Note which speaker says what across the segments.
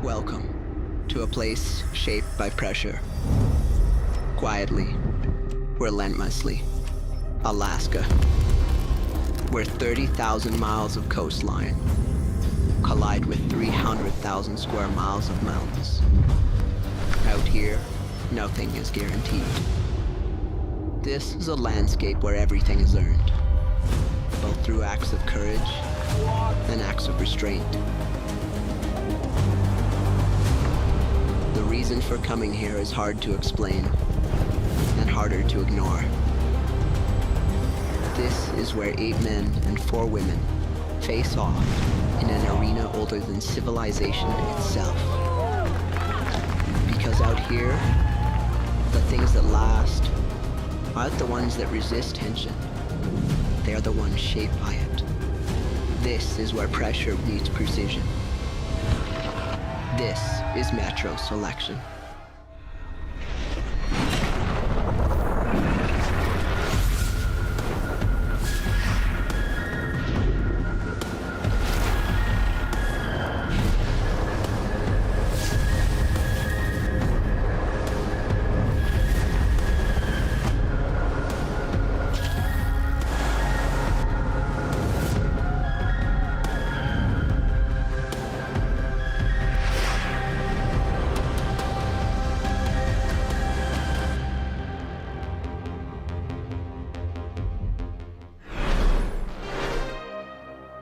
Speaker 1: Welcome to a place shaped by pressure. Quietly, relentlessly. Alaska, where 30,000 miles of coastline collide with 300,000 square miles of mountains. Out here, nothing is guaranteed. This is a landscape where everything is earned, both through acts of courage and acts of restraint. The reason for coming here is hard to explain and harder to ignore. This is where 8 men and 4 women face off in an arena older than civilization itself. Because out here, the things that last aren't the ones that resist tension. They're the ones shaped by it. This is where pressure meets precision. This is natural selection.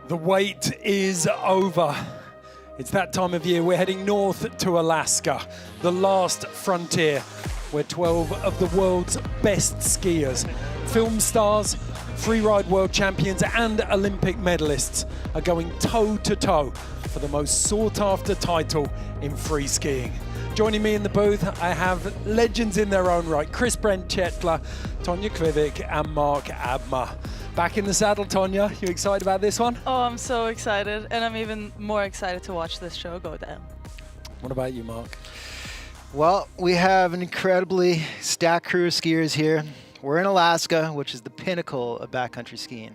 Speaker 2: The wait is over. It's that time of year. We're heading north to Alaska, the last frontier, where 12 of the world's best skiers, film stars, freeride world champions, and Olympic medalists are going toe-to-toe for the most sought-after title in free skiing. Joining me in the booth, I have legends in their own right, Chris Brent-Chetler, Tonya Kvivik, and Mark Abmer. Back in the saddle, Tonya. You excited about this one?
Speaker 3: Oh, I'm so excited, and I'm even more excited to watch this show go down.
Speaker 2: What about you, Mark?
Speaker 4: Well, we have an incredibly stacked crew of skiers here. We're in Alaska, which is the pinnacle of backcountry skiing.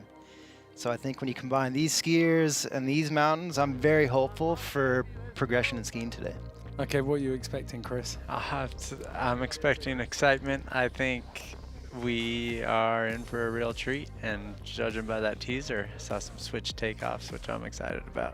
Speaker 4: So I think when you combine these skiers and these mountains, I'm very hopeful for progression in skiing today.
Speaker 2: Okay, what are you expecting, Chris?
Speaker 5: I'm expecting excitement. I think we are in for a real treat, and judging by that teaser, I saw some switch takeoffs, which I'm excited about.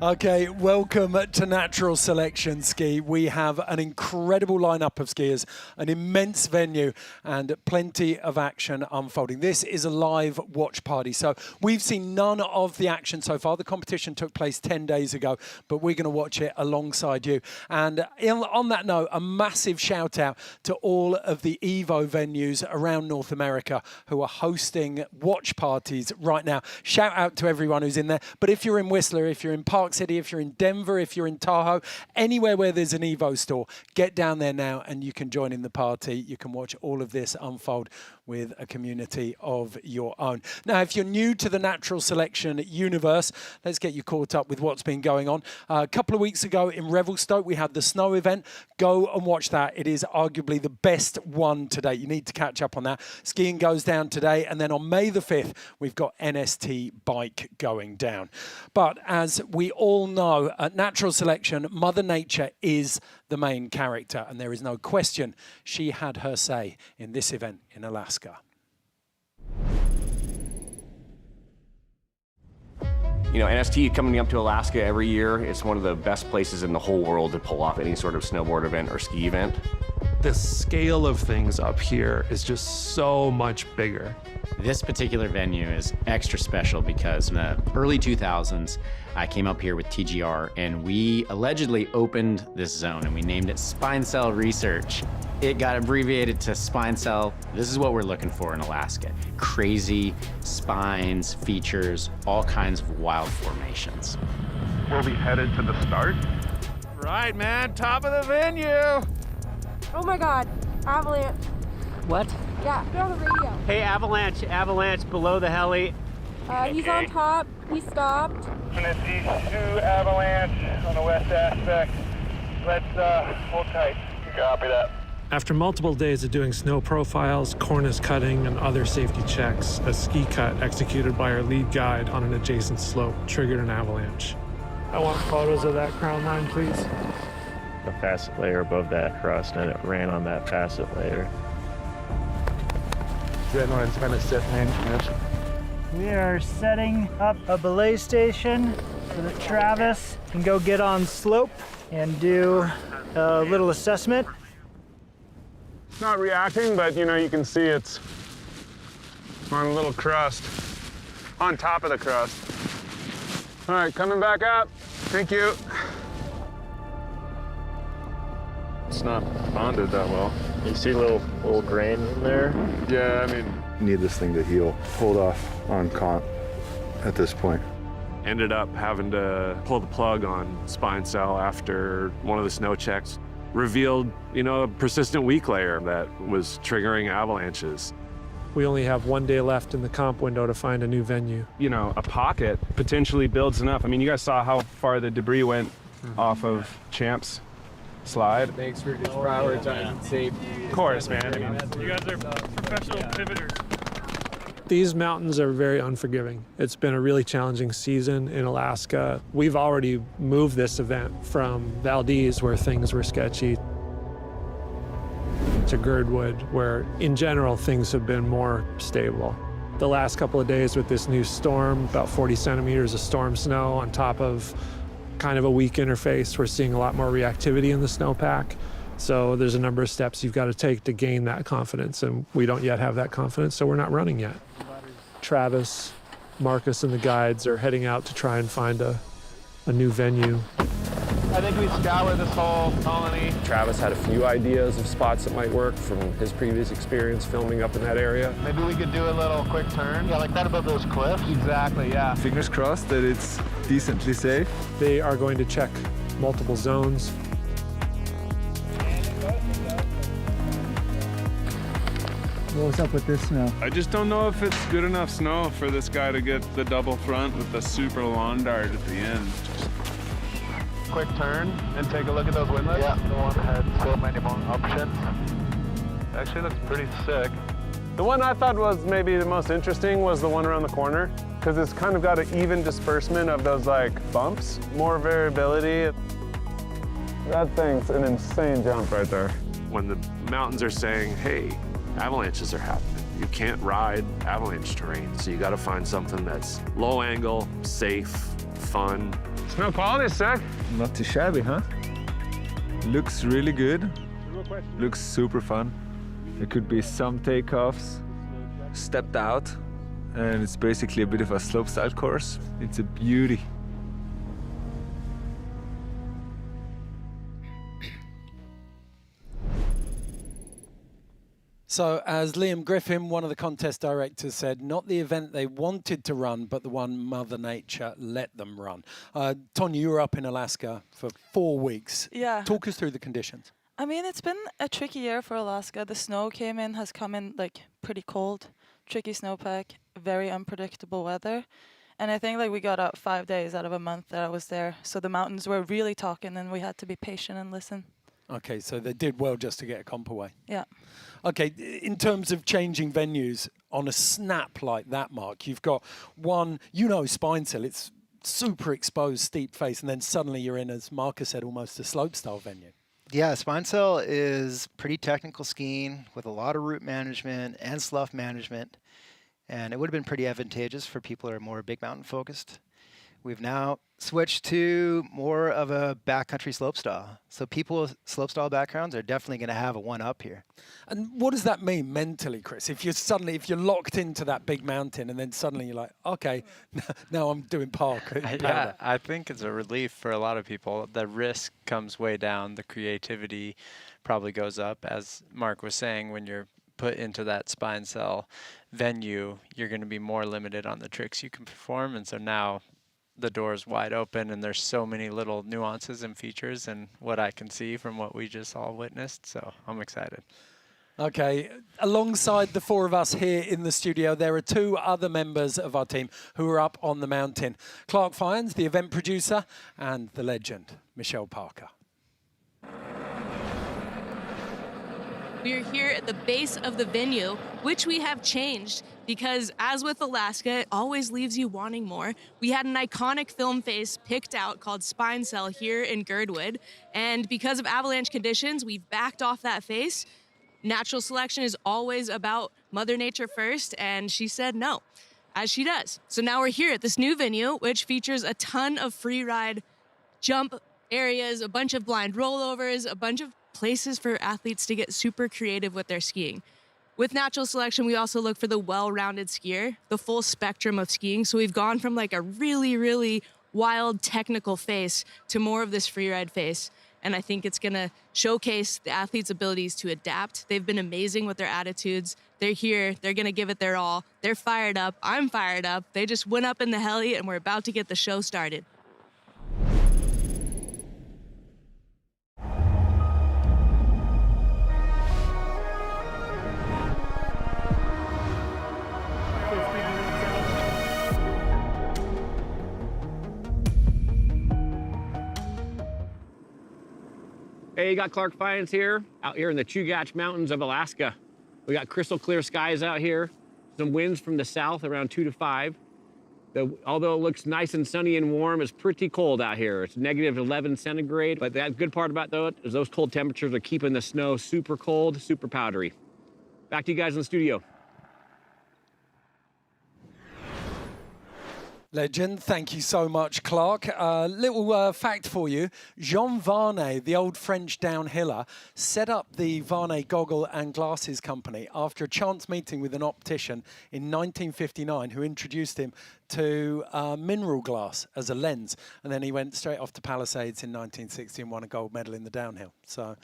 Speaker 2: Okay, welcome to Natural Selection Ski. We have an incredible lineup of skiers, an immense venue, and plenty of action unfolding. This is a live watch party, so we've seen none of the action so far. The competition took place 10 days ago, but we're going to watch it alongside you. And on that note, a massive shout out to all of the Evo venues around North America who are hosting watch parties right now. Shout out to everyone who's in there. But if you're in Whistler, if you're in Park City, if you're in Denver, if you're in Tahoe, anywhere where there's an Evo store, get down there now and you can join in the party. You can watch all of this unfold with a community of your own. Now, if you're new to the natural selection universe, let's get you caught up with what's been going on. A couple of weeks ago in Revelstoke, we had the snow event. Go and watch that. It is arguably the best one to date. You need to catch up on that. Skiing goes down today, and then on May the 5th, we've got NST bike going down. But as we all know, at natural selection, Mother Nature is the main character, and there is no question she had her say in this event in Alaska.
Speaker 6: You know, NST coming up to Alaska every year, it's one of the best places in the whole world to pull off any sort of snowboard event or ski event.
Speaker 7: The scale of things up here is just so much bigger.
Speaker 8: This particular venue is extra special because in the early 2000s, I came up here with TGR and we allegedly opened this zone and we named it Spine Cell Research. It got abbreviated to Spine Cell. This is what we're looking for in Alaska. Crazy spines, features, all kinds of wild formations.
Speaker 9: We'll be headed to the start.
Speaker 5: Right, man, top of the venue.
Speaker 10: Oh my God, avalanche.
Speaker 11: What?
Speaker 10: Yeah, put it on the radio.
Speaker 11: Hey, avalanche below the heli.
Speaker 10: He's on top, he stopped.
Speaker 9: I'm gonna see 2 avalanche on the west aspect. Let's hold tight. Copy that.
Speaker 7: After multiple days of doing snow profiles, cornice cutting, and other safety checks, a ski cut executed by our lead guide on an adjacent slope triggered an avalanche. I want photos of that crown line, please.
Speaker 9: A facet layer above that crust, and it ran on that facet layer.
Speaker 7: Adrenaline's kind of set range.
Speaker 11: We are setting up a belay station so that Travis can go get on slope and do a little assessment.
Speaker 9: It's not reacting, but you know, you can see it's on a little crust, on top of the crust. All right, coming back up. Thank you. It's not bonded that well. You see a little grain in there? Yeah, I mean,
Speaker 12: need this thing to heal. Hold off on comp at this point.
Speaker 13: Ended up having to pull the plug on spine cell after one of the snow checks revealed, you know, a persistent weak layer that was triggering avalanches.
Speaker 7: We only have 1 day left in the comp window to find a new venue.
Speaker 9: you know, a pocket potentially builds enough. I mean, you guys saw how far the debris went off of Champ's slide.
Speaker 5: Thanks for just prioritizing safety.
Speaker 9: Of course, man. I mean,
Speaker 7: You guys are professional pivoters. These mountains are very unforgiving. It's been a really challenging season in Alaska. We've already moved this event from Valdez, where things were sketchy, to Girdwood, where in general things have been more stable. The last couple of days with this new storm, about 40 centimeters of storm snow on top of kind of a weak interface, we're seeing a lot more reactivity in the snowpack. So there's a number of steps you've got to take to gain that confidence, and we don't yet have that confidence, so we're not running yet. Travis, Marcus, and the guides are heading out to try and find a new venue.
Speaker 9: I think we scoured this whole colony.
Speaker 13: Travis had a few ideas of spots that might work from his previous experience filming up in that area.
Speaker 9: Maybe we could do a little quick turn. Yeah, like that above those cliffs. Exactly, yeah.
Speaker 12: Fingers crossed that it's decently safe.
Speaker 7: They are going to check multiple zones.
Speaker 11: What's up with this snow?
Speaker 9: I just don't know if it's good enough snow for this guy to get the double front with the super lawn dart at the end. Quick turn and take a look at those windlass. Yeah, the one had so many more options. Actually looks pretty sick. The one I thought was maybe the most interesting was the one around the corner, because it's kind of got an even disbursement of those like bumps, more variability. That thing's an insane jump right there.
Speaker 13: When the mountains are saying, hey, avalanches are happening, you can't ride avalanche terrain, so you got to find something that's low angle, safe, fun.
Speaker 9: Snow quality's sick.
Speaker 12: Not too shabby, huh? Looks really good. Looks super fun. There could be some takeoffs. Stepped out, and it's basically a bit of a slopestyle course. It's a beauty.
Speaker 2: So, as Liam Griffin, one of the contest directors, said, not the event they wanted to run, but the one Mother Nature let them run. Tonya, you were up in Alaska for 4 weeks.
Speaker 3: Yeah.
Speaker 2: Talk us through the conditions.
Speaker 3: I mean, it's been a tricky year for Alaska. The snow has come in like pretty cold, tricky snowpack, very unpredictable weather. And I think like we got out 5 days out of a month that I was there. So the mountains were really talking, and we had to be patient and listen.
Speaker 2: Okay, so they did well just to get a comp away.
Speaker 3: Yeah.
Speaker 2: Okay, in terms of changing venues on a snap like that, Mark, you've got one, spine sill, it's super exposed, steep face, and then suddenly you're in, as Marcus said, almost a slopestyle venue.
Speaker 4: Yeah, spine cell is pretty technical skiing with a lot of route management and slough management. And it would have been pretty advantageous for people who are more big mountain focused. We've now switched to more of a backcountry slopestyle. So people with slopestyle backgrounds are definitely going to have a one-up here.
Speaker 2: And what does that mean mentally, Chris? If you're locked into that big mountain and then suddenly you're like, okay, now I'm doing park.
Speaker 5: Yeah, I think it's a relief for a lot of people. The risk comes way down. The creativity probably goes up. As Mark was saying, when you're put into that spine cell venue, you're going to be more limited on the tricks you can perform. And so now the door is wide open, and there's so many little nuances and features and what I can see from what we just all witnessed. So I'm excited.
Speaker 2: Okay, alongside the four of us here in the studio, there are two other members of our team who are up on the mountain. Clark Fynes, the event producer, and the legend, Michelle Parker.
Speaker 14: We are here at the base of the venue, which we have changed because, as with Alaska, it always leaves you wanting more. We had an iconic film face picked out called Spine Cell here in Girdwood, and because of avalanche conditions, we've backed off that face. Natural selection is always about Mother Nature first, and she said no, as she does. So now we're here at this new venue, which features a ton of Freeride jump areas, a bunch of blind rollovers, a bunch of places for athletes to get super creative with their skiing. With natural selection, we also look for the well-rounded skier, the full spectrum of skiing. So we've gone from like a really, really wild technical face to more of this freeride face. And I think it's gonna showcase the athletes' abilities to adapt. They've been amazing with their attitudes. They're here, they're gonna give it their all. They're fired up, I'm fired up. They just went up in the heli and we're about to get the show started.
Speaker 6: Hey, you got Clark Fiennes here, out here in the Chugach Mountains of Alaska. We got crystal clear skies out here, some winds from the south around 2 to 5. Although it looks nice and sunny and warm, it's pretty cold out here. It's negative 11 centigrade, but the good part about that is those cold temperatures are keeping the snow super cold, super powdery. Back to you guys in the studio.
Speaker 2: Legend, thank you so much, Clark. Little fact for you, Jean Varnet, the old French downhiller, set up the Varnet Goggle and Glasses Company after a chance meeting with an optician in 1959 who introduced him to mineral glass as a lens. And then he went straight off to Palisades in 1960 and won a gold medal in the downhill. So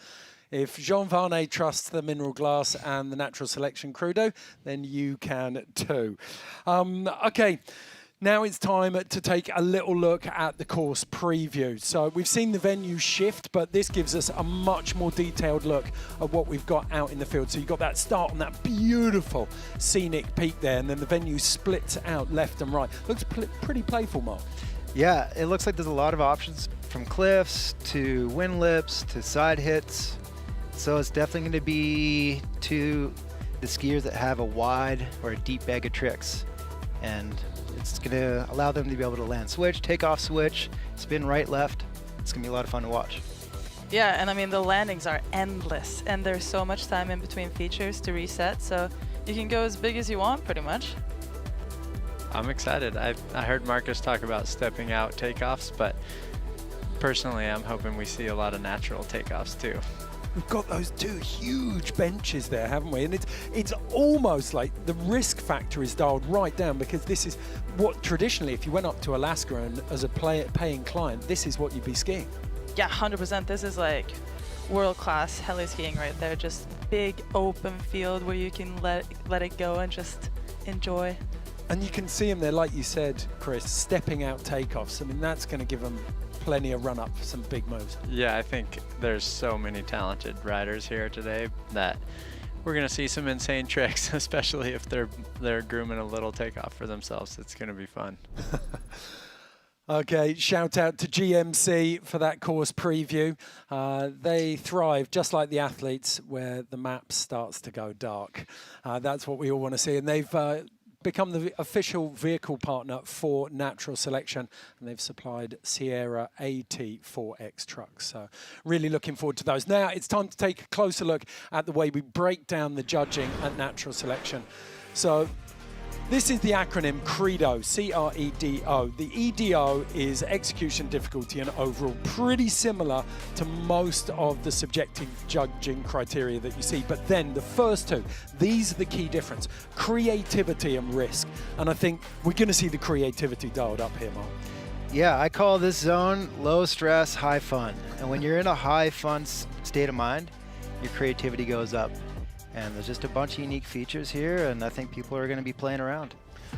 Speaker 2: if Jean Varnet trusts the mineral glass and the natural selection Crudo, then you can too. Okay. Now it's time to take a little look at the course preview. So we've seen the venue shift, but this gives us a much more detailed look at what we've got out in the field. So you've got that start on that beautiful scenic peak there, and then the venue splits out left and right. Looks pretty playful, Mark.
Speaker 4: Yeah, it looks like there's a lot of options from cliffs to wind lips to side hits. So it's definitely going to be to the skiers that have a wide or a deep bag of tricks. And it's going to allow them to be able to land switch, take off switch, spin right, left. It's going to be a lot of fun to watch.
Speaker 3: Yeah, and I mean, the landings are endless, and there's so much time in between features to reset, so you can go as big as you want, pretty much.
Speaker 5: I'm excited. I heard Marcus talk about stepping out takeoffs, but personally, I'm hoping we see a lot of natural takeoffs too.
Speaker 2: We've got those two huge benches there, haven't we? And it's almost like the risk factor is dialed right down, because this is what traditionally, if you went up to Alaska and as a paying client, this is what you'd be skiing.
Speaker 3: Yeah, 100%. This is like world-class heli skiing right there. Just big open field where you can let it go and just enjoy.
Speaker 2: And you can see them there, like you said, Chris, stepping out takeoffs. I mean, that's going to give them plenty of run up for some big moves.
Speaker 5: Yeah, I think there's so many talented riders here today that we're going to see some insane tricks, especially if they're grooming a little takeoff for themselves. It's going to be fun.
Speaker 2: Okay, shout out to GMC for that course preview. They thrive, just like the athletes, where the map starts to go dark. That's what we all want to see. And they've become the official vehicle partner for Natural Selection, and they've supplied Sierra AT4X trucks. So really looking forward to those. Now it's time to take a closer look at the way we break down the judging at Natural Selection. So this is the acronym CREDO, C-R-E-D-O. The EDO is execution difficulty and overall, pretty similar to most of the subjective judging criteria that you see. But then the first two, these are the key difference, creativity and risk. And I think we're going to see the creativity dialed up here, Mark.
Speaker 4: Yeah, I call this zone low stress, high fun. And when you're in a high fun state of mind, your creativity goes up. And there's just a bunch of unique features here, and I think people are going to be playing around.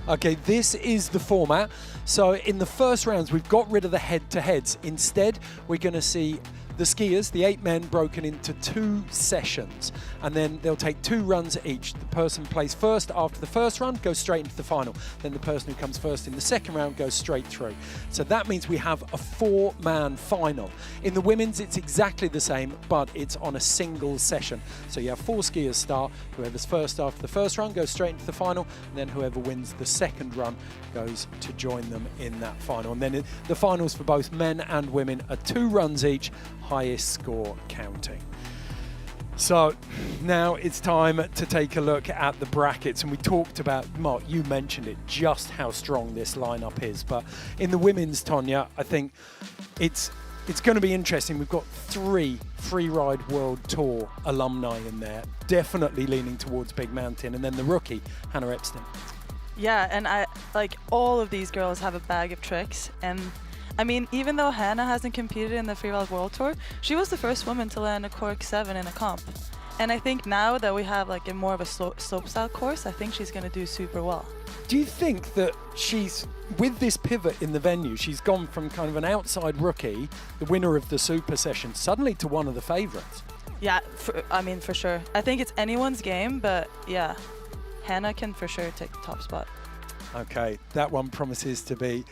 Speaker 2: Okay, this is the format. So in the first rounds, we've got rid of the head-to-heads. Instead, we're going to see The skiers, the 8 men, broken into 2 sessions, and then they'll take 2 runs each. The person plays first after the first run goes straight into the final. Then the person who comes first in the second round goes straight through. So that means we have a 4-man final. In the women's, it's exactly the same, but it's on a single session. So you have 4 skiers start. Whoever's first after the first run goes straight into the final, and then whoever wins the second run goes to join them in that final. And then the finals for both men and women are 2 runs each, highest score counting. So now it's time to take a look at the brackets, and we talked about, Mark, you mentioned it, just how strong this lineup is. But in the women's, Tonya, I think it's going to be interesting. We've got 3 Freeride World Tour alumni in there, definitely leaning towards Big Mountain, and then the rookie, Hannah Epsteyn.
Speaker 3: Yeah, and all of these girls have a bag of tricks, and I mean, even though Hannah hasn't competed in the Freeride World Tour, she was the first woman to land a cork 7 in a comp. And I think now that we have like a more of a slopestyle course, I think she's going to do super well.
Speaker 2: Do you think that she's, with this pivot in the venue, she's gone from kind of an outside rookie, the winner of the Super Session, suddenly to one of the favourites?
Speaker 3: Yeah, for sure. I think it's anyone's game, but yeah, Hannah can for sure take the top spot.
Speaker 2: Okay, that one promises to be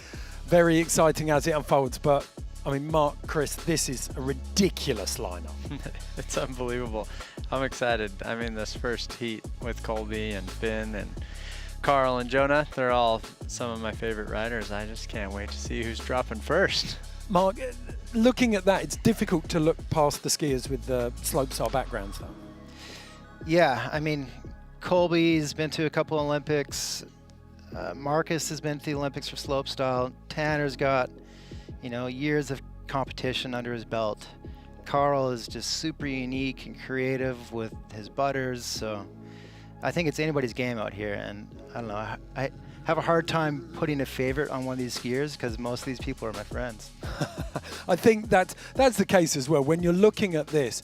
Speaker 2: very exciting as it unfolds, but I mean, Mark, Chris, this is a ridiculous lineup.
Speaker 5: It's unbelievable. I'm excited. I mean, this first heat with Colby and Finn and Carl and Jonah, they're all some of my favorite riders. I just can't wait to see who's dropping first.
Speaker 2: Mark, looking at that, it's difficult to look past the skiers with the slopestyle backgrounds, though.
Speaker 4: Yeah, I mean, Colby's been to a couple Olympics. Marcus has been to the Olympics for slopestyle. Tanner's got, years of competition under his belt. Carl is just super unique and creative with his butters, so I think it's anybody's game out here. And I don't know, I have a hard time putting a favorite on one of these skiers because most of these people are my friends.
Speaker 2: I think that's the case as well. When you're looking at this,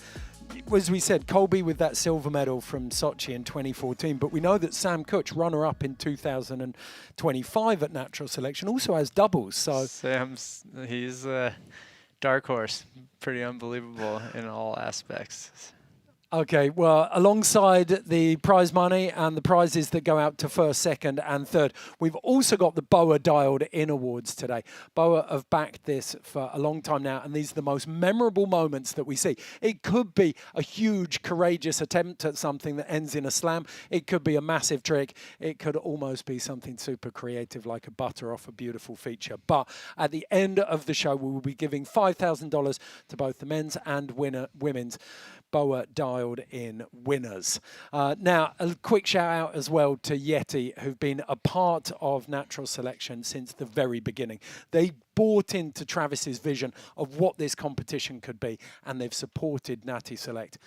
Speaker 2: as we said, Colby with that silver medal from Sochi in 2014, but we know that Sam Kutch, runner-up in 2025 at Natural Selection, also has doubles. So
Speaker 5: he's a dark horse, pretty unbelievable in all aspects.
Speaker 2: Okay, well, alongside the prize money and the prizes that go out to first, second and third, we've also got the BOA Dialed In Awards today. BOA have backed this for a long time now, and these are the most memorable moments that we see. It could be a huge, courageous attempt at something that ends in a slam. It could be a massive trick. It could almost be something super creative like a butter off a beautiful feature. But at the end of the show, we will be giving $5,000 to both the men's and women's BOA Dialed In winners. Now, a quick shout out as well to YETI, who've been a part of Natural Selection since the very beginning. They bought into Travis's vision of what this competition could be, and they've supported Natty Select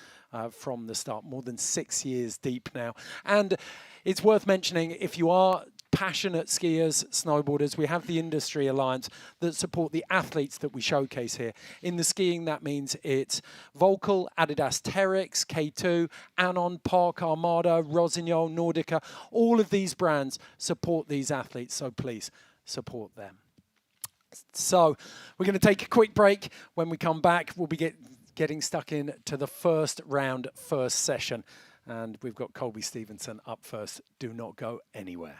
Speaker 2: from the start, more than 6 years deep now. And it's worth mentioning, if you are passionate skiers, snowboarders, we have the Industry Alliance that support the athletes that we showcase here. In the skiing, that means it's Volcal, Adidas Terex, K2, Anon, Park, Armada, Rossignol, Nordica. All of these brands support these athletes, so please support them. So we're going to take a quick break. When we come back, we'll be getting stuck in to the first round, first session. And we've got Colby Stevenson up first. Do not go anywhere.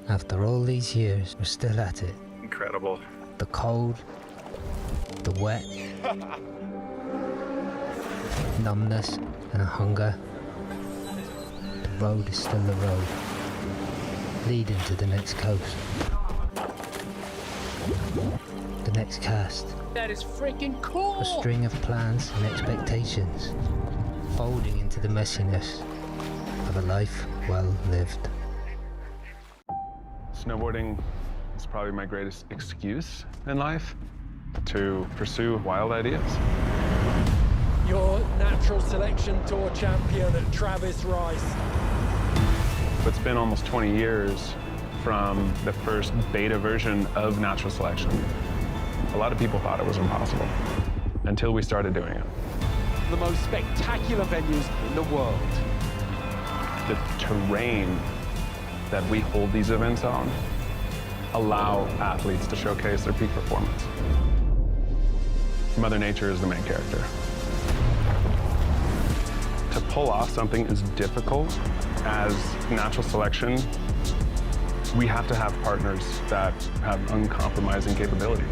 Speaker 15: After all these years, we're still at it.
Speaker 13: Incredible.
Speaker 15: The cold, the wet, numbness and hunger. The road is still the road, leading to the next coast. The next cast.
Speaker 16: That is freaking cool!
Speaker 15: A string of plans and expectations, folding into the messiness of a life well lived.
Speaker 9: Snowboarding is probably my greatest excuse in life to pursue wild ideas.
Speaker 2: Your Natural Selection Tour champion, Travis Rice.
Speaker 9: It's been almost 20 years from the first beta version of Natural Selection. A lot of people thought it was impossible until we started doing it.
Speaker 2: The most spectacular venues in the world.
Speaker 9: The terrain that we hold these events on allow athletes to showcase their peak performance. Mother Nature is the main character. To pull off something as difficult as natural selection, we have to have partners that have uncompromising capability.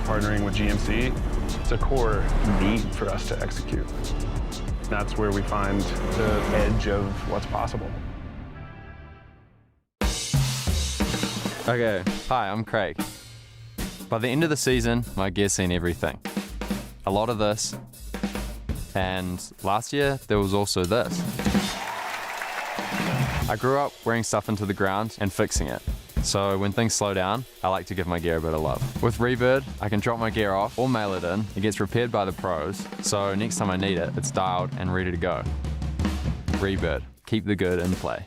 Speaker 9: Partnering with GMC, it's a core need for us to execute. That's where we find the edge of what's possible.
Speaker 17: Okay, hi, I'm Craig. By the end of the season, my gear's seen everything. A lot of this, and last year, there was also this. I grew up wearing stuff into the ground and fixing it. So when things slow down, I like to give my gear a bit of love. With Rebird, I can drop my gear off or mail it in. It gets repaired by the pros, so next time I need it, it's dialed and ready to go. Rebird, keep the good in play.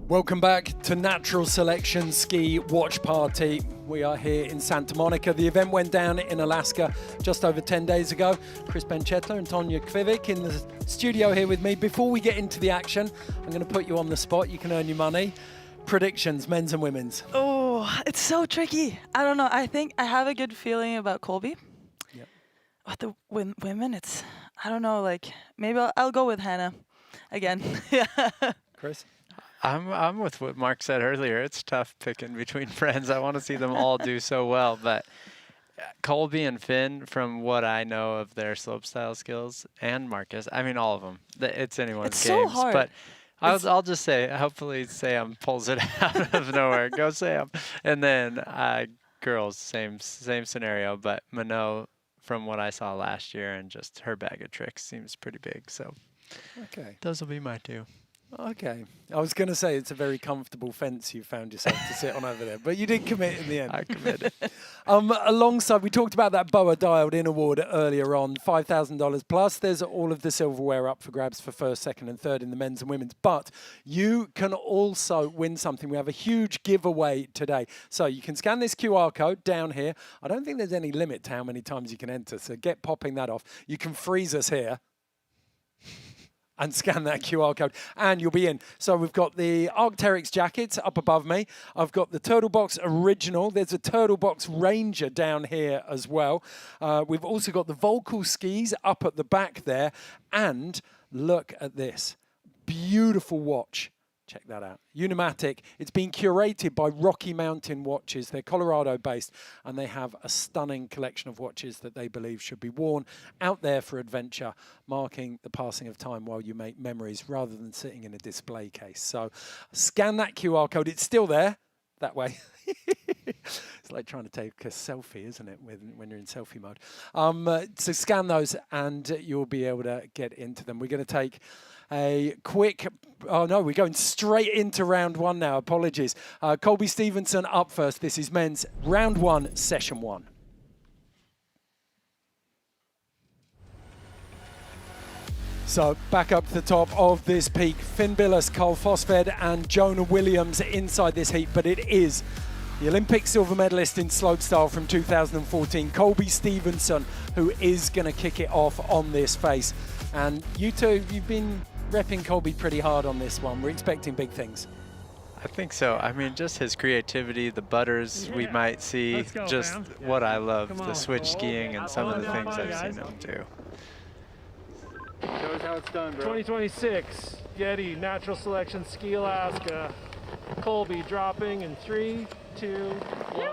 Speaker 2: Welcome back to Natural Selection Ski Watch Party. We are here in Santa Monica. The event went down in Alaska just over 10 days ago. Chris Benchetler and Tonya Kvivik in the studio here with me. Before we get into the action, I'm going to put you on the spot. You can earn your money. Predictions, men's and women's.
Speaker 3: Oh, it's so tricky. I don't know. I think I have a good feeling about Colby.
Speaker 2: Yep.
Speaker 3: But the women, it's, I don't know, like, maybe I'll go with Hannah again. Yeah.
Speaker 2: Chris?
Speaker 5: I'm with what Mark said earlier. It's tough picking between friends. I want to see them all do so well, but Colby and Finn, from what I know of their slopestyle skills, and Marcus, I mean all of them. It's anyone's
Speaker 3: it's
Speaker 5: games.
Speaker 3: So hard.
Speaker 5: But I'll just say, hopefully Sam pulls it out of nowhere. Go Sam. And then girls, same scenario, but Manon, from what I saw last year, and just her bag of tricks seems pretty big. So
Speaker 2: okay,
Speaker 5: those will be my two.
Speaker 2: Okay. I was going to say it's a very comfortable fence you found yourself to sit on over there, but you did commit in the end.
Speaker 5: I committed.
Speaker 2: Alongside, we talked about that BOA dialed in award earlier on, $5,000 plus. There's all of the silverware up for grabs for first, second and third in the men's and women's, but you can also win something. We have a huge giveaway today. So you can scan this QR code down here. I don't think there's any limit to how many times you can enter, so get popping that off. You can freeze us here and scan that QR code, and you'll be in. So we've got the Arc'teryx jackets up above me. I've got the Turtle Box Original. There's a Turtle Box Ranger down here as well. We've also got the Volcal skis up at the back there. And look at this. Beautiful watch. Check that out. Unimatic. It's been curated by Rocky Mountain Watches. They're Colorado-based, and they have a stunning collection of watches that they believe should be worn out there for adventure, marking the passing of time while you make memories rather than sitting in a display case. So scan that QR code. It's still there that way. It's like trying to take a selfie, isn't it, when you're in selfie mode. So scan those, and you'll be able to get into them. We're going to take a quick, oh no, we're going straight into round one now. Apologies. Colby Stevenson up first. This is men's round one, session one. So back up to the top of this peak, Finn Billis, Carl Fosfed and Jonah Williams inside this heat, but it is the Olympic silver medalist in slopestyle from 2014, Colby Stevenson, who is going to kick it off on this face. And you two, you've been repping Colby pretty hard on this one. We're expecting big things.
Speaker 5: I think so. I mean, just his creativity, the butters we might see, just what I love, the switch skiing and some of the things I've seen him do.
Speaker 9: Show us how it's done, bro.
Speaker 7: 2026 YETI Natural Selection Ski Alaska. Colby dropping in 3, 2, 1.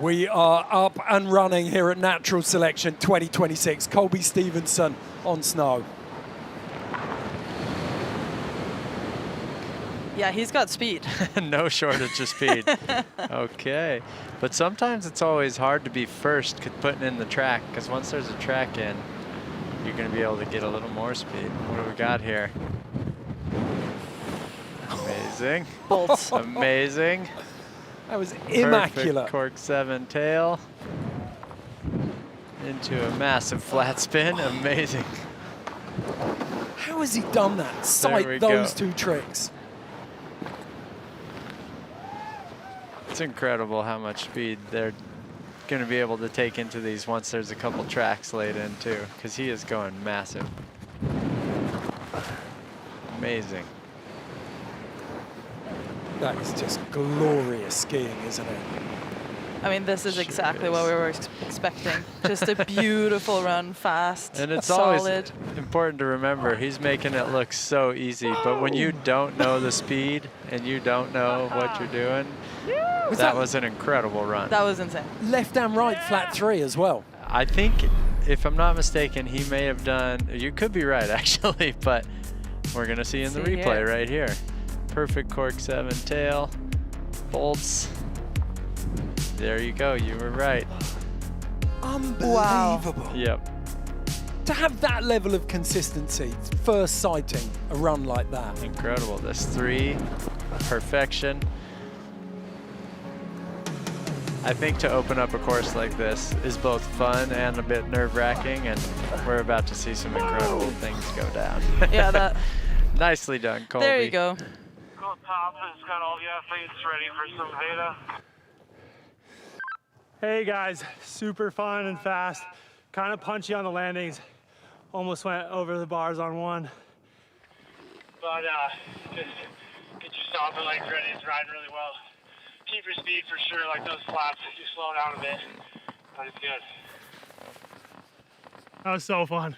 Speaker 2: We are up and running here at Natural Selection 2026. Colby Stevenson on snow.
Speaker 3: Yeah, he's got speed.
Speaker 5: No shortage of speed. Okay. But sometimes it's always hard to be first putting in the track, because once there's a track in, you're going to be able to get a little more speed. What do we got here? Amazing.
Speaker 3: Bolts.
Speaker 5: Amazing.
Speaker 2: That was immaculate.
Speaker 5: Perfect cork 7 tail. Into a massive flat spin. Amazing.
Speaker 2: How has he done that? Cite those two tricks.
Speaker 5: It's incredible how much speed they're going to be able to take into these once there's a couple tracks laid in too, because he is going massive.
Speaker 2: That is just glorious skiing, isn't it?
Speaker 3: I mean, this is exactly what we were expecting. Just a beautiful run, fast,
Speaker 5: And it's
Speaker 3: solid.
Speaker 5: always important to remember, he's making it look so easy, but when you don't know the speed and you don't know what you're doing, that was an incredible run.
Speaker 3: That was insane.
Speaker 2: Left and right flat 3 as well.
Speaker 5: I think, if I'm not mistaken, he may have done, you could be right actually, but we're gonna see in the replay right here. Perfect cork 7 tail, bolts. There you go, you were right.
Speaker 2: Unbelievable.
Speaker 5: Yep.
Speaker 2: To have that level of consistency, first sighting a run like that.
Speaker 5: Incredible, this 3, perfection. I think to open up a course like this is both fun and a bit nerve-wracking, and we're about to see some incredible things go down.
Speaker 3: Yeah, that.
Speaker 5: Nicely done, Colby.
Speaker 3: There you go.
Speaker 18: Go top has got all the athletes ready for some data.
Speaker 19: Hey guys, super fun and fast. Kind of punchy on the landings. Almost went over the bars on one.
Speaker 18: But just get your stomping legs ready. It's riding really well. Keep your speed for sure, like those flaps. You slow down a bit, but it's good.
Speaker 19: That was so fun.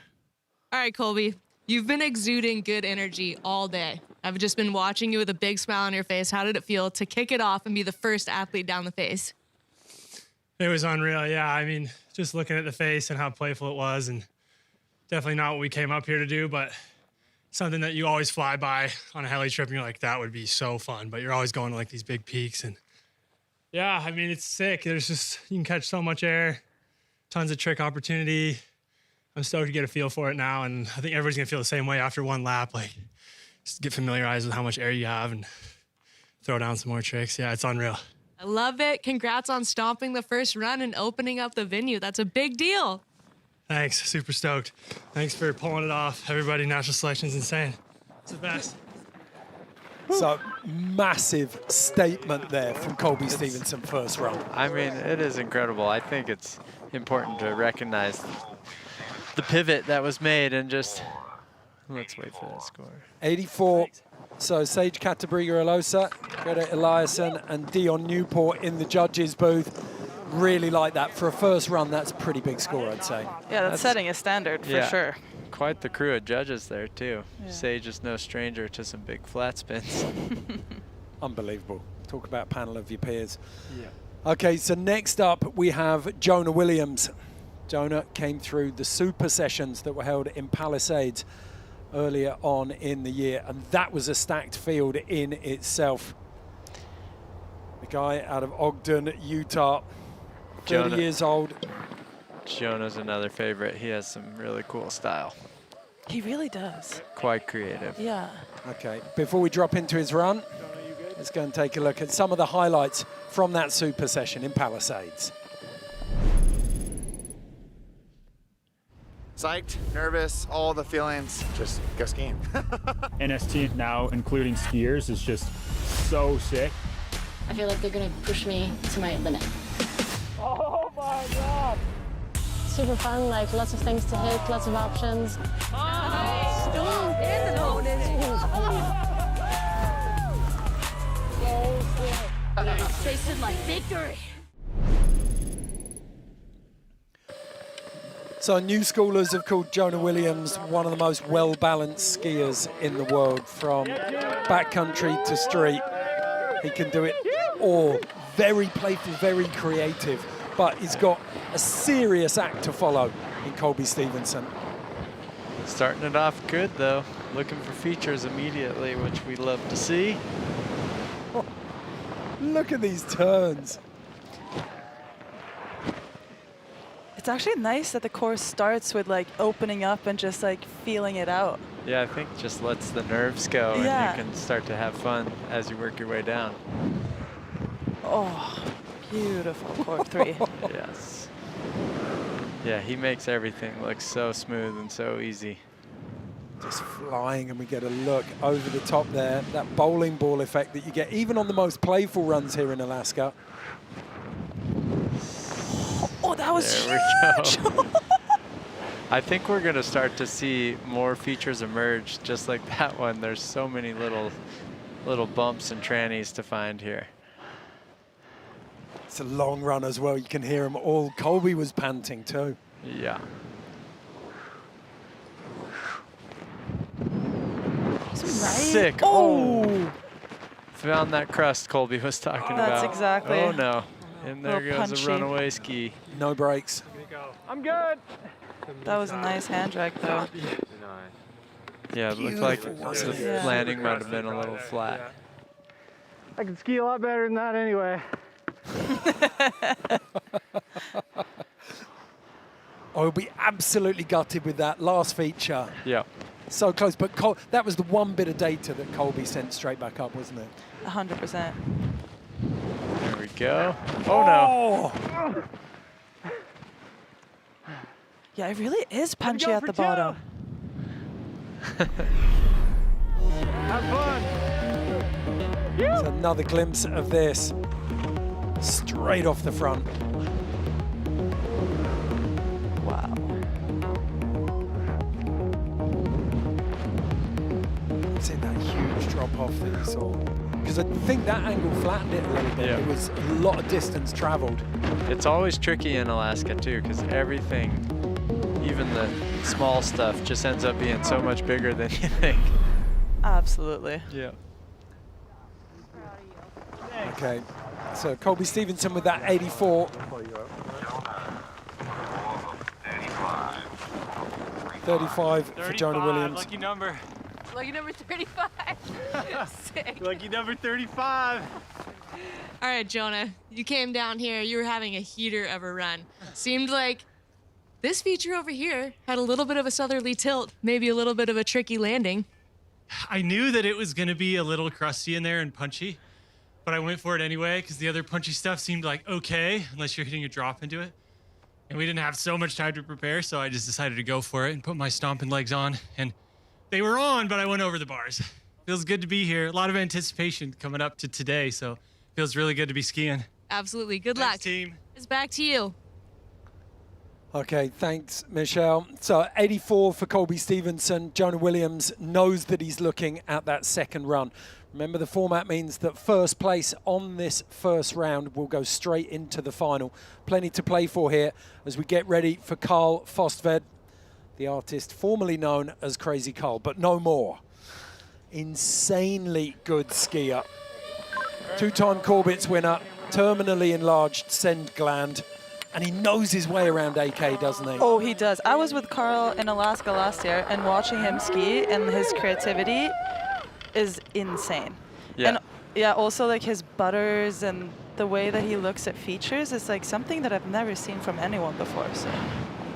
Speaker 14: All right, Colby, you've been exuding good energy all day. I've just been watching you with a big smile on your face. How did it feel to kick it off and be the first athlete down the face?
Speaker 19: It was unreal, yeah. I mean, just looking at the face and how playful it was, and definitely not what we came up here to do, but something that you always fly by on a heli trip and you're like, that would be so fun, but you're always going to like these big peaks. And yeah, I mean, it's sick. There's just, you can catch so much air, tons of trick opportunity. I'm stoked to get a feel for it now, and I think everybody's gonna feel the same way after one lap. Like, just get familiarized with how much air you have and throw down some more tricks. Yeah, it's unreal.
Speaker 14: I love it. Congrats on stomping the first run and opening up the venue. That's a big deal.
Speaker 19: Thanks, super stoked. Thanks for pulling it off. Everybody, Natural Selection's insane. It's the best.
Speaker 2: So, massive statement there from Colby Stevenson first run.
Speaker 5: I mean, it is incredible. I think it's important to recognize the pivot that was made and just, let's wait for that score.
Speaker 2: 84. So Sage Catebriga Elosa, Greta Eliasson, and Dion Newport in the judges' booth. Really like that. For a first run, that's a pretty big score, I'd say.
Speaker 3: Yeah, that's setting a standard for sure.
Speaker 5: Quite the crew of judges there, too.
Speaker 3: Yeah.
Speaker 5: Sage is no stranger to some big flat spins.
Speaker 2: Unbelievable. Talk about panel of your peers. Yeah. Okay, so next up, we have Jonah Williams. Jonah came through the super sessions that were held in Palisades earlier on in the year, and that was a stacked field in itself. The guy out of Ogden, Utah, 30 years old.
Speaker 5: Jonah's another favorite. He has some really cool style.
Speaker 3: He really does.
Speaker 5: Quite creative.
Speaker 3: Yeah.
Speaker 2: Okay, before we drop into his run, let's go and take a look at some of the highlights from that super session in Palisades.
Speaker 20: Psyched, nervous, all the feelings, just go skiing.
Speaker 21: NST now, including skiers, is just so sick.
Speaker 22: I feel like they're gonna push me to my limit.
Speaker 19: Oh my God!
Speaker 22: Super fun, like lots of things to hit, lots of options.
Speaker 16: Tasted like victory.
Speaker 2: So new schoolers have called Jonah Williams one of the most well-balanced skiers in the world, from backcountry to street. He can do it all. Very playful, very creative, but he's got a serious act to follow in Colby Stevenson.
Speaker 5: Starting it off good, though. Looking for features immediately, which we love to see.
Speaker 2: Oh, look at these turns.
Speaker 3: It's actually nice that the course starts with like opening up and just like feeling it out.
Speaker 5: Yeah, I think just lets the nerves go and you can start to have fun as you work your way down.
Speaker 3: Oh, beautiful cork 3.
Speaker 5: Yes. Yeah, he makes everything look so smooth and so easy.
Speaker 2: Just flying, and we get a look over the top there. That bowling ball effect that you get even on the most playful runs here in Alaska.
Speaker 3: Oh, that was
Speaker 5: there
Speaker 3: huge!
Speaker 5: We go. I think we're going to start to see more features emerge just like that one. There's so many little little bumps and trannies to find here.
Speaker 2: It's a long run as well. You can hear them all. Colby was panting too.
Speaker 5: Yeah. Sick. Oh! Found that crust Colby was talking about.
Speaker 3: That's exactly.
Speaker 5: Oh no. And there
Speaker 3: Little
Speaker 5: goes
Speaker 3: punchy.
Speaker 5: a runaway ski.
Speaker 2: No brakes.
Speaker 6: I'm good.
Speaker 3: That was a nice hand drag though.
Speaker 5: Yeah, it looked like
Speaker 2: Beautiful,
Speaker 5: the
Speaker 3: yeah.
Speaker 5: landing might have been a little flat.
Speaker 6: I can ski a lot better than that anyway.
Speaker 2: I'll be absolutely gutted with that last feature.
Speaker 5: Yeah.
Speaker 2: So close, but that was the one bit of data that Colby sent straight back up, wasn't it?
Speaker 3: 100%.
Speaker 5: There we go. Oh no.
Speaker 3: Yeah, it really is punchy at the bottom.
Speaker 6: Have fun.
Speaker 2: It's another glimpse of this. Straight off the front.
Speaker 3: Wow.
Speaker 2: It's in that huge drop off that you saw. Because I think that angle flattened it a little bit.
Speaker 5: Yeah.
Speaker 2: It was a lot of distance traveled.
Speaker 5: It's always tricky in Alaska too, because everything, even the small stuff, just ends up being so much bigger than you think.
Speaker 3: Absolutely.
Speaker 5: Yeah.
Speaker 2: Okay, so Colby Stevenson with that 84. 35 for Jonah Williams.
Speaker 6: Lucky number.
Speaker 1: Lucky number 35. Sick.
Speaker 6: Lucky number 35.
Speaker 14: All right, Jonah, you came down here. You were having a heater of a run. Seemed like this feature over here had a little bit of a southerly tilt, maybe a little bit of a tricky landing.
Speaker 19: I knew that it was going to be a little crusty in there and punchy, but I went for it anyway because the other punchy stuff seemed like okay, unless you're hitting a drop into it. And we didn't have so much time to prepare, so I just decided to go for it and put my stomping legs on. And they were on, but I went over the bars. Feels good to be here. A lot of anticipation coming up to today, so feels really good to be skiing.
Speaker 14: Absolutely. Good
Speaker 19: Thanks,
Speaker 14: luck.
Speaker 19: team.
Speaker 14: It's back to you.
Speaker 2: Okay, thanks, Michelle. So 84 for Colby Stevenson. Jonah Williams knows that he's looking at that second run. Remember, the format means that first place on this first round will go straight into the final. Plenty to play for here as we get ready for Carl Forstved, the artist formerly known as Crazy Carl, but no more. Insanely good skier. Two-time Corbett's winner, terminally enlarged send gland. And he knows his way around AK, doesn't he?
Speaker 3: Oh, he does. I was with Carl in Alaska last year, and watching him ski and his creativity is insane.
Speaker 5: Yeah.
Speaker 3: And yeah, also like his butters and the way that he looks at features is like something that I've never seen from anyone before. So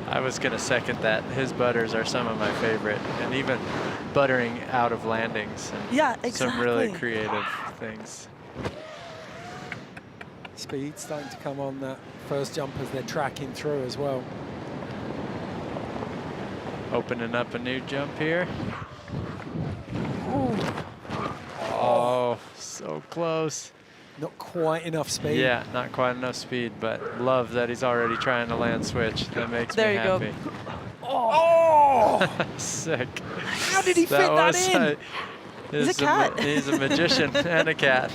Speaker 5: I was going to second that. His butters are some of my favorite, and even buttering out of landings. And
Speaker 3: yeah,
Speaker 5: some really
Speaker 3: exactly.
Speaker 5: creative things.
Speaker 2: Speed starting to come on that first jump as they're tracking through as well.
Speaker 5: Opening up a new jump here.
Speaker 2: Ooh.
Speaker 5: Oh, so close.
Speaker 2: Not quite enough speed.
Speaker 5: Yeah, not quite enough speed, but love that he's already trying to land switch. That makes
Speaker 3: There
Speaker 5: me
Speaker 3: you
Speaker 5: happy.
Speaker 3: go.
Speaker 2: Oh!
Speaker 5: Sick.
Speaker 2: How did he fit that in?
Speaker 3: He's a cat.
Speaker 5: He's a magician and a cat.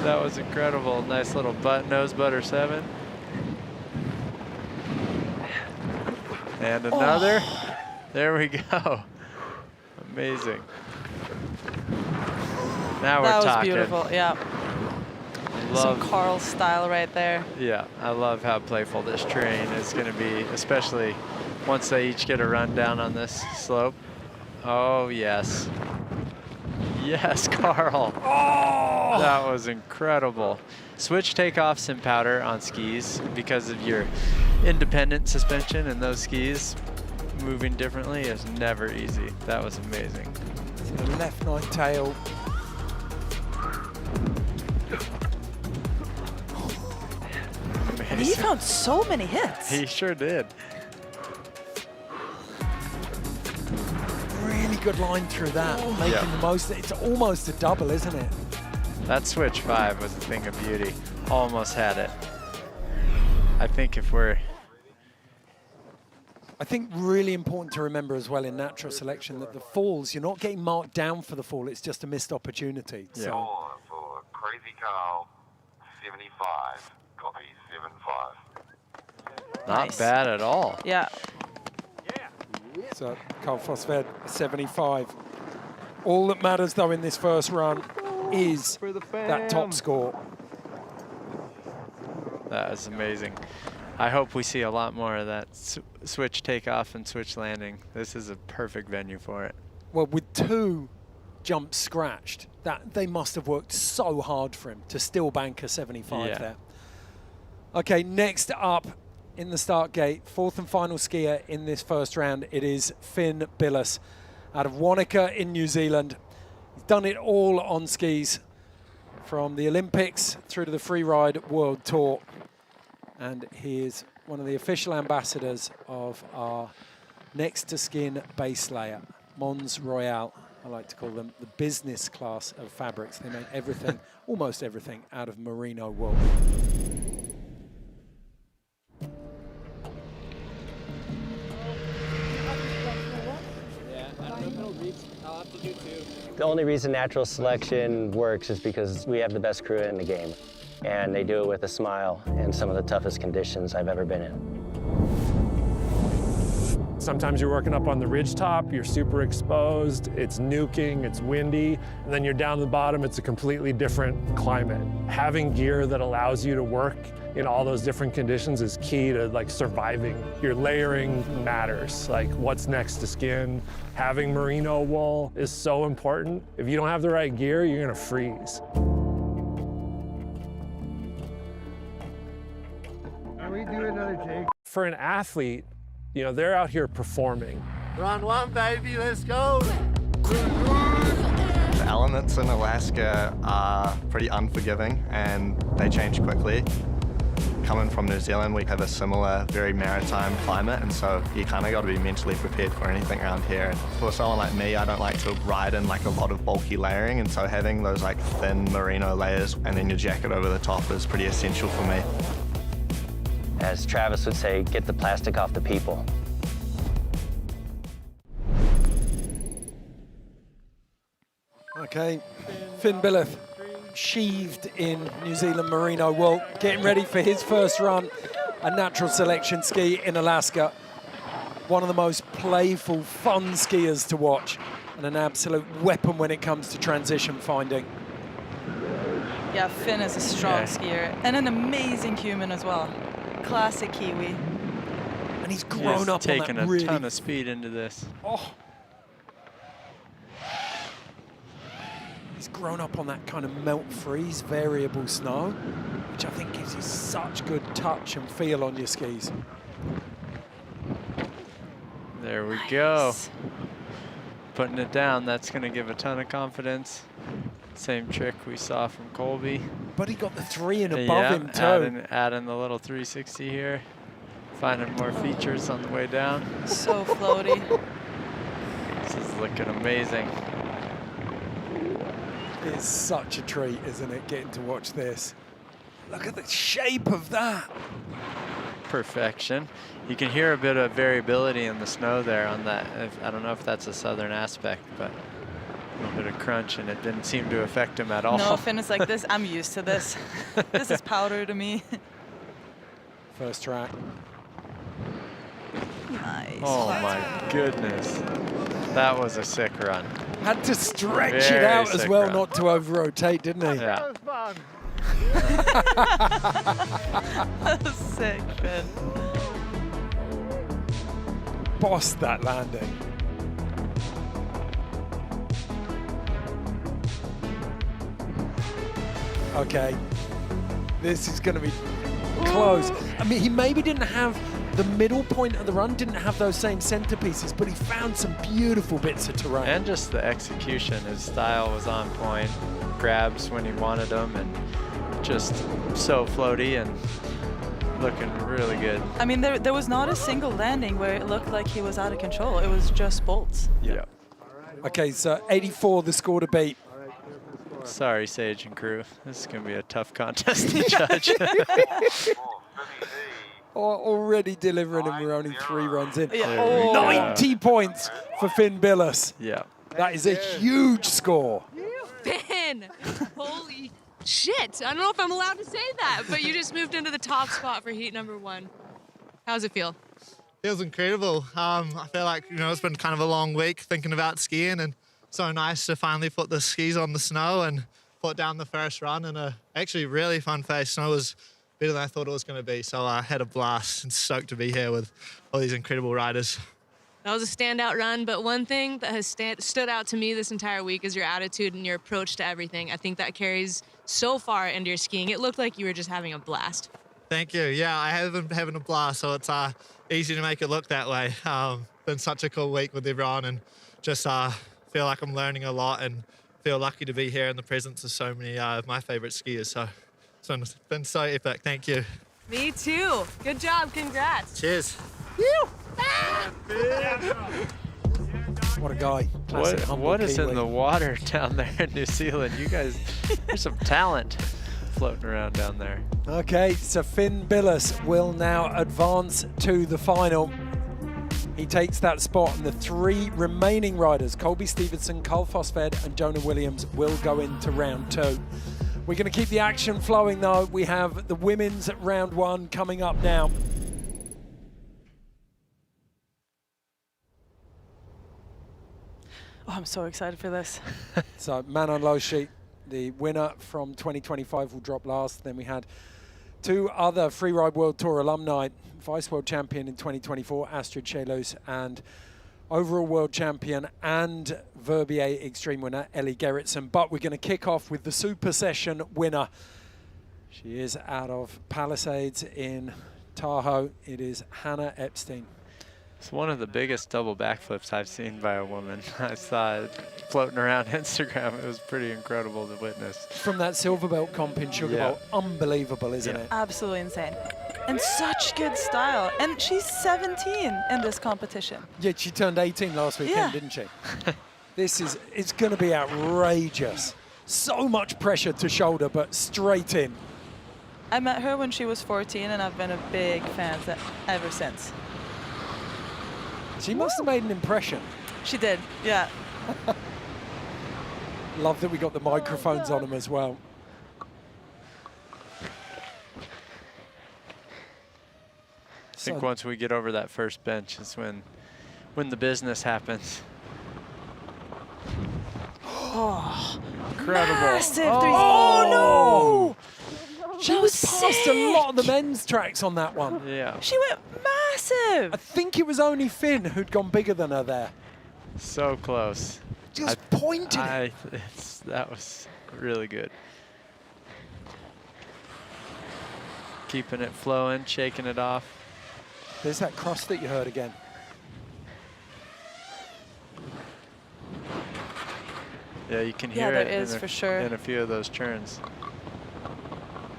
Speaker 5: That was incredible. Nice little nose butter 7. And another.
Speaker 3: Oh.
Speaker 5: There we go. Amazing. Now we're
Speaker 3: that was
Speaker 5: talking.
Speaker 3: beautiful. Yeah.
Speaker 5: Love,
Speaker 3: some Carl style right there.
Speaker 5: Yeah, I love how playful this terrain is going to be, especially once they each get a run down on this slope. Oh, yes. Yes, Carl.
Speaker 2: Oh!
Speaker 5: That was incredible. Switch takeoffs in powder on skis because of your independent suspension, and those skis moving differently is never easy. That was amazing.
Speaker 2: So the left nine tail.
Speaker 3: And he found so many hits.
Speaker 5: He sure did.
Speaker 2: Really good line through that, making the most. It's almost a double, isn't it?
Speaker 5: That switch 5 was a thing of beauty. Almost had it. I think if we're
Speaker 2: I think really important to remember as well in natural selection that the falls, you're not getting marked down for the fall, it's just a missed opportunity.
Speaker 8: Yeah.
Speaker 2: So.
Speaker 8: For Crazy Carl, 75. Copy, 75.
Speaker 5: Not bad at all.
Speaker 3: Yeah.
Speaker 2: So Carl Fosved, 75. All that matters though in this first run is that top score.
Speaker 5: That is amazing. I hope we see a lot more of that switch takeoff and switch landing. This is a perfect venue for it.
Speaker 2: Well, with 2 jumps scratched, that they must have worked so hard for him to still bank a 75 there. Okay, next up in the start gate, 4th and final skier in this first round, it is Finn Billis out of Wanaka in New Zealand. He's done it all on skis, from the Olympics through to the Freeride World Tour. And he is one of the official ambassadors of our next to skin base layer, Mons Royale. I like to call them the business class of fabrics. They make everything, almost everything, out of merino wool.
Speaker 10: The only reason natural selection works is because we have the best crew in the game. And they do it with a smile in some of the toughest conditions I've ever been in.
Speaker 7: Sometimes you're working up on the ridge top, you're super exposed, it's nuking, it's windy, and then you're down the bottom, it's a completely different climate. Having gear that allows you to work in all those different conditions is key to like surviving. Your layering matters, like what's next to skin. Having merino wool is so important. If you don't have the right gear, you're gonna freeze.
Speaker 23: Can we do another take?
Speaker 7: For an athlete, you know, they're out here performing.
Speaker 23: Round 1, baby, let's go.
Speaker 20: The elements in Alaska are pretty unforgiving and they change quickly. Coming from New Zealand, we have a similar, very maritime climate, and so you kind of got to be mentally prepared for anything around here. And for someone like me, I don't like to ride in like a lot of bulky layering, and so having those like thin merino layers and then your jacket over the top is pretty essential for me.
Speaker 10: As Travis would say, get the plastic off the people.
Speaker 2: Okay, Finn Billis, sheathed in New Zealand merino wool, getting ready for his first run, a natural selection ski in Alaska. One of the most playful, fun skiers to watch, and an absolute weapon when it comes to transition finding.
Speaker 3: Yeah, Finn is a strong skier and an amazing human as well. Classic Kiwi.
Speaker 2: And he's grown up
Speaker 5: taking
Speaker 2: on that really...
Speaker 5: a ton of speed into this.
Speaker 2: Oh. He's grown up on that kind of melt-freeze variable snow, which I think gives you such good touch and feel on your skis.
Speaker 5: There we go. Putting it down, that's going to give a ton of confidence. Same trick we saw from Colby.
Speaker 2: But he got the 3 in above him too.
Speaker 5: Adding the little 360 here. Finding more features on the way down.
Speaker 3: So floaty.
Speaker 5: This is looking amazing.
Speaker 2: It's such a treat, isn't it, getting to watch this. Look at the shape of that.
Speaker 5: Perfection. You can hear a bit of variability in the snow there on that. I don't know if that's a southern aspect, but a little bit of crunch, and it didn't seem to affect him at all.
Speaker 3: No, Finn is like this. I'm used to this. This is powder to me.
Speaker 2: First track.
Speaker 3: Nice.
Speaker 5: Oh my goodness. That was a sick run.
Speaker 2: Had to stretch it out as well, not to over-rotate, didn't he?
Speaker 5: Yeah.
Speaker 3: That was sick, Finn.
Speaker 2: Bossed that landing. Okay, this is going to be close. I mean, he maybe didn't have the middle point of the run, didn't have those same centerpieces, but he found some beautiful bits of terrain.
Speaker 5: And just the execution, his style was on point. Grabs when he wanted them, and just so floaty and looking really good.
Speaker 3: I mean, there was not a single landing where it looked like he was out of control. It was just bolts.
Speaker 5: Yeah.
Speaker 2: Okay, so 84 the score to beat.
Speaker 5: Sorry, Sage and crew. This is going to be a tough contest to judge.
Speaker 2: Already delivering, and we're only 3 runs in.
Speaker 3: Yeah.
Speaker 5: Oh.
Speaker 2: 90 points for Finn Billis.
Speaker 5: Yeah.
Speaker 2: That is a huge score.
Speaker 14: Finn! Holy shit. I don't know if I'm allowed to say that, but you just moved into the top spot for heat number 1. How's it feel?
Speaker 4: Feels incredible. I feel like, it's been kind of a long week thinking about skiing, and so nice to finally put the skis on the snow and put down the first run in a actually really fun face. Snow was better than I thought it was going to be, so I had a blast and stoked to be here with all these incredible riders.
Speaker 14: That was a standout run, but one thing that has stood out to me this entire week is your attitude and your approach to everything. I think that carries so far into your skiing. It looked like you were just having a blast.
Speaker 4: Thank you. Yeah, I have been having a blast, so it's easy to make it look that way. Been such a cool week with everyone, and just feel like I'm learning a lot and feel lucky to be here in the presence of so many of my favorite skiers. So it's been so epic. Thank you.
Speaker 14: Me too. Good job. Congrats.
Speaker 4: Cheers.
Speaker 2: What a guy. Classic humble
Speaker 5: What is
Speaker 2: Kiwi.
Speaker 5: in the water down there in New Zealand? You guys, there's some talent floating around down there.
Speaker 2: Okay, so Finn Billis will now advance to the final. He takes that spot, and the 3 remaining riders, Colby Stevenson, Carl Fosfed, and Jonah Williams, will go into round 2. We're going to keep the action flowing, though. We have the women's round 1 coming up now.
Speaker 3: Oh, I'm so excited for this.
Speaker 2: So Manon Loschi, the winner from 2025, will drop last. Then we had 2 other Freeride World Tour alumni, Vice World Champion in 2024, Astrid Cheylis, and overall World Champion and Verbier Extreme winner, Ellie Gerritzen. But we're going to kick off with the Super Session winner. She is out of Palisades in Tahoe. It is Hannah Epsteyn.
Speaker 5: It's one of the biggest double backflips I've seen by a woman. I saw it floating around Instagram. It was pretty incredible to witness.
Speaker 2: From that silver belt comp in Sugar Bowl, unbelievable, isn't it?
Speaker 3: Absolutely insane. And such good style. And she's 17 in this competition.
Speaker 2: Yeah, she turned 18 last weekend, didn't she? It's going to be outrageous. So much pressure to shoulder, but straight in.
Speaker 3: I met her when she was 14, and I've been a big fan ever since.
Speaker 2: She must have made an impression.
Speaker 3: She did, yeah.
Speaker 2: Love that we got the microphones on them as well.
Speaker 5: I think once we get over that first bench is when the business happens.
Speaker 3: Oh,
Speaker 2: incredible.
Speaker 3: Massive
Speaker 2: oh no! She was past a lot of the men's tracks on that one.
Speaker 5: Yeah.
Speaker 3: She went massive.
Speaker 2: I think it was only Finn who'd gone bigger than her there.
Speaker 5: So close.
Speaker 2: Just pointed it.
Speaker 5: That was really good. Keeping it flowing, shaking it off.
Speaker 2: There's that cross that you heard again.
Speaker 5: Yeah, you can hear
Speaker 3: there
Speaker 5: it
Speaker 3: is for sure.
Speaker 5: in a few of those turns.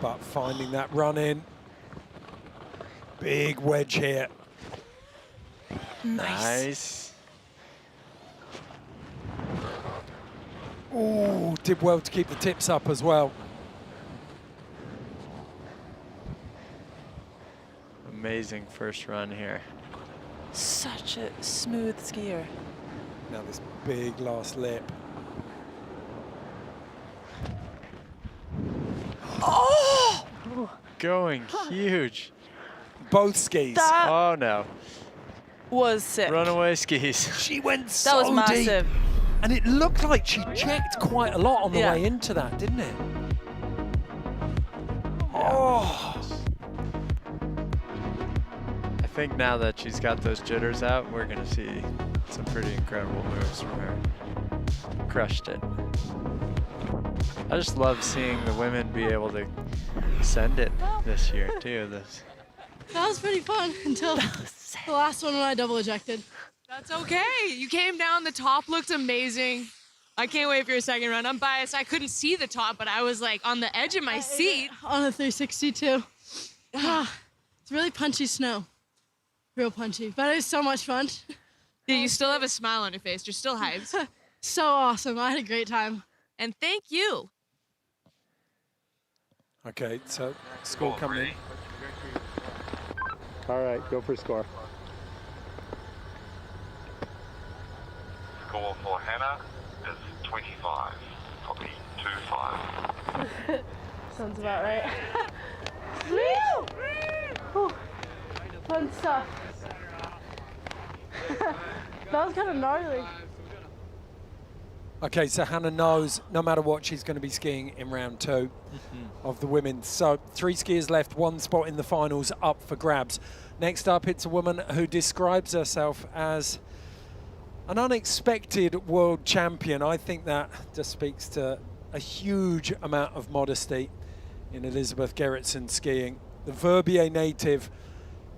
Speaker 2: But finding that run in. Big wedge here.
Speaker 5: Nice.
Speaker 2: Ooh, did well to keep the tips up as well.
Speaker 5: Amazing first run here.
Speaker 3: Such a smooth skier.
Speaker 2: Now this big last lip.
Speaker 3: Oh!
Speaker 5: Going huge.
Speaker 2: Both skis.
Speaker 5: Oh no.
Speaker 3: Was sick.
Speaker 5: Runaway skis.
Speaker 2: She went so
Speaker 3: That was massive.
Speaker 2: deep. And it looked like she checked quite a lot on the
Speaker 3: Yeah.
Speaker 2: way into that, didn't it? Oh.
Speaker 5: I think now that she's got those jitters out, we're going to see some pretty incredible moves from her. Crushed it. I just love seeing the women be able to send it this year, too.
Speaker 11: That was pretty fun until the last one when I double ejected.
Speaker 14: That's okay. You came down. The top looked amazing. I can't wait for your second run. I'm biased. I couldn't see the top, but I was like on the edge of my seat.
Speaker 11: On a 360 too. It's really punchy snow. Real punchy, but it was so much fun.
Speaker 14: Yeah, you still have a smile on your face. You're still hyped.
Speaker 11: So awesome. I had a great time.
Speaker 14: And thank you.
Speaker 2: Okay, so score coming in.
Speaker 7: All right, go for score.
Speaker 8: Score for Hannah is 25. Copy 2-5.
Speaker 11: Sounds about right. Woo! Whew. Fun stuff. That was kind of gnarly.
Speaker 2: Okay, so Hannah knows no matter what, she's going to be skiing in round 2 of the women's. So 3 skiers left, 1 spot in the finals up for grabs. Next up, it's a woman who describes herself as an unexpected world champion. I think that just speaks to a huge amount of modesty in Elisabeth Gerritzen skiing. The Verbier native.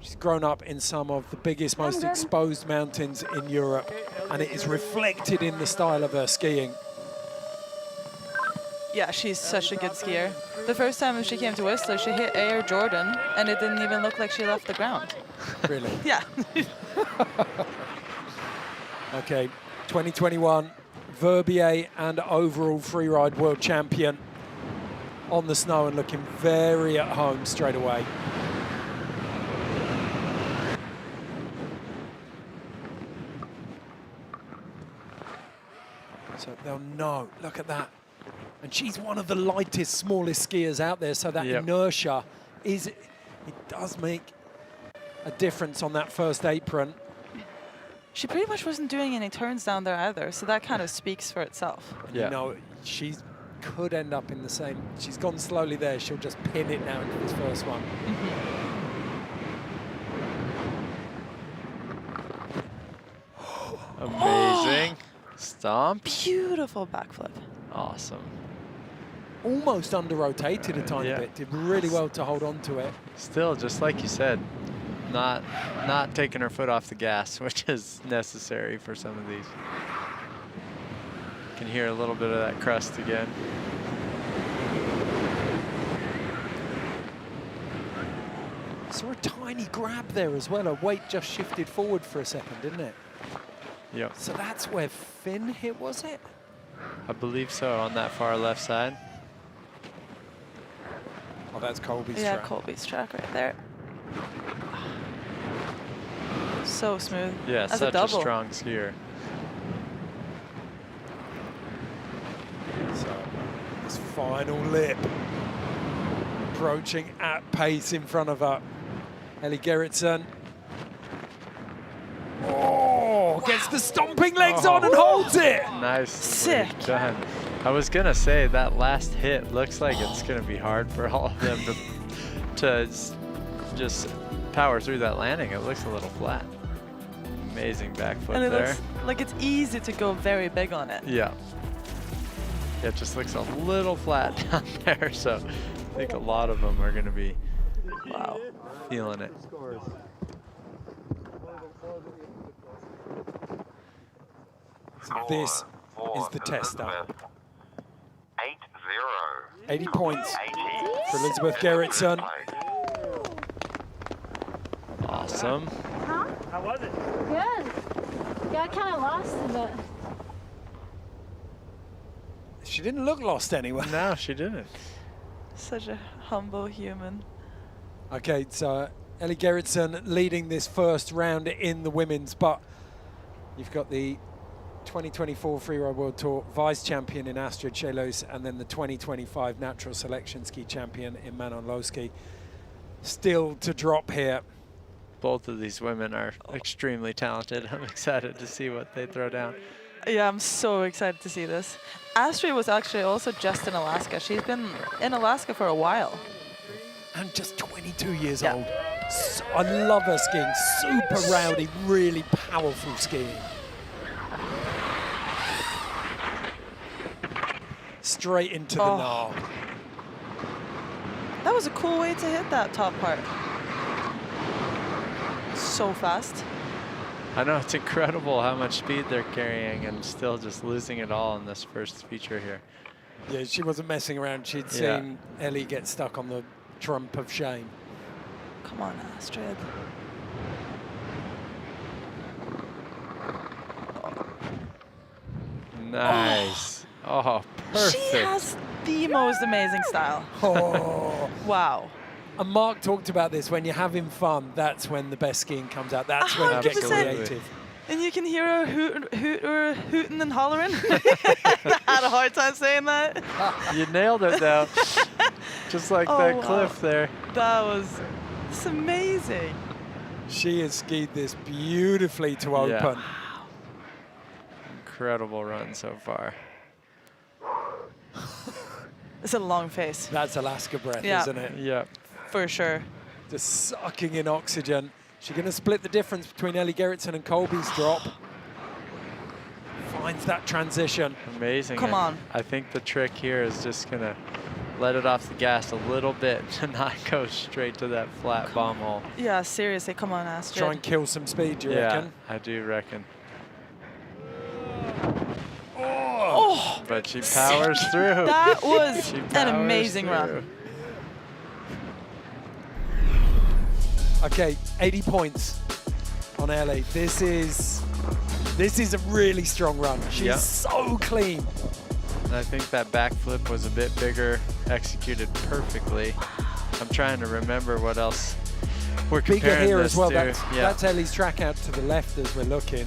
Speaker 2: She's grown up in some of the biggest, most exposed mountains in Europe, and it is reflected in the style of her skiing.
Speaker 3: Yeah, she's such a good skier. The first time she came to Whistler, she hit Air Jordan, and it didn't even look like she left the ground.
Speaker 2: Really?
Speaker 3: Yeah.
Speaker 2: Okay, 2021 Verbier and overall freeride world champion on the snow and looking very at home straight away. So they'll know, look at that. And she's one of the lightest, smallest skiers out there, so that inertia is, it does make a difference on that first apron.
Speaker 3: She pretty much wasn't doing any turns down there either, so that kind of speaks for itself.
Speaker 2: You know, she could end up in the same, she's gone slowly there, she'll just pin it now into this first one.
Speaker 5: Amazing. Stomp.
Speaker 3: Beautiful backflip.
Speaker 5: Awesome.
Speaker 2: Almost under-rotated a tiny bit. Did really well to hold on to it.
Speaker 5: Still, just like you said, not taking her foot off the gas, which is necessary for some of these. Can hear a little bit of that crust again.
Speaker 2: Saw a tiny grab there as well. Her weight just shifted forward for a second, didn't it?
Speaker 5: Yep.
Speaker 2: So that's where Finn hit, was it?
Speaker 5: I believe so, on that far left side.
Speaker 2: Oh, that's Colby's track.
Speaker 3: Yeah, Colby's track right there. So smooth.
Speaker 5: Yeah,
Speaker 3: As
Speaker 5: such
Speaker 3: a
Speaker 5: a
Speaker 3: double.
Speaker 5: strong skier.
Speaker 2: So this final lip approaching at pace in front of her. Ellie Gerritzen. Oh, gets the stomping legs on and holds it.
Speaker 5: Nice.
Speaker 3: Sick.
Speaker 5: Done. I was gonna say that last hit looks like it's gonna be hard for all of them to just power through that landing. It looks a little flat. Amazing backflip
Speaker 3: And it
Speaker 5: there.
Speaker 3: looks like it's easy to go very big on it.
Speaker 5: Yeah. It just looks a little flat down there, so I think a lot of them are going to be feeling it.
Speaker 2: So this is the test up.
Speaker 8: 8-0.
Speaker 2: 80 points for Elisabeth Gerritzen.
Speaker 5: Awesome.
Speaker 22: Huh?
Speaker 9: How was it?
Speaker 22: Good. Got kind of lost a bit.
Speaker 2: She didn't look lost anyway.
Speaker 5: No, she didn't.
Speaker 3: Such a humble human.
Speaker 2: Okay, so Ellie Gerritzen leading this first round in the women's, but you've got the 2024 Freeride World Tour vice champion in Astrid Cheylis and then the 2025 Natural Selection Ski champion in Manon Loschi. Still to drop here.
Speaker 5: Both of these women are extremely talented. I'm excited to see what they throw down.
Speaker 3: Yeah, I'm so excited to see this. Astrid was actually also just in Alaska. She's been in Alaska for a while.
Speaker 2: And just 22 years old. So, I love her skiing. Super rowdy, really powerful skiing. Straight into the gnaw.
Speaker 3: That was a cool way to hit that top part. So fast.
Speaker 5: I know, it's incredible how much speed they're carrying and still just losing it all in this first feature here.
Speaker 2: Yeah, she wasn't messing around. She'd seen Ellie get stuck on the trump of shame.
Speaker 3: Come on, Astrid.
Speaker 5: Nice. Oh, perfect.
Speaker 3: She has the most amazing style.
Speaker 2: Oh.
Speaker 3: Wow.
Speaker 2: And Mark talked about this, when you're having fun, that's when the best skiing comes out. That's when you get
Speaker 3: 100%.
Speaker 2: creative.
Speaker 3: And you can hear her hooting and hollering. I had a hard time saying that.
Speaker 5: You nailed it, though. Just like that cliff there.
Speaker 3: It's amazing.
Speaker 2: She has skied this beautifully to open.
Speaker 5: Yeah. Incredible run so far.
Speaker 3: It's a long face.
Speaker 2: That's Alaska breath,
Speaker 3: Yeah.
Speaker 2: isn't it?
Speaker 5: Yeah.
Speaker 3: For sure.
Speaker 2: Just sucking in oxygen. She's going to split the difference between Ellie Gerritzen and Colby's drop. Finds that transition.
Speaker 5: Amazing.
Speaker 3: Come on.
Speaker 5: I think the trick here is just going to let it off the gas a little bit to not go straight to that flat bomb hole.
Speaker 3: Yeah, seriously. Come on, Astrid.
Speaker 2: Try and kill some speed, do you reckon?
Speaker 5: I do reckon.
Speaker 2: Oh!
Speaker 5: But she powers through.
Speaker 3: That was
Speaker 5: She
Speaker 3: an
Speaker 5: powers
Speaker 3: amazing
Speaker 5: through.
Speaker 3: run.
Speaker 2: Okay, 80 points on Ellie. This is a really strong run. She's so clean.
Speaker 5: And I think that backflip was a bit bigger, executed perfectly. I'm trying to remember what else we're
Speaker 2: Bigger
Speaker 5: comparing
Speaker 2: here
Speaker 5: this
Speaker 2: as well.
Speaker 5: to.
Speaker 2: That's Ellie's track out to the left as we're looking.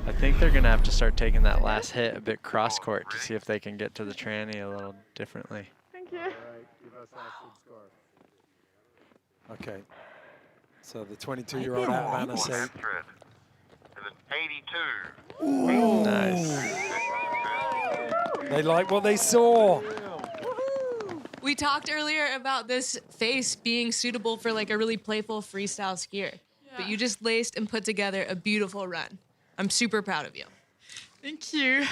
Speaker 5: I think they're going to have to start taking that last hit a bit cross court to see if they can get to the tranny a little differently.
Speaker 3: Thank you.
Speaker 2: Okay. So the 22-year-old out of Annecy.
Speaker 8: Astrid is an 82.
Speaker 2: Ooh.
Speaker 5: Nice.
Speaker 2: They like what they saw.
Speaker 14: We talked earlier about this face being suitable for like a really playful freestyle skier, but you just laced and put together a beautiful run. I'm super proud of you.
Speaker 12: Thank you.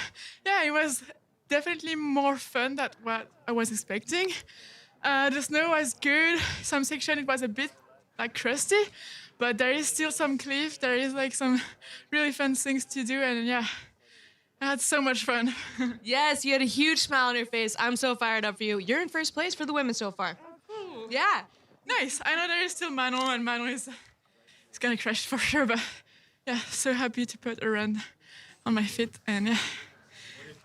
Speaker 12: Yeah, it was definitely more fun than what I was expecting. The snow was good. Some section it was a bit like crusty, but there is still some cliff. There is like some really fun things to do, and yeah, I had so much fun.
Speaker 14: Yes, you had a huge smile on your face. I'm so fired up for you. You're in first place for the women so far.
Speaker 12: Cool.
Speaker 14: Yeah.
Speaker 12: Nice. I know there is still Manon, and Manon is gonna crash for sure, but yeah, so happy to put a run on my feet, and yeah.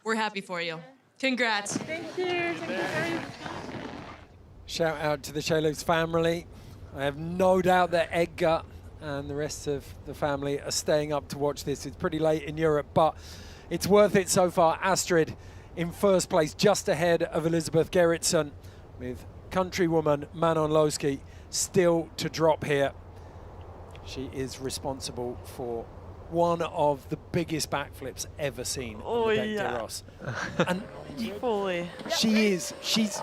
Speaker 14: We're happy for you. Congrats.
Speaker 12: Thank you. Thank you very much.
Speaker 2: Shout out to the Cheylis family. I have no doubt that Edgar and the rest of the family are staying up to watch this. It's pretty late in Europe, but it's worth it so far. Astrid in first place, just ahead of Elisabeth Gerritzen, with countrywoman Manon Loschi still to drop here. She is responsible for one of the biggest backflips ever seen on the Bec de Ros. And
Speaker 3: fully.
Speaker 2: she's,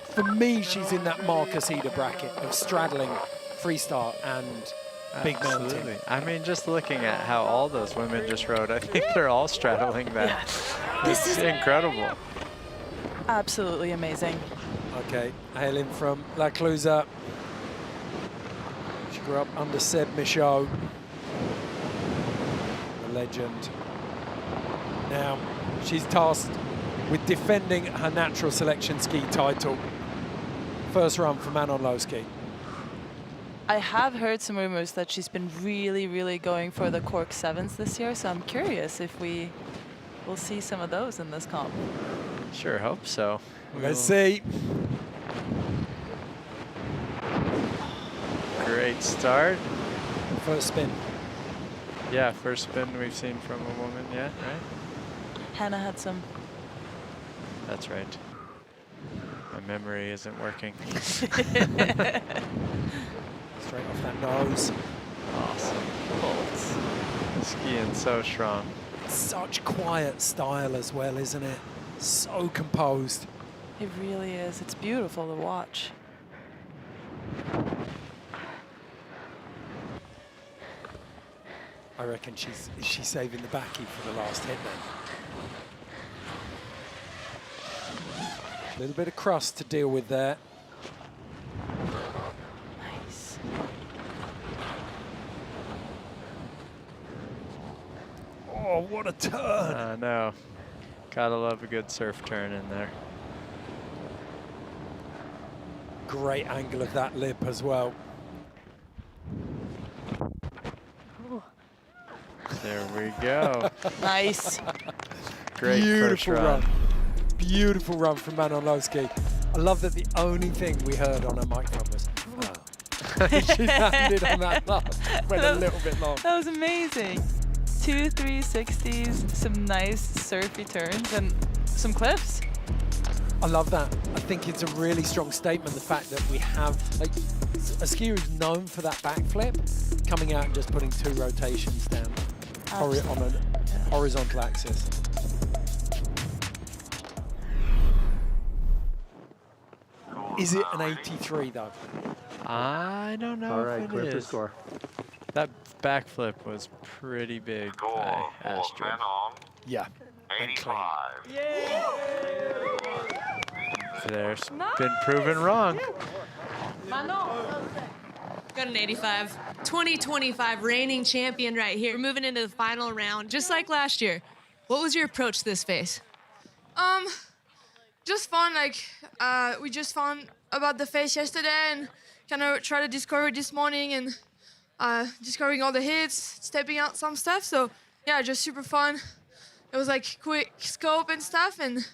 Speaker 2: for me, she's in that Marcus Eder bracket of straddling freestyle and big mountain.
Speaker 5: Absolutely. I mean, just looking at how all those women just rode, I think they're all straddling that. This is incredible.
Speaker 3: Absolutely amazing.
Speaker 2: Okay, hailing from La Clusaz. She grew up under Seb Michaud, the legend. Now, she's tasked with defending her natural selection ski title. First run for Manon Loschi.
Speaker 3: I have heard some rumors that she's been really, really going for the Cork 7s this year, so I'm curious if we will see some of those in this comp.
Speaker 5: Sure hope so.
Speaker 2: Let's see.
Speaker 5: Great start.
Speaker 2: First spin.
Speaker 5: Yeah, first spin we've seen from a woman, yeah, right?
Speaker 3: Hannah had some.
Speaker 5: That's right. My memory isn't working.
Speaker 2: Straight off that nose.
Speaker 5: Awesome. Skiing so strong.
Speaker 2: Such quiet style as well, isn't it? So composed.
Speaker 3: It really is. It's beautiful to watch.
Speaker 2: I reckon she's saving the backy for the last hit then. A little bit of crust to deal with there.
Speaker 3: Nice.
Speaker 2: Oh, what a turn.
Speaker 5: I know. Gotta love a good surf turn in there.
Speaker 2: Great angle of that lip as well.
Speaker 5: There we go.
Speaker 3: Nice.
Speaker 5: Great
Speaker 2: Beautiful
Speaker 5: first run.
Speaker 2: Beautiful run from Manon Loschi. I love that the only thing we heard on her microphone was, oh. She landed on that last, went a little bit long.
Speaker 3: That was amazing. 2 360s, some nice surfy turns, and some cliffs.
Speaker 2: I love that. I think it's a really strong statement, the fact that we have, like, a skier who's known for that backflip, coming out and just putting 2 rotations down on a horizontal axis. Is it an 83 though?
Speaker 5: I don't know.
Speaker 10: All right,
Speaker 5: if
Speaker 10: clear
Speaker 5: it
Speaker 10: for
Speaker 5: is.
Speaker 10: score.
Speaker 5: That backflip was pretty big by Astrid.
Speaker 2: Yeah.
Speaker 8: 85.
Speaker 5: There's been proven wrong.
Speaker 14: Got an 85. 2025 reigning champion right here. We're moving into the final round, just like last year. What was your approach to this face?
Speaker 12: Just fun. Like, we just found about the face yesterday and kind of try to discover it this morning and discovering all the hits, stepping out some stuff. So yeah, just super fun. It was like quick scope and stuff and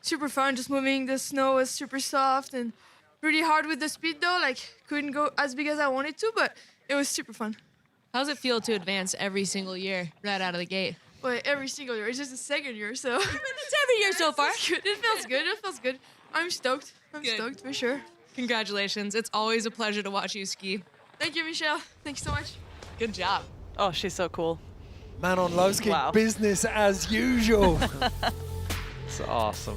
Speaker 12: super fun. Just moving. The snow was super soft and pretty hard with the speed though. Like, couldn't go as big as I wanted to, but it was super fun.
Speaker 14: How's it feel to advance every single year right out of the gate?
Speaker 12: Well, every single year. It's just the second year, so.
Speaker 14: It's every year so far.
Speaker 12: It feels good. It feels good. I'm stoked. I'm stoked for sure.
Speaker 14: Congratulations. It's always a pleasure to watch you ski.
Speaker 12: Thank you, Michelle. Thanks so much.
Speaker 14: Good job.
Speaker 3: Oh, she's so cool.
Speaker 2: Manon Loschi,
Speaker 3: Wow.
Speaker 2: business as usual.
Speaker 5: It's awesome.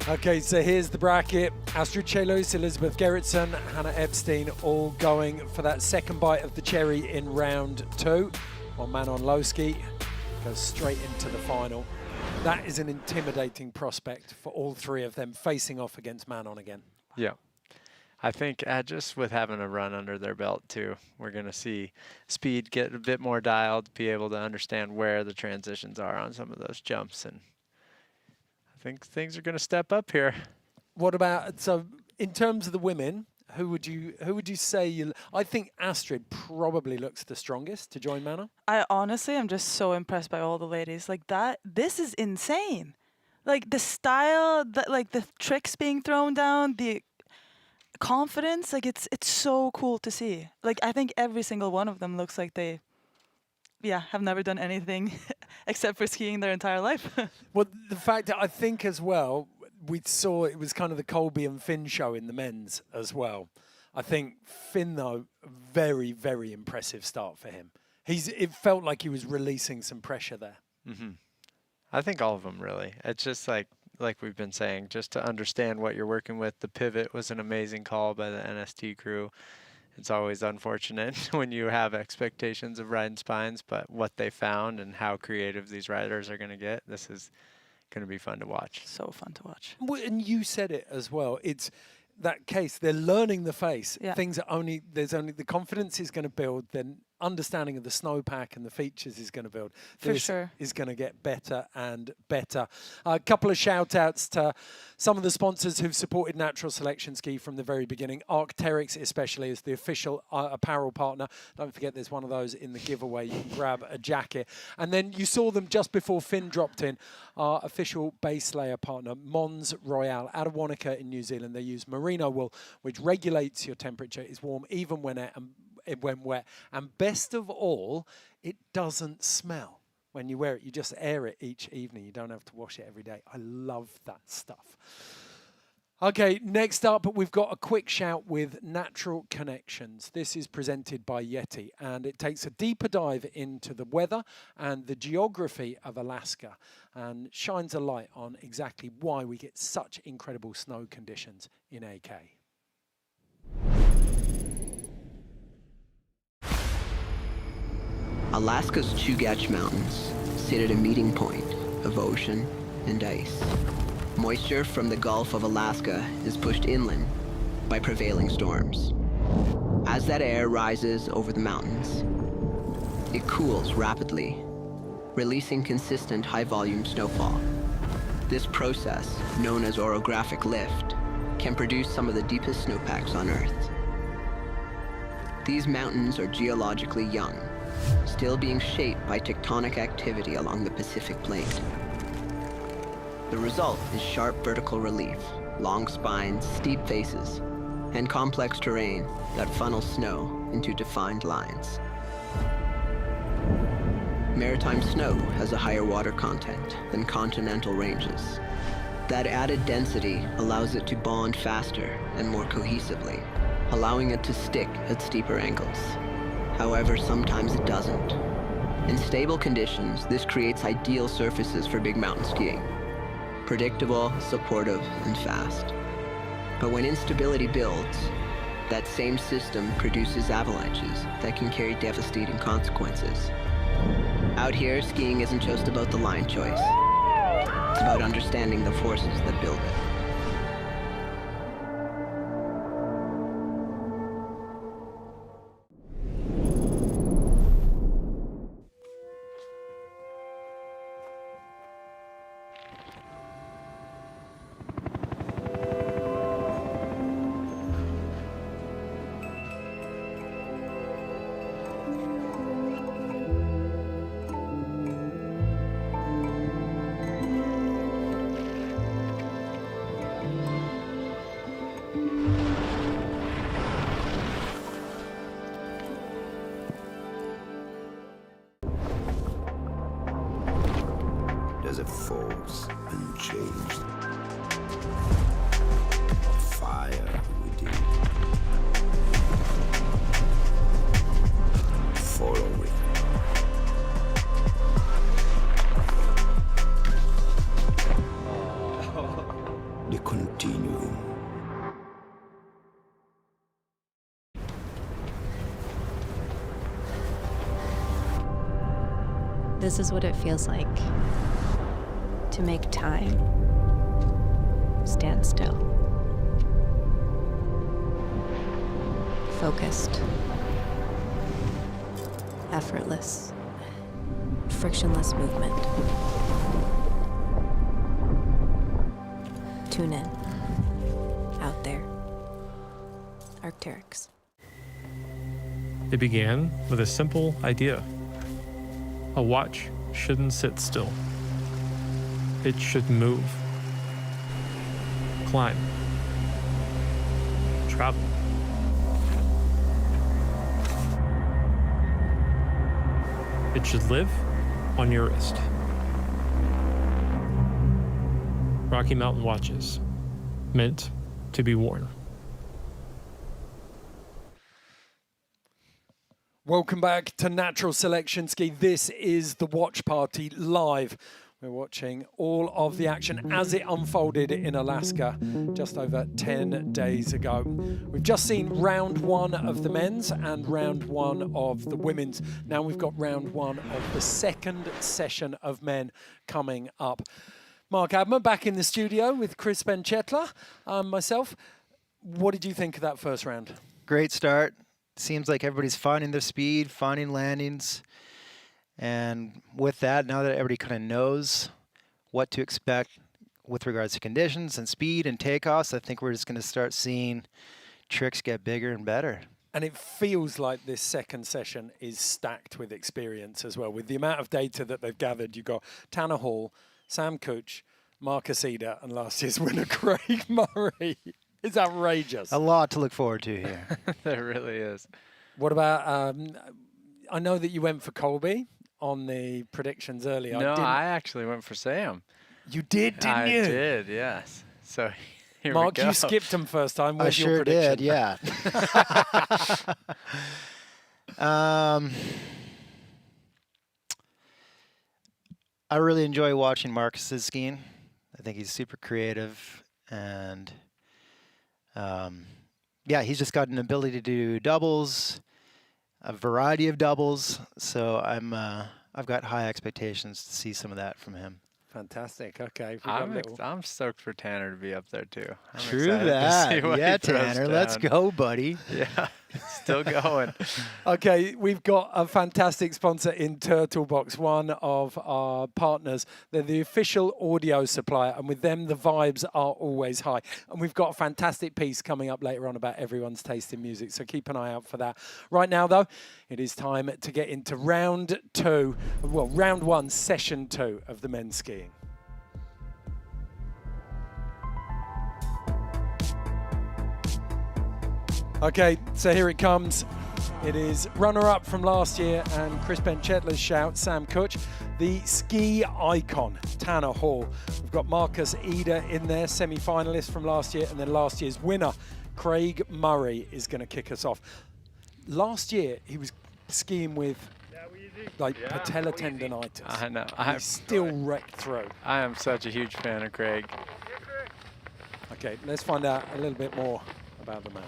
Speaker 2: Okay, so here's the bracket. Astrid Cheylis, Elisabeth Gerritzen, Hannah Epsteyn, all going for that second bite of the cherry in round 2. While Manon Loschi goes straight into the final. That is an intimidating prospect for all 3 of them facing off against Manon again.
Speaker 5: Yeah. I think just with having a run under their belt too, we're going to see speed get a bit more dialed, be able to understand where the transitions are on some of those jumps. And I think things are going to step up here.
Speaker 2: What about, so in terms of the women, who would you say I think Astrid probably looks the strongest to join Manon.
Speaker 3: I honestly am just so impressed by all the ladies. Like this is insane. Like the style, like the tricks being thrown down, the confidence, like it's so cool to see. Like I think every single one of them looks like they have never done anything except for skiing their entire life.
Speaker 2: Well, the fact that I think as well, we saw it was kind of the Colby and Finn show in the men's as well. I think Finn, though, very, very impressive start for him. It felt like he was releasing some pressure there.
Speaker 5: Mm-hmm. I think all of them, really. It's just like we've been saying, just to understand what you're working with. The pivot was an amazing call by the NST crew. It's always unfortunate when you have expectations of riding spines, but what they found and how creative these riders are going to get, this is going to be fun to watch.
Speaker 3: So fun to watch.
Speaker 2: Well, and you said it as well. It's that case. They're learning the face.
Speaker 3: Yeah.
Speaker 2: Things are the confidence is going to build. Then understanding of the snowpack and the features is going to build.
Speaker 3: For sure.
Speaker 2: Is going to get better and better. A couple of shout outs to some of the sponsors who've supported Natural Selection Ski from the very beginning. Arc'teryx especially is the official apparel partner. Don't forget there's one of those in the giveaway. You can grab a jacket. And then you saw them just before Finn dropped in. Our official base layer partner, Mons Royale, out of Wanaka in New Zealand. They use merino wool, which regulates your temperature, is warm even when wet, and best of all, it doesn't smell when you wear it. You just air it each evening. You don't have to wash it every day. I love that stuff. Okay, next up, we've got a quick shout with Natural Connections. This is presented by YETI, and it takes a deeper dive into the weather and the geography of Alaska and shines a light on exactly why we get such incredible snow conditions in AK.
Speaker 13: Alaska's Chugach Mountains sit at a meeting point of ocean and ice. Moisture from the Gulf of Alaska is pushed inland by prevailing storms. As that air rises over the mountains, it cools rapidly, releasing consistent high-volume snowfall. This process, known as orographic lift, can produce some of the deepest snowpacks on Earth. These mountains are geologically young, still being shaped by tectonic activity along the Pacific Plate. The result is sharp vertical relief, long spines, steep faces, and complex terrain that funnels snow into defined lines. Maritime snow has a higher water content than continental ranges. That added density allows it to bond faster and more cohesively, allowing it to stick at steeper angles. However, sometimes it doesn't. In stable conditions, this creates ideal surfaces for big mountain skiing. Predictable, supportive, and fast. But when instability builds, that same system produces avalanches that can carry devastating consequences. Out here, skiing isn't just about the line choice. It's about understanding the forces that build it.
Speaker 15: There's a force unchanged, fire within. Follow it. The continuum.
Speaker 17: This is what it feels like to make time stand still. Focused, effortless, frictionless movement. Tune in, out there, Arc'teryx.
Speaker 7: It began with a simple idea. A watch shouldn't sit still. It should move, climb, travel. It should live on your wrist. Rocky Mountain watches, meant to be worn.
Speaker 2: Welcome back to Natural Selection Ski. This is the Watch Party live. We're watching all of the action as it unfolded in Alaska just over 10 days ago. We've just seen round one of the men's and round one of the women's. Now we've got round one of the second session of men coming up. Mark Abmer back in the studio with Chris Benchetler, myself. What did you think of that first round?
Speaker 18: Great start. Seems like everybody's finding their speed, finding landings. And with that, now that everybody kind of knows what to expect with regards to conditions and speed and takeoffs, I think we're just going to start seeing tricks get bigger and better.
Speaker 2: And it feels like this second session is stacked with experience as well. With the amount of data that they've gathered, you've got Tanner Hall, Sam Cooch, Marcus Eder, and last year's winner, Craig Murray. It's outrageous.
Speaker 18: A lot to look forward to here.
Speaker 5: There really is.
Speaker 2: What about, I know that you went for Colby on the predictions earlier.
Speaker 5: No, I actually went for Sam.
Speaker 2: You did, didn't you?
Speaker 5: I did, yes. So here
Speaker 2: Mark,
Speaker 5: we go.
Speaker 2: you skipped him first time.
Speaker 18: I
Speaker 2: Where's your
Speaker 18: sure
Speaker 2: prediction?
Speaker 18: did, yeah. I really enjoy watching Marcus's skiing. I think he's super creative, and yeah, he's just got an ability to do doubles, a variety of doubles. So I've got high expectations to see some of that from him.
Speaker 2: Fantastic. Okay.
Speaker 5: I'm stoked for Tanner to be up there too. I'm
Speaker 18: True
Speaker 5: excited
Speaker 18: that.
Speaker 5: to see what
Speaker 18: Yeah,
Speaker 5: he throws
Speaker 18: Tanner, let's
Speaker 5: down.
Speaker 18: go, buddy.
Speaker 5: Yeah, still going.
Speaker 2: Okay, we've got a fantastic sponsor in Turtlebox, one of our partners. They're the official audio supplier, and with them, the vibes are always high. And we've got a fantastic piece coming up later on about everyone's taste in music, so keep an eye out for that. Right now, though, it is time to get into round one, session two of the men's skiing. Okay, so here it comes. It is runner-up from last year and Chris Benchetler's shout, Sam Kutch. The ski icon, Tanner Hall. We've got Marcus Eder in there, semi-finalist from last year, and then last year's winner, Craig Murray, is going to kick us off. Last year, he was skiing with like patella tendonitis.
Speaker 5: I know.
Speaker 2: He still wrecked through.
Speaker 5: I am such a huge fan of Craig.
Speaker 2: Okay, let's find out a little bit more about the man.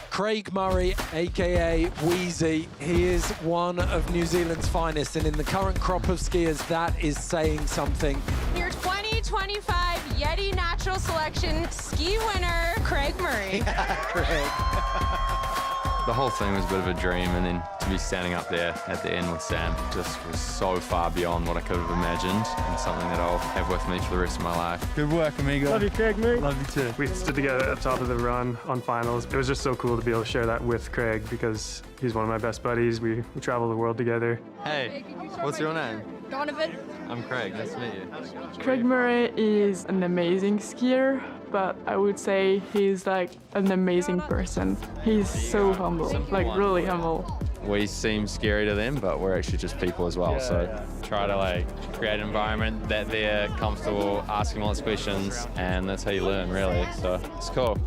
Speaker 2: Craig Murray, aka Wheezy, he is one of New Zealand's finest, and in the current crop of skiers, that is saying something.
Speaker 1: Your 2025 YETI Natural Selection Ski winner, Craig Murray.
Speaker 16: The whole thing was a bit of a dream, and then to be standing up there at the end with Sam just was so far beyond what I could have imagined, and something that I'll have with me for the rest of my life.
Speaker 21: Good work, amigo.
Speaker 19: Love you, Craig, mate.
Speaker 21: Love you too.
Speaker 19: We stood together at the top of the run on finals. It was just so cool to be able to share that with Craig because he's one of my best buddies. We travel the world together.
Speaker 16: Hey, what's your name?
Speaker 1: Donovan.
Speaker 16: I'm Craig, nice to meet you.
Speaker 12: Craig Murray is an amazing skier, but I would say he's like an amazing person. He's so humble, like really humble.
Speaker 16: We seem scary to them, but we're actually just people as well. So try to like create an environment that they're comfortable asking lots of questions, and that's how you learn, really. So it's cool.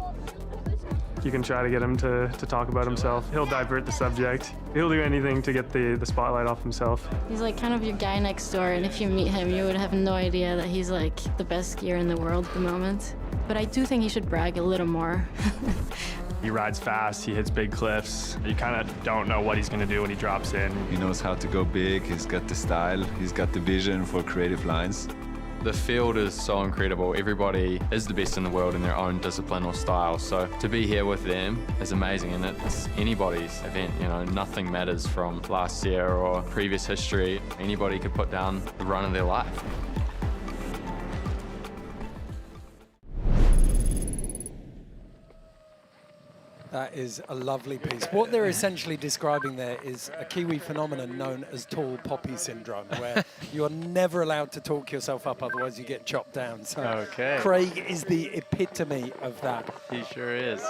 Speaker 19: You can try to get him to talk about himself. He'll divert the subject. He'll do anything to get the spotlight off himself.
Speaker 24: He's like kind of your guy next door, and if you meet him, you would have no idea that he's like the best skier in the world at the moment. But I do think he should brag a little more.
Speaker 19: He rides fast, he hits big cliffs. You kind of don't know what he's going to do when he drops in.
Speaker 25: He knows how to go big, he's got the style, he's got the vision for creative lines.
Speaker 16: The field is so incredible. Everybody is the best in the world in their own discipline or style. So to be here with them is amazing, and it's anybody's event. You know, nothing matters from last year or previous history. Anybody could put down the run of their life.
Speaker 2: That is a lovely piece. What they're essentially describing there is a Kiwi phenomenon known as tall poppy syndrome, where you're never allowed to talk yourself up, otherwise you get chopped down. So
Speaker 5: Okay.
Speaker 2: Craig is the epitome of that.
Speaker 5: He sure is.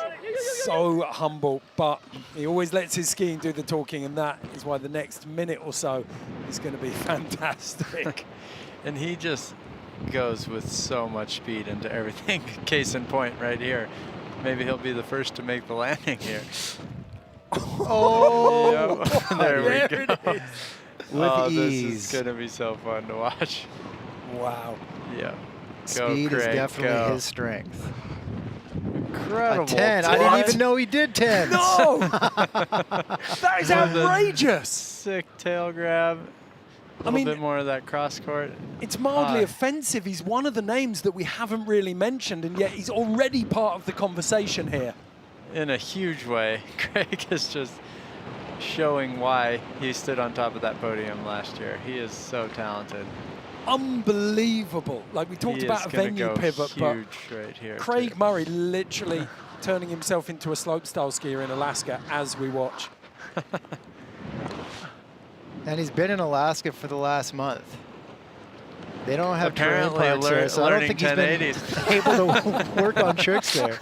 Speaker 2: So humble, but he always lets his skiing do the talking, and that is why the next minute or so is going to be fantastic.
Speaker 5: And he just goes with so much speed into everything. Case in point right here. Maybe he'll be the first to make the landing here.
Speaker 2: Oh,
Speaker 5: yep. There we go.
Speaker 2: it is.
Speaker 5: Oh,
Speaker 2: With
Speaker 5: this
Speaker 2: ease.
Speaker 5: is going to be so fun to watch.
Speaker 2: Wow.
Speaker 5: Yeah.
Speaker 18: Speed
Speaker 5: Craig,
Speaker 18: is definitely
Speaker 5: go.
Speaker 18: his strength.
Speaker 5: Incredible.
Speaker 18: A 10. I didn't even know he did 10.
Speaker 2: No! That is outrageous.
Speaker 5: Sick tail grab. A little bit more of that cross court.
Speaker 2: It's mildly offensive. He's one of the names that we haven't really mentioned, and yet he's already part of the conversation here.
Speaker 5: In a huge way. Craig is just showing why he stood on top of that podium last year. He is so talented.
Speaker 2: Unbelievable. Like we talked about a venue pivot, but
Speaker 5: right here
Speaker 2: Craig Murray literally turning himself into a slopestyle skier in Alaska as we watch.
Speaker 18: And he's been in Alaska for the last month. They don't have terrain
Speaker 5: Apparently
Speaker 18: parks there, so I don't think he's been
Speaker 5: 1080s.
Speaker 18: able to work on tricks there.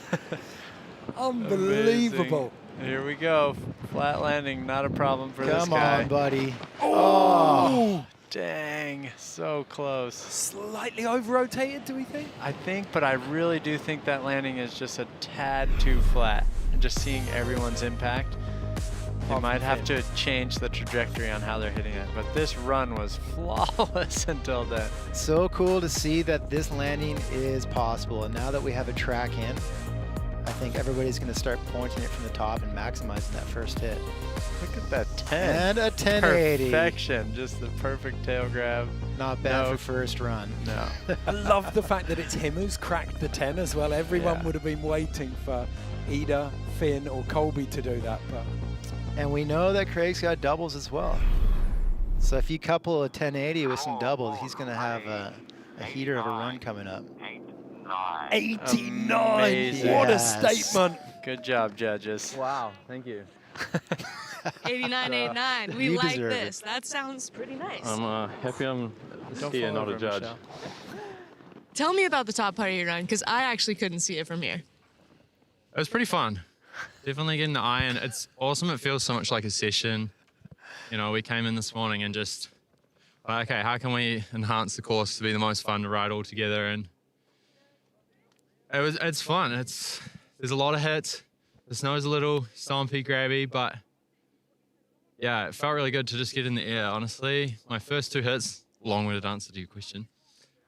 Speaker 2: Unbelievable.
Speaker 5: Amazing. Here we go. Flat landing, not a problem for this
Speaker 18: Come
Speaker 5: guy.
Speaker 18: on, buddy.
Speaker 2: Oh!
Speaker 5: Dang, so close.
Speaker 2: Slightly over-rotated, do we think?
Speaker 5: I think, but I really do think that landing is just a tad too flat. And just seeing everyone's impact, they might have to change the trajectory on how they're hitting it. But this run was flawless until then.
Speaker 18: So cool to see that this landing is possible. And now that we have a track in, I think everybody's going to start pointing it from the top and maximizing that first hit.
Speaker 5: Look at that 10.
Speaker 18: And a 1080.
Speaker 5: Perfection. Just the perfect tail grab.
Speaker 18: Not bad for first run.
Speaker 5: No.
Speaker 2: I love the fact that it's him who's cracked the 10 as well. Everyone would have been waiting for Ida, Finn, or Colby to do that. But
Speaker 18: And we know that Craig's got doubles as well. So if you couple a 1080 with some doubles, he's going to have a heater of a run coming up.
Speaker 2: 89!
Speaker 5: Amazing.
Speaker 2: What a statement.
Speaker 5: Good job, judges.
Speaker 16: Wow, thank you.
Speaker 14: 89.89. We
Speaker 16: You
Speaker 14: like
Speaker 16: deserve
Speaker 14: this. That sounds pretty nice.
Speaker 16: I'm happy I'm
Speaker 5: Don't
Speaker 16: here,
Speaker 5: fall
Speaker 16: not
Speaker 5: over,
Speaker 16: a judge.
Speaker 5: Michelle.
Speaker 14: Tell me about the top part of your run, because I actually couldn't see it from here.
Speaker 16: It was pretty fun. Definitely getting the iron. It's awesome. It feels so much like a session. You know, we came in this morning and just, okay, how can we enhance the course to be the most fun to ride all together? And it's fun. There's a lot of hits. The snow's a little stompy, grabby, but yeah, it felt really good to just get in the air. Honestly, my first 2 hits, long-winded answer to your question,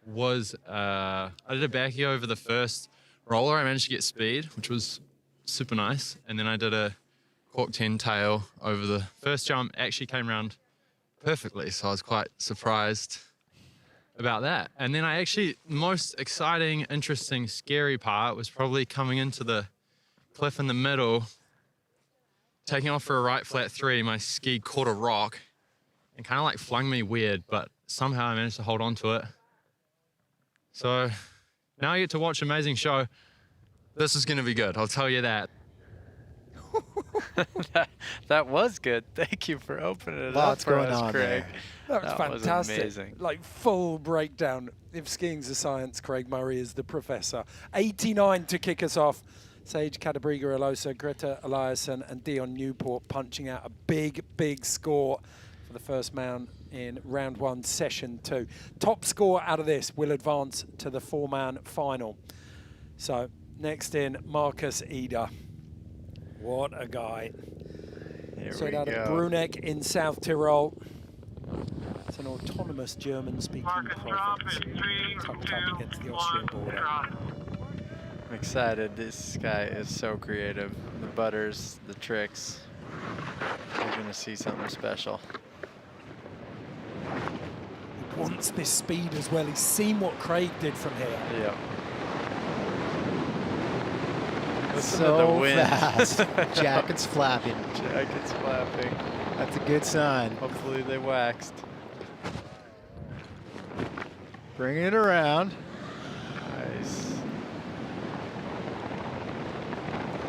Speaker 16: was I did a backy over the first roller. I managed to get speed, which was super nice. And then I did a cork 10 tail over the first jump. Actually came around perfectly, so I was quite surprised about that. And then the most exciting, interesting, scary part was probably coming into the cliff in the middle, taking off for a right flat 3. My ski caught a rock and kind of like flung me weird, but somehow I managed to hold on to it. So now I get to watch an amazing show. This is going to be good, I'll tell you that.
Speaker 5: that was good. Thank you for opening it
Speaker 18: Lots
Speaker 5: up for
Speaker 18: going
Speaker 5: us,
Speaker 18: on
Speaker 5: Craig.
Speaker 2: That was fantastic.
Speaker 5: Was amazing.
Speaker 2: Like full breakdown. If skiing's a science, Craig Murray is the professor. 89 to kick us off. Sage Cadabriga Alosa, Greta Eliasson and Dion Newport punching out a big, big score for the first man in round 1, session 2. Top score out of this will advance to the 4-man final. So next in, Markus Eder. What a guy. Straight out of Bruneck in South Tyrol. It's an autonomous German-speaking province tucked up against the Austrian border.
Speaker 5: I'm excited. This guy is so creative. The butters, the tricks. You're going to see something special.
Speaker 2: He wants this speed as well. He's seen what Craig did from here.
Speaker 5: Yeah. Listen
Speaker 18: So
Speaker 5: to the wind.
Speaker 18: fast. Jacket's flapping.
Speaker 5: Jacket's flapping.
Speaker 18: That's a good sign.
Speaker 5: Hopefully they waxed.
Speaker 18: Bringing it around.
Speaker 5: Nice.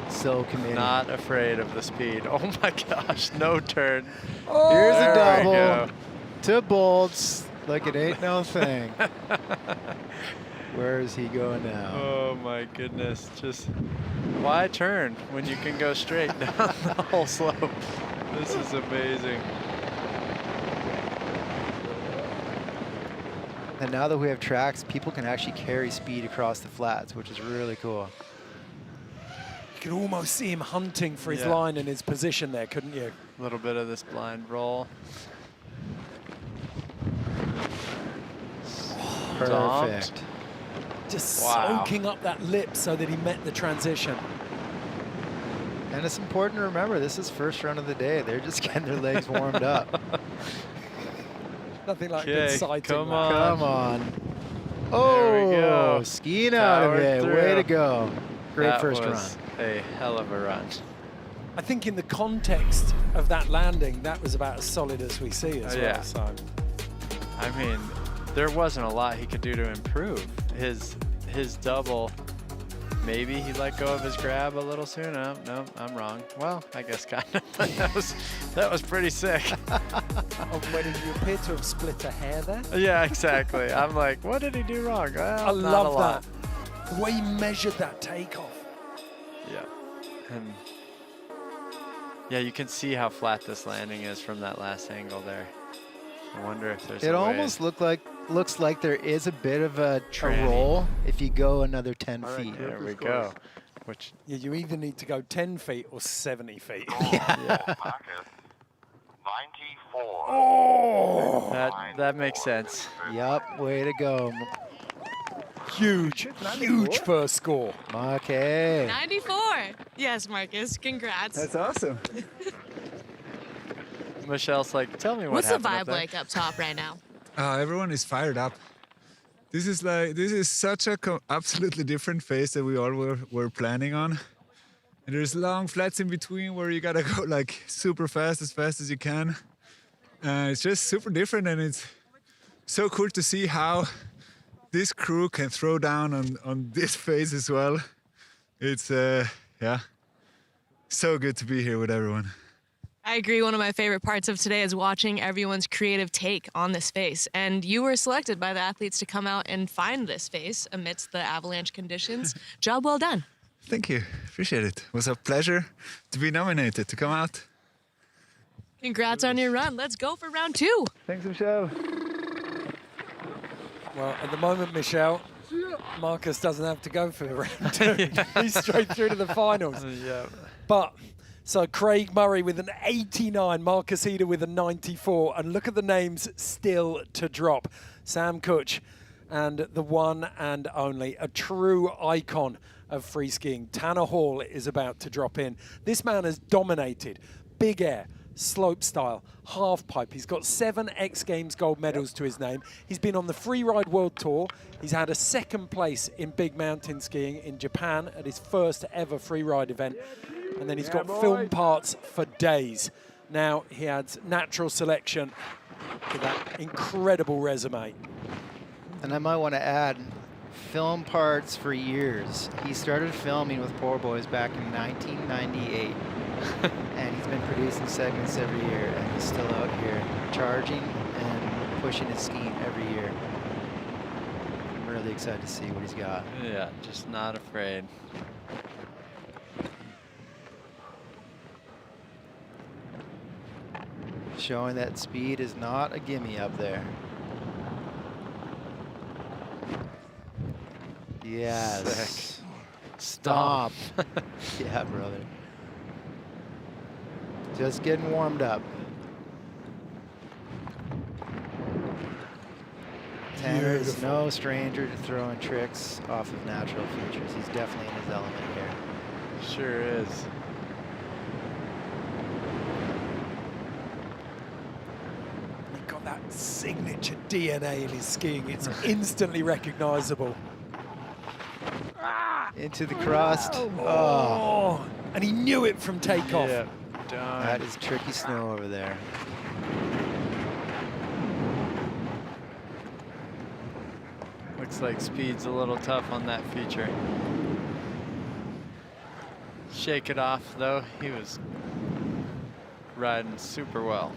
Speaker 18: So committed.
Speaker 5: Not afraid of the speed. Oh my gosh, no turn.
Speaker 18: Oh, here's a
Speaker 5: there we
Speaker 18: double.
Speaker 5: go.
Speaker 18: To bolts, like it ain't no thing. Where is he going now?
Speaker 5: Oh my goodness, just why turn when you can go straight down the whole slope? This is amazing.
Speaker 18: And now that we have tracks, people can actually carry speed across the flats, which is really cool.
Speaker 2: You could almost see him hunting for his line and his position there, couldn't you?
Speaker 5: A little bit of this blind roll.
Speaker 18: Perfect.
Speaker 2: Just
Speaker 5: Wow.
Speaker 2: soaking up that lip so that he met the transition.
Speaker 18: And it's important to remember, this is first run of the day. They're just getting their legs warmed up.
Speaker 2: Nothing like good sighting.
Speaker 5: Come
Speaker 2: man.
Speaker 5: on.
Speaker 18: Come on.
Speaker 5: There we go.
Speaker 18: Oh, skiing out of
Speaker 5: Powered
Speaker 18: it.
Speaker 5: through.
Speaker 18: Way to go. Great
Speaker 5: That
Speaker 18: first
Speaker 5: was
Speaker 18: run.
Speaker 5: a hell of a run.
Speaker 2: I think in the context of that landing, that was about as solid as we see as well.
Speaker 5: Yeah.
Speaker 2: So.
Speaker 5: I mean, there wasn't a lot he could do to improve. His double, maybe he let go of his grab a little soon. No, I'm wrong. Well, I guess kind of. that was pretty sick.
Speaker 2: Oh, wait, did you appear to have split a hair there?
Speaker 5: Yeah, exactly. I'm like, what did he do wrong? Well,
Speaker 2: I
Speaker 5: not
Speaker 2: love
Speaker 5: a lot.
Speaker 2: that. The way he measured that takeoff.
Speaker 5: Yeah. And yeah, you can see how flat this landing is from that last angle there. I wonder if there's
Speaker 18: It
Speaker 5: a
Speaker 18: almost looks like there is a bit of a
Speaker 5: Tranny.
Speaker 18: roll if you go another 10
Speaker 2: All right,
Speaker 18: feet.
Speaker 5: There we go. Which
Speaker 2: Yeah, you either need to go 10 feet or 70 feet.
Speaker 5: yeah.
Speaker 8: 94.
Speaker 2: Oh!
Speaker 5: That makes sense.
Speaker 18: Yep, way to go.
Speaker 2: Huge first score.
Speaker 18: Okay.
Speaker 14: 94. Yes, Marcus, congrats.
Speaker 25: That's awesome.
Speaker 5: Michelle's like, tell me what
Speaker 14: What's the
Speaker 5: happened up
Speaker 14: vibe
Speaker 5: there.
Speaker 14: like up top right now?
Speaker 25: Everyone is fired up. This is such a absolutely different phase that we all were planning on. And there's long flats in between where you gotta go like super fast as you can. It's just super different, and it's so cool to see how this crew can throw down on this phase as well. It's yeah, so good to be here with everyone.
Speaker 14: I agree. One of my favorite parts of today is watching everyone's creative take on this face. And you were selected by the athletes to come out and find this face amidst the avalanche conditions. Job well done.
Speaker 25: Thank you. Appreciate it. It was a pleasure to be nominated, to come out.
Speaker 14: Congrats on your run. Let's go for round 2.
Speaker 25: Thanks, Michelle.
Speaker 2: Well, at the moment, Michelle, Marcus doesn't have to go for round 2. He's straight through to the finals.
Speaker 5: Yeah.
Speaker 2: But, so Craig Murray with an 89, Marcus Eder with a 94, and look at the names still to drop. Sam Kutch and the one and only, a true icon of free skiing. Tanner Hall is about to drop in. This man has dominated big air, slopestyle, half pipe. He's got 7 X Games gold medals to his name. He's been on the Freeride World Tour. He's had a 2nd place in big mountain skiing in Japan at his first ever Freeride event. And then he's got film parts for days. Now he adds natural selection to that incredible resume.
Speaker 18: And I might want to add, film parts for years. He started filming with Poor Boys back in 1998. And he's been producing segments every year, and he's still out here charging and pushing his skiing every year. I'm really excited to see what he's got.
Speaker 5: Yeah, just not afraid.
Speaker 18: Showing that speed is not a gimme up there. Yes.
Speaker 5: Sick.
Speaker 18: Stomp. Yeah, brother. Just getting warmed up. Tanner is no stranger to throwing tricks off of natural features. He's definitely in his element here.
Speaker 5: Sure is.
Speaker 2: He's got that signature DNA in his skiing. It's instantly recognizable.
Speaker 18: Into the crust.
Speaker 2: Oh. And he knew it from takeoff.
Speaker 5: Yeah, done.
Speaker 18: That is tricky snow over there.
Speaker 5: Looks like speed's a little tough on that feature. Shake it off, though. He was riding super well.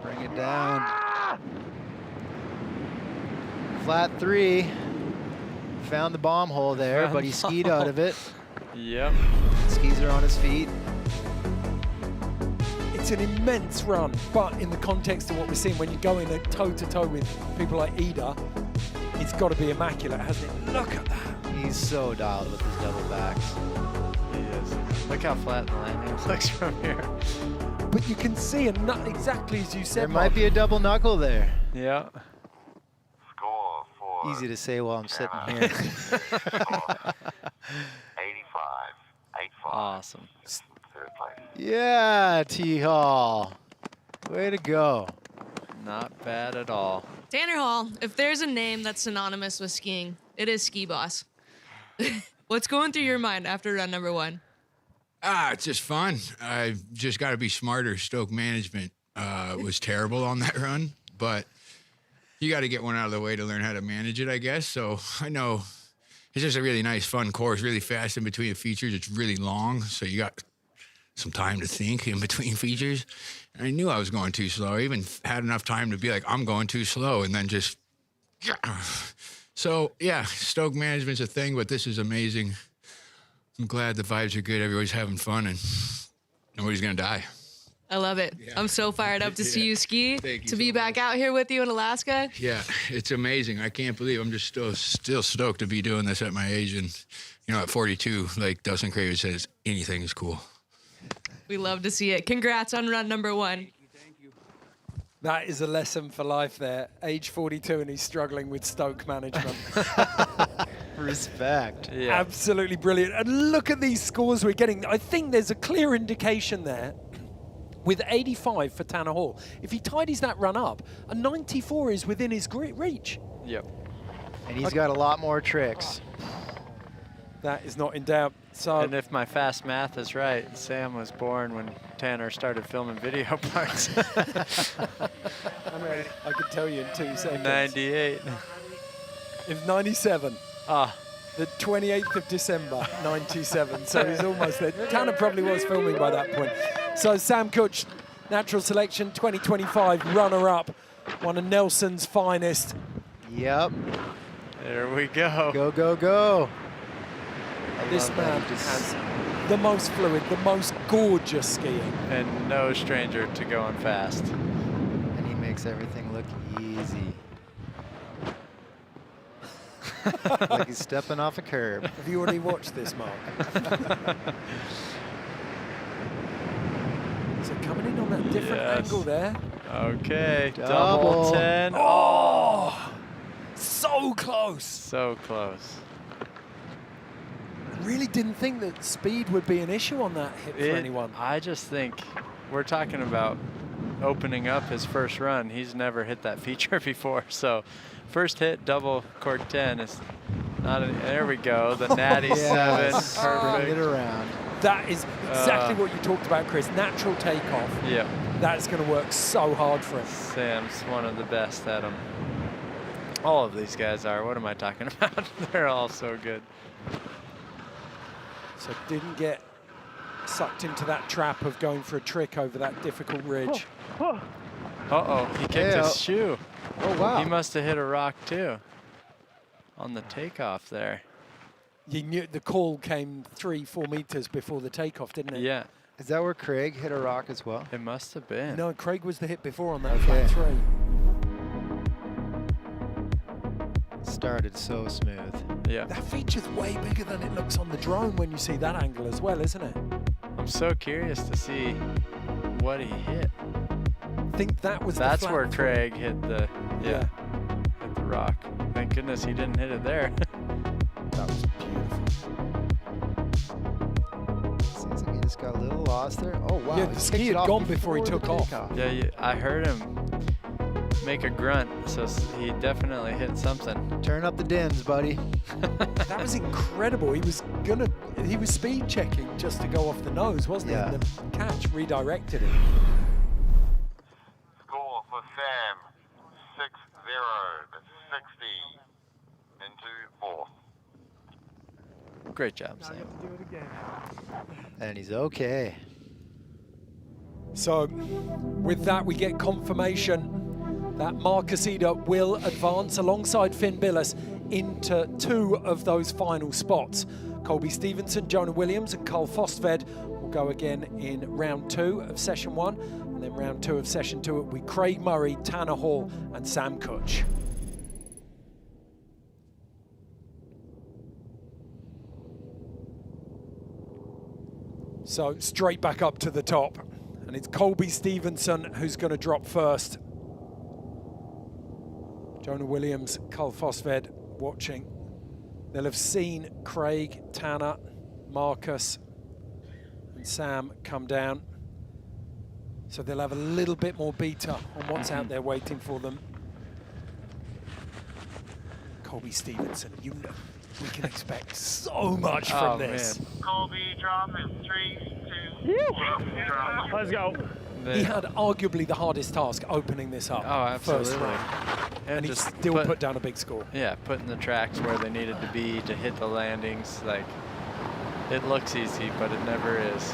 Speaker 18: Bring it down. Flat 3. Found the bomb hole there, but he skied out of it.
Speaker 5: Yep.
Speaker 18: Skis are on his feet.
Speaker 2: It's an immense run, but in the context of what we're seeing, when you go in toe-to-toe with people like Ida, it's got to be immaculate, hasn't it? Look at that.
Speaker 18: He's so dialed with his double backs.
Speaker 5: He is. Look how flat the landing looks from here.
Speaker 2: But you can see, and not exactly as you said,
Speaker 18: There might be a double knuckle there.
Speaker 5: Yeah.
Speaker 8: Score for
Speaker 18: Easy to say while I'm sitting here.
Speaker 8: 85. 85.
Speaker 5: Awesome.
Speaker 8: Third place.
Speaker 18: Yeah, T-Hall. Way to go.
Speaker 5: Not bad at all.
Speaker 14: Tanner Hall, if there's a name that's synonymous with skiing, it is Ski Boss. What's going through your mind after run number 1?
Speaker 4: It's just fun. I've just got to be smarter. Stoke management was terrible on that run, but you got to get one out of the way to learn how to manage it, I guess. So I know it's just a really nice, fun course, really fast in between the features. It's really long, so you got some time to think in between features. And I knew I was going too slow. I even had enough time to be like, I'm going too slow, and then just... So, yeah, Stoke management's a thing, but this is amazing. I'm glad the vibes are good. Everybody's having fun, and nobody's going to die.
Speaker 14: I love it.
Speaker 4: Yeah.
Speaker 14: I'm so fired up to see you ski,
Speaker 4: Thank you
Speaker 14: to be back out here with you in Alaska.
Speaker 4: Yeah, it's amazing. I can't believe I'm just still stoked to be doing this at my age. And, you know, at 42, like Dustin Craver says, anything is cool.
Speaker 14: We love to see it. Congrats on run number 1.
Speaker 2: That is a lesson for life there. Age 42 and he's struggling with Stoke management.
Speaker 18: Respect.
Speaker 5: Yeah.
Speaker 2: Absolutely brilliant. And look at these scores we're getting. I think there's a clear indication there with 85 for Tanner Hall. If he tidies that run up, a 94 is within his reach.
Speaker 5: Yep.
Speaker 18: And he's got a lot more tricks.
Speaker 2: That is not in doubt. So,
Speaker 5: and if my fast math is right, Sam was born when Tanner started filming video parts.
Speaker 2: I mean, I could tell you in 2 seconds.
Speaker 5: 98.
Speaker 2: If 97.
Speaker 5: Ah.
Speaker 2: The 28th of December, 97. So he's almost there. Tanner probably was filming by that point. So Sam Kutch, Natural Selection 2025 runner-up, one of Nelson's finest.
Speaker 5: Yep. There we go.
Speaker 18: Go, go, go.
Speaker 2: This man has the most fluid, the most gorgeous skiing.
Speaker 5: And no stranger to going fast.
Speaker 18: And he makes everything look easy. Like he's stepping off a curb.
Speaker 2: Have you already watched this, Mark? So coming in on that different angle there.
Speaker 5: Okay, double 10.
Speaker 2: Oh, so close.
Speaker 5: So close.
Speaker 2: I really didn't think that speed would be an issue on that hit for anyone.
Speaker 5: I just think we're talking about opening up his first run. He's never hit that feature before, so first hit, double cork 10 is not an, there we go, the natty 7, perfect.
Speaker 18: It around.
Speaker 2: That is exactly what you talked about, Chris. Natural takeoff.
Speaker 5: Yeah.
Speaker 2: That's going to work so hard for him.
Speaker 5: Sam's one of the best at them. All of these guys are. What am I talking about? They're all so good.
Speaker 2: So didn't get sucked into that trap of going for a trick over that difficult ridge.
Speaker 5: Uh-oh, he kicked his shoe.
Speaker 18: Oh, wow.
Speaker 5: He must have hit a rock, too, on the takeoff there.
Speaker 2: You knew the call came 3-4 meters before the takeoff, didn't it?
Speaker 5: Yeah.
Speaker 18: Is that where Craig hit a rock as well?
Speaker 5: It must have been.
Speaker 2: No, Craig was the hit before on that flat 3.
Speaker 18: Started so smooth.
Speaker 5: Yeah.
Speaker 2: That feature's way bigger than it looks on the drone when you see that angle as well, isn't it?
Speaker 5: I'm so curious to see what he hit.
Speaker 2: I think that was
Speaker 5: That's
Speaker 2: the flat
Speaker 5: where
Speaker 2: 3.
Speaker 5: Craig hit the hit the rock. Thank goodness he didn't hit it there.
Speaker 2: That was beautiful.
Speaker 18: Seems like he just got a little lost there. Oh wow!
Speaker 2: Yeah, the ski had gone before he took off.
Speaker 5: Yeah, I heard him make a grunt, so he definitely hit something.
Speaker 18: Turn up the dims, buddy.
Speaker 2: That was incredible. He was speed checking just to go off the nose, wasn't he? And the catch redirected him.
Speaker 8: Score for Sam, 6-0. That's 60 into 4th.
Speaker 5: Great job, Sam.
Speaker 18: And he's okay.
Speaker 2: So with that, we get confirmation that Marcus Eder will advance alongside Finn Billis into 2 of those final spots. Colby Stevenson, Jonah Williams and Carl Forstved will go again in round 2 of session 1. And then round 2 of session 2 will be Craig Murray, Tanner Hall and Sam Kutch. So straight back up to the top. And it's Colby Stevenson who's going to drop first. Jonah Williams, Carl Forstved watching. They'll have seen Craig, Tanner, Marcus and Sam come down. So they'll have a little bit more beta on what's out there waiting for them. Colby Stevenson, you know, we can expect so much from this.
Speaker 5: Man.
Speaker 8: Colby drop is 3, 2, 1.
Speaker 19: Let's go.
Speaker 2: He had arguably the hardest task opening this up.
Speaker 5: Oh, absolutely.
Speaker 2: First round. And he
Speaker 5: just
Speaker 2: still put down a big score.
Speaker 5: Yeah, putting the tracks where they needed to be to hit the landings. Like, it looks easy, but it never is.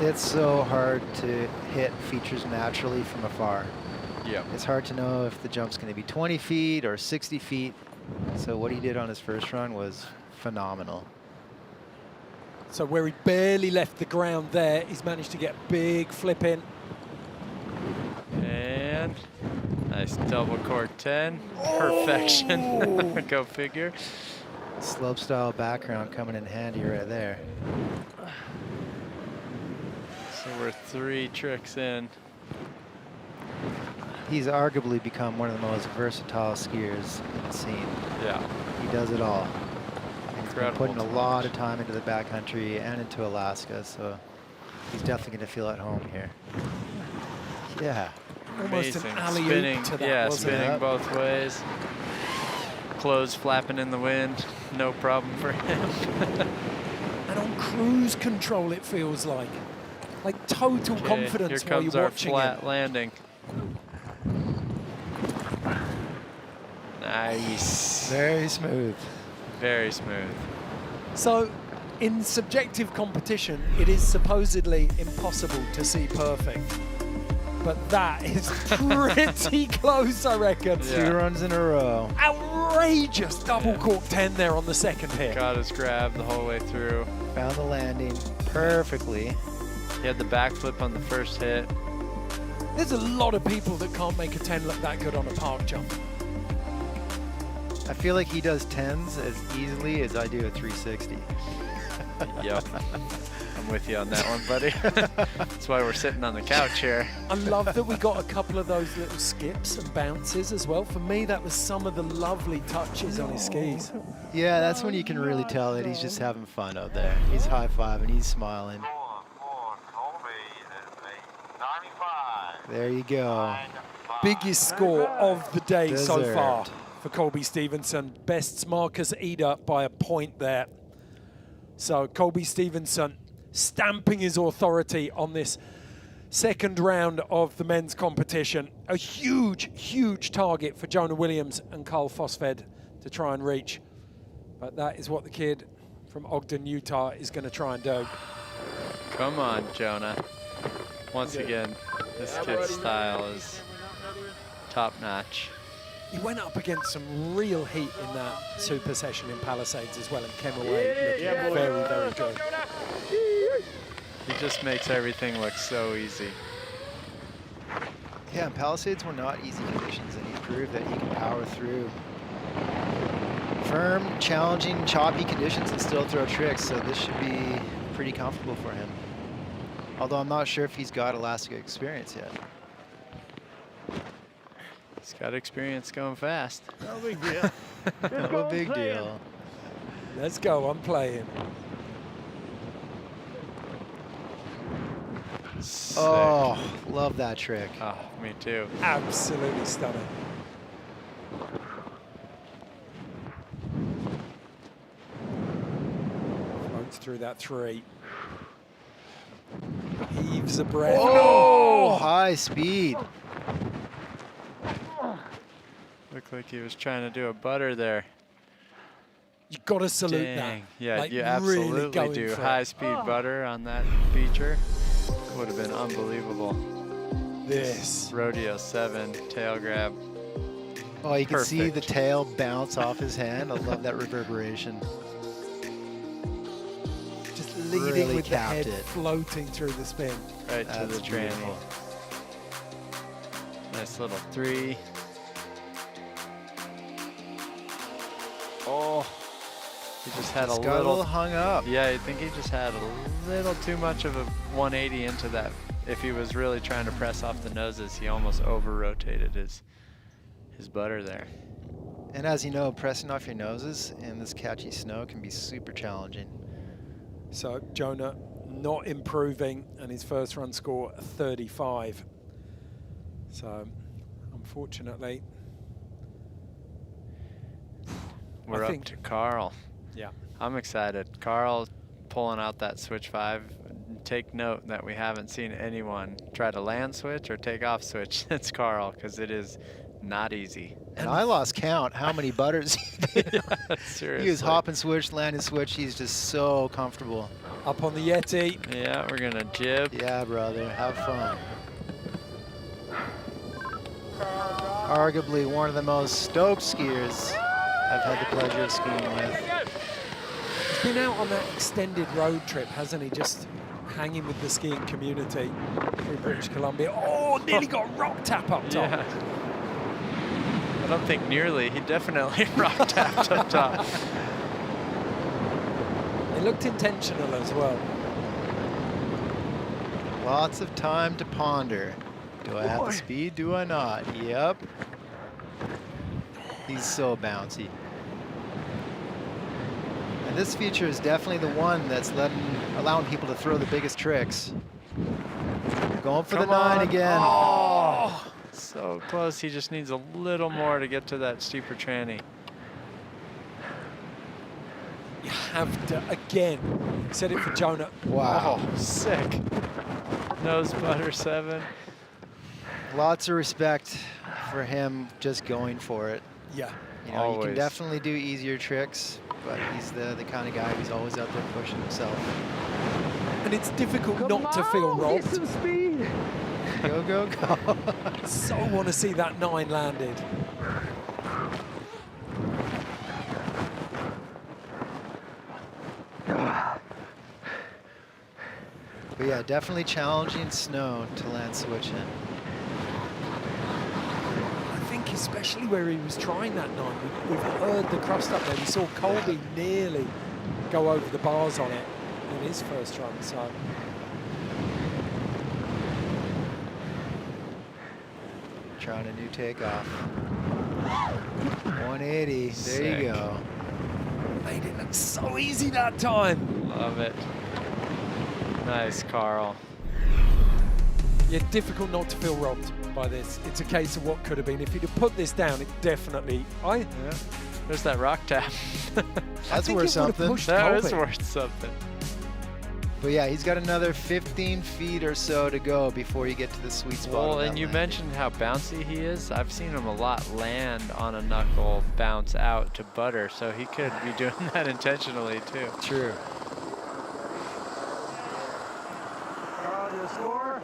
Speaker 18: It's so hard to hit features naturally from afar.
Speaker 5: Yep.
Speaker 18: It's hard to know if the jump's going to be 20 feet or 60 feet. So what he did on his first run was phenomenal.
Speaker 2: So where he barely left the ground there, he's managed to get a big flip in.
Speaker 5: And nice double cork 10. Perfection. Go figure.
Speaker 18: Slopestyle background coming in handy right there.
Speaker 5: So we're 3 tricks in.
Speaker 18: He's arguably become one of the most versatile skiers in the scene.
Speaker 5: Yeah.
Speaker 18: He does it all. And he's been
Speaker 5: Incredible
Speaker 18: putting a
Speaker 5: to
Speaker 18: lot of time into the backcountry and into Alaska, so he's definitely going to feel at home here. Yeah.
Speaker 2: Almost
Speaker 5: Amazing.
Speaker 2: an alley-oop
Speaker 5: Spinning,
Speaker 2: to that,
Speaker 5: yeah,
Speaker 2: wasn't it?
Speaker 5: spinning both ways. Clothes flapping in the wind, no problem for him.
Speaker 2: And on cruise control, it feels like total confidence
Speaker 5: here
Speaker 2: while you're
Speaker 5: comes our
Speaker 2: watching
Speaker 5: flat
Speaker 2: it.
Speaker 5: landing. Nice.
Speaker 18: Very smooth.
Speaker 5: Very smooth.
Speaker 2: So, in subjective competition, it is supposedly impossible to see perfect. But that is pretty close, I reckon.
Speaker 18: Yeah. 2 runs in a row.
Speaker 2: Outrageous double cork 10 there on the second hit.
Speaker 5: Got his grab the whole way through.
Speaker 18: Found the landing perfectly.
Speaker 5: He had the backflip on the first hit.
Speaker 2: There's a lot of people that can't make a 10 look that good on a park jump.
Speaker 18: I feel like he does 10s as easily as I do a 360.
Speaker 5: Yep. I'm with you on that one, buddy. That's why we're sitting on the couch here.
Speaker 2: I love that we got a couple of those little skips and bounces as well. For me, that was some of the lovely touches on his skis.
Speaker 18: Yeah, that's when you can really tell that he's just having fun out there. He's high-fiving, he's smiling. There you go.
Speaker 2: Biggest score of the day so
Speaker 18: Deserved.
Speaker 2: far for Colby Stevenson. Best Marcus Eder by a point there. So Colby Stevenson stamping his authority on this second round of the men's competition. A huge, huge target for Jonah Williams and Carl Fosved to try and reach. But that is what the kid from Ogden, Utah is going to try and do.
Speaker 5: Come on, Jonah. Once again, this kid's style is top-notch.
Speaker 2: He went up against some real heat in that super session in Palisades as well and came away looking very, very good.
Speaker 5: He just makes everything look so easy.
Speaker 18: Yeah, and Palisades were not easy conditions, and he proved that he can power through firm, challenging, choppy conditions and still throw tricks, so this should be pretty comfortable for him. Although I'm not sure if he's got Alaska experience yet.
Speaker 5: He's got experience going fast.
Speaker 18: No big deal. No big deal.
Speaker 2: Let's go, I'm playing.
Speaker 5: Sick.
Speaker 18: Oh, love that trick.
Speaker 5: Oh, me too.
Speaker 2: Absolutely stunning. Floats through that 3. Heaves a breath.
Speaker 18: Oh, high speed.
Speaker 5: Looked like he was trying to do a butter there.
Speaker 2: You got to salute
Speaker 5: Dang.
Speaker 2: that.
Speaker 5: Yeah,
Speaker 2: like
Speaker 5: you
Speaker 2: really
Speaker 5: absolutely
Speaker 2: going
Speaker 5: do.
Speaker 2: for it.
Speaker 5: High-speed butter on that feature would have been unbelievable.
Speaker 2: This.
Speaker 5: Rodeo 7, tail grab.
Speaker 18: Oh, you can see
Speaker 5: Perfect.
Speaker 18: the tail bounce off his hand. I love that reverberation.
Speaker 2: Just leading
Speaker 18: Really
Speaker 2: with the
Speaker 18: capped
Speaker 2: head
Speaker 18: it.
Speaker 2: floating through the spin.
Speaker 5: Right to the
Speaker 18: That's
Speaker 5: tranny.
Speaker 18: beautiful.
Speaker 5: Nice little 3. Oh, he just had
Speaker 18: Just
Speaker 5: a
Speaker 18: got
Speaker 5: little,
Speaker 18: a little hung up.
Speaker 5: Yeah, I think he just had a little too much of a 180 into that. If he was really trying to press off the noses, he almost over-rotated his butter there.
Speaker 18: And as you know, pressing off your noses in this catchy snow can be super challenging.
Speaker 2: So Jonah not improving, and his first run score 35. So unfortunately,
Speaker 5: We're up to Carl.
Speaker 2: Yeah.
Speaker 5: I'm excited. Carl pulling out that switch 5. Take note that we haven't seen anyone try to land switch or take off switch. It's Carl, because it is not easy.
Speaker 18: And I lost count how many butters he did.
Speaker 5: Seriously.
Speaker 18: He was hop and switch, land and switch. He's just so comfortable.
Speaker 2: Up on the Yeti.
Speaker 5: Yeah, we're gonna jib.
Speaker 18: Yeah, brother, have fun. Arguably one of the most stoked skiers I've had the pleasure of skiing with.
Speaker 2: He's been out on that extended road trip, hasn't he? Just hanging with the skiing community through British Columbia. Oh, nearly got rock tap up top.
Speaker 5: Yeah. I don't think nearly. He definitely rock tapped up top.
Speaker 2: It looked intentional as well.
Speaker 18: Lots of time to ponder. Do I have the speed? Do I not? Yep. He's so bouncy. And this feature is definitely the one that's allowing people to throw the biggest tricks. Going for the 9 again.
Speaker 5: Oh, so close. He just needs a little more to get to that steeper tranny.
Speaker 2: You have to, again, said it for Jonah.
Speaker 18: Wow.
Speaker 5: Oh, sick. Nose butter 7.
Speaker 18: Lots of respect for him just going for it.
Speaker 2: Yeah.
Speaker 18: You know, you can
Speaker 5: Always.
Speaker 18: definitely do easier tricks, but he's the kind of guy who's always out there pushing himself.
Speaker 2: And it's difficult not to feel robbed.
Speaker 18: Get some speed. Go, go, go.
Speaker 2: So want to see that 9 landed.
Speaker 18: But yeah, definitely challenging snow to land switch in.
Speaker 2: I think especially where he was trying that 9, we've heard the crust up there. We saw Colby nearly go over the bars on it in his first run, so.
Speaker 18: Trying a new takeoff. 180, there you go.
Speaker 2: Made it look so easy that time.
Speaker 5: Love it. Nice, Carl.
Speaker 2: Yeah, difficult not to feel robbed by this. It's a case of what could have been. If he'd have put this down, it definitely.
Speaker 5: Yeah. There's that rock tap.
Speaker 18: That's worth something.
Speaker 5: That is worth something.
Speaker 18: But yeah, he's got another 15 feet or so to go before you get to the sweet spot.
Speaker 5: Well, and you mentioned how bouncy he is. I've seen him a lot land on a knuckle, bounce out to butter, so he could be doing that intentionally too.
Speaker 18: True.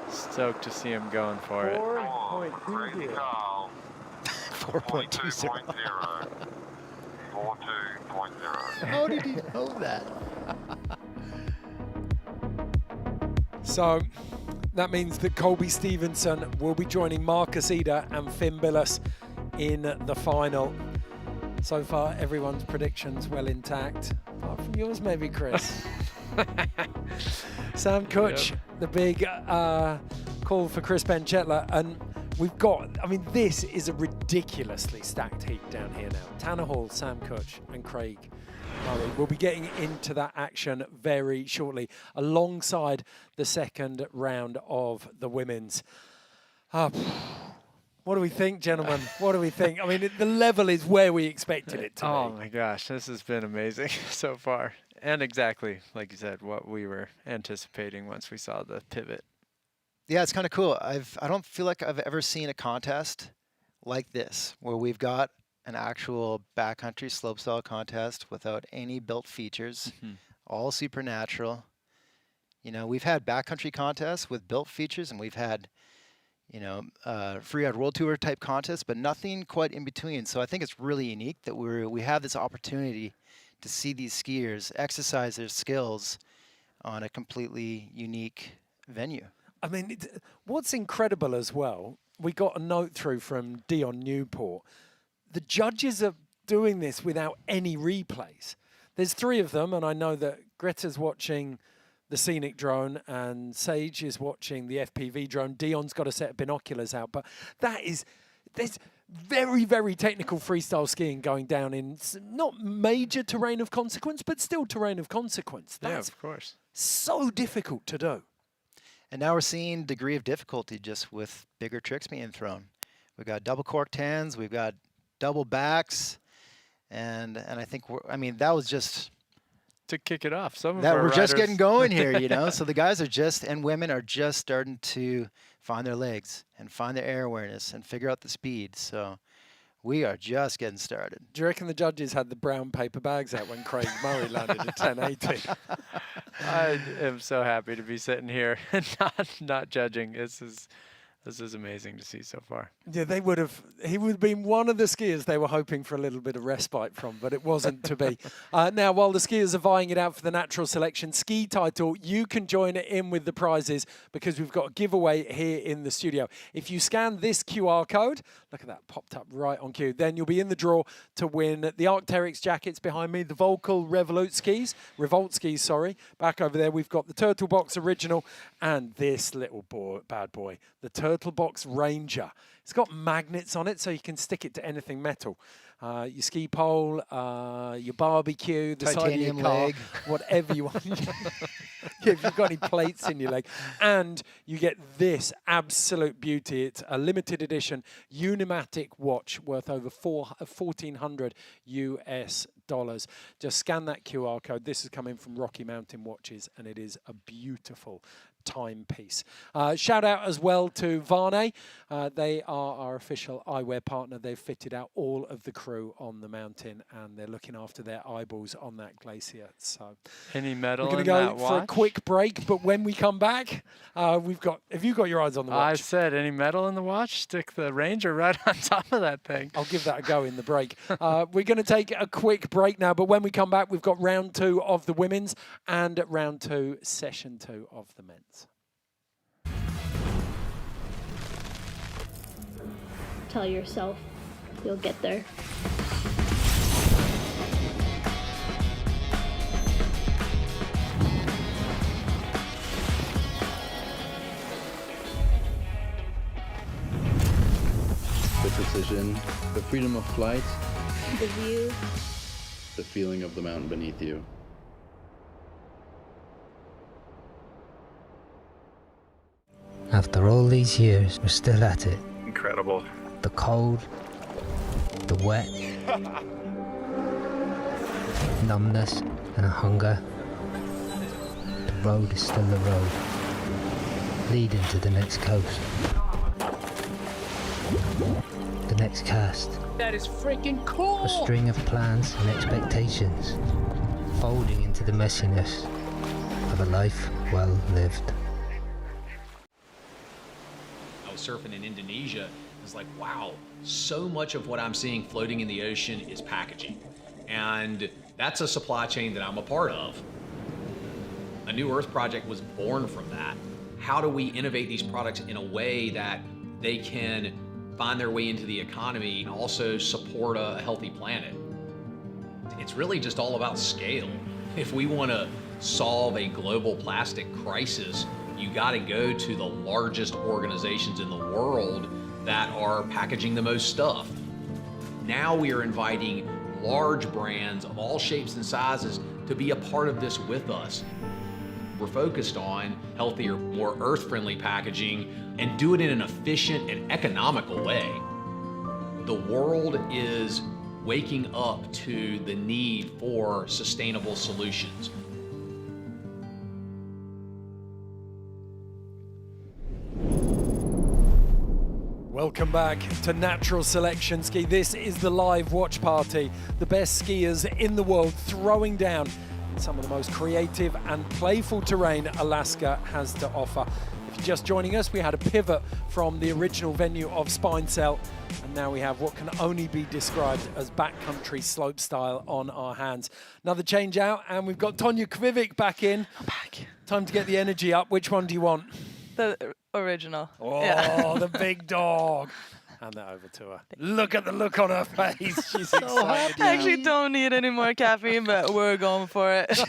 Speaker 5: Stoked to see him going for it.
Speaker 18: 4.20.
Speaker 8: 42.0.
Speaker 18: How did he know that?
Speaker 2: So that means that Colby Stevenson will be joining Marcus Eder and Finn Billis in the final. So far, everyone's predictions well intact. Apart from yours, maybe, Chris. Sam Kutch, the big call for Chris Benchetler. And we've got, I mean, this is a ridiculously stacked heat down here now. Tanner Hall, Sam Kutch, and Craig Murray. We'll be getting into that action very shortly, alongside the second round of the women's. What do we think, gentlemen? What do we think? I mean, the level is where we expected it to be.
Speaker 5: Oh my gosh, this has been amazing so far. And exactly, like you said, what we were anticipating once we saw the pivot.
Speaker 18: Yeah, it's kind of cool. I don't feel like I've ever seen a contest like this, where we've got an actual backcountry slopestyle contest without any built features, all supernatural. You know, we've had backcountry contests with built features, and we've had, you know, Freeride World Tour type contests, but nothing quite in between. So I think it's really unique that we have this opportunity to see these skiers exercise their skills on a completely unique venue.
Speaker 2: I mean, what's incredible as well, we got a note through from Dion Newport. The judges are doing this without any replays. There's 3 of them, and I know that Greta's watching the scenic drone and Sage is watching the FPV drone. Dion's got a set of binoculars out, but there's very, very technical freestyle skiing going down in not major terrain of consequence, but still terrain of consequence. That's
Speaker 5: of course.
Speaker 2: So difficult to do.
Speaker 18: And now we're seeing degree of difficulty just with bigger tricks being thrown. We've got double cork 10s, we've got double backs, and I think that was just
Speaker 5: to kick it off. Some of
Speaker 18: that
Speaker 5: our
Speaker 18: we're just
Speaker 5: riders-
Speaker 18: getting going here, you know. So the guys are and women are just starting to find their legs and find their air awareness and figure out the speed. So we are just getting started.
Speaker 2: Do you reckon the judges had the brown paper bags out when Craig Murray landed at 1080?
Speaker 5: I am so happy to be sitting here and not judging. This is amazing to see so far.
Speaker 2: Yeah, he would have been one of the skiers they were hoping for a little bit of respite from, but it wasn't to be. Now, while the skiers are vying it out for the Natural Selection Ski title, you can join in with the prizes because we've got a giveaway here in the studio. If you scan this QR code, look at that, popped up right on cue, then you'll be in the draw to win the Arc'teryx jackets behind me, the Volcal Revolt skis, sorry. Back over there, we've got the Turtle Box Original and this little bad boy, the Turtle Box Ranger. It's got magnets on it so you can stick it to anything metal. Your ski pole, your barbecue, the
Speaker 18: Titanium
Speaker 2: side of your car,
Speaker 18: leg.
Speaker 2: whatever you want. Yeah, if you've got any plates in your leg. And you get this absolute beauty. It's a limited edition Unimatic watch worth over $1,400 US. Just scan that QR code. This is coming from Rocky Mountain Watches, and it is a beautiful timepiece. Shout out as well to Varney. They are our official eyewear partner. They've fitted out all of the crew on the mountain, and they're looking after their eyeballs on that glacier. So
Speaker 5: Any medal
Speaker 2: we're going to
Speaker 5: in
Speaker 2: go
Speaker 5: that
Speaker 2: for a
Speaker 5: watch?
Speaker 2: quick break, but when we come back, we've got. Have you got your eyes on the watch?
Speaker 5: I said, any metal in the watch? Stick the Ranger right on top of that thing.
Speaker 2: I'll give that a go in the break. We're going to take a quick break now, but when we come back, we've got round 2 of the women's and round 2, session 2 of the men's.
Speaker 22: Tell yourself you'll get there.
Speaker 6: The precision, the freedom of flight,
Speaker 22: The view.
Speaker 6: the feeling of the mountain beneath you.
Speaker 11: After all these years, we're still at it.
Speaker 9: Incredible.
Speaker 11: The cold, the wet, numbness and a hunger. The road is still the road, leading to the next coast. The next cast.
Speaker 20: That is freaking cool!
Speaker 11: A string of plans and expectations, folding into the messiness of a life well lived.
Speaker 20: I was surfing in Indonesia. It's like, wow, so much of what I'm seeing floating in the ocean is packaging. And that's a supply chain that I'm a part of. A New Earth project was born from that. How do we innovate these products in a way that they can find their way into the economy and also support a healthy planet? It's really just all about scale. If we want to solve a global plastic crisis, you got to go to the largest organizations in the world that are packaging the most stuff. Now we are inviting large brands of all shapes and sizes to be a part of this with us. We're focused on healthier, more earth-friendly packaging and do it in an efficient and economical way. The world is waking up to the need for sustainable solutions.
Speaker 2: Welcome back to Natural Selection Ski. This is the live watch party. The best skiers in the world throwing down some of the most creative and playful terrain Alaska has to offer. If you're just joining us, we had a pivot from the original venue of Spinecell, and now we have what can only be described as backcountry slopestyle on our hands. Another change out, and we've got Tonya Kvivic back in.
Speaker 3: I'm back.
Speaker 2: Time to get the energy up. Which one do you want?
Speaker 3: The original.
Speaker 2: Oh,
Speaker 3: yeah.
Speaker 2: the big dog. Hand that over to her. Look at the look on her face. She's so excited.
Speaker 3: I actually don't need any more caffeine, but we're going for it.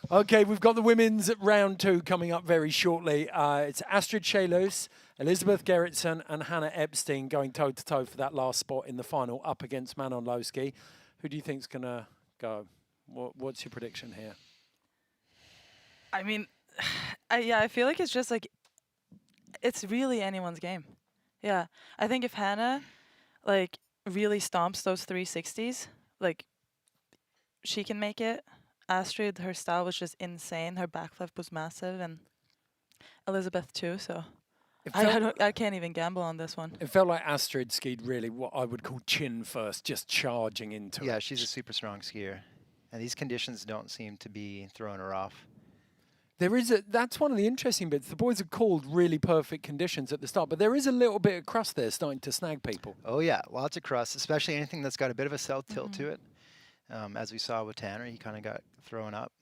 Speaker 2: Okay, we've got the women's round 2 coming up very shortly. It's Astrid Cheylis, Elisabeth Gerritzen and Hannah Epsteyn going toe-to-toe for that last spot in the final up against Manon Loschi. Who do you think's going to go? What's your prediction here?
Speaker 3: I mean, I feel like it's just like, it's really anyone's game. Yeah, I think if Hannah, like, really stomps those 360s, like, she can make it. Astrid, her style was just insane. Her backflip was massive, and Elisabeth too. So I can't even gamble on this one.
Speaker 2: It felt like Astrid skied really what I would call chin first, just charging into it.
Speaker 18: Yeah, she's a super strong skier, and these conditions don't seem to be throwing her off.
Speaker 2: That's one of the interesting bits. The boys have called really perfect conditions at the start, but there is a little bit of crust there starting to snag people.
Speaker 18: Oh yeah, lots of crust, especially anything that's got a bit of a south tilt to it. As we saw with Tanner, he kind of got thrown up.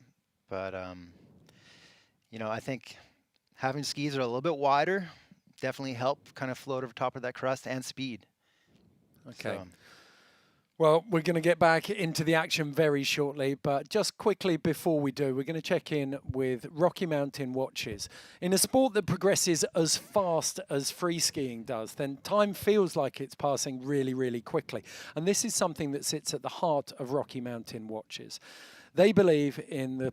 Speaker 18: But, you know, I think having skis that are a little bit wider definitely help kind of float over top of that crust and speed.
Speaker 2: Okay.
Speaker 18: So,
Speaker 2: well, we're going to get back into the action very shortly, but just quickly before we do, we're going to check in with Rocky Mountain watches. In a sport that progresses as fast as free skiing does, then time feels like it's passing really, really quickly. And this is something that sits at the heart of Rocky Mountain watches. They believe in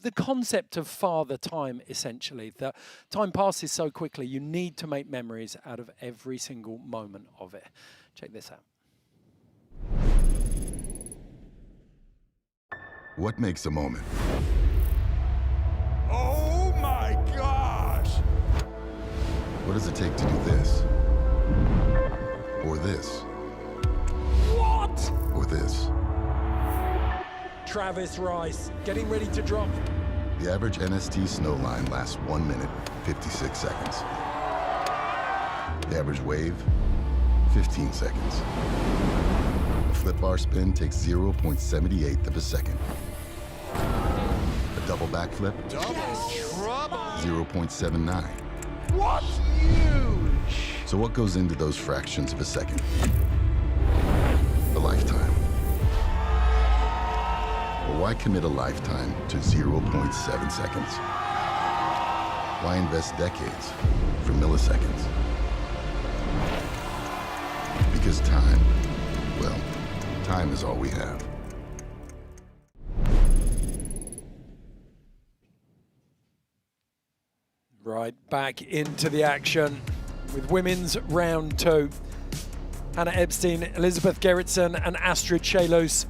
Speaker 2: the concept of father time, essentially, that time passes so quickly, you need to make memories out of every single moment of it. Check this out.
Speaker 21: What makes a moment?
Speaker 10: Oh my gosh!
Speaker 13: What does it take to do this? Or this?
Speaker 10: What?
Speaker 13: Or this?
Speaker 2: Travis Rice getting ready to drop.
Speaker 13: The average NST snow line lasts 1 minute, 56 seconds. The average wave, 15 seconds. A flip bar spin takes 0.78 of a second. A double backflip, 0.79.
Speaker 10: What? Huge!
Speaker 13: So what goes into those fractions of a second? A lifetime. Well, why commit a lifetime to 0.7 seconds? Why invest decades for milliseconds? Because time, well, time is all we have.
Speaker 2: Right, back into the action with women's round 2. Hannah Epsteyn, Elisabeth Gerritzen and Astrid Cheylis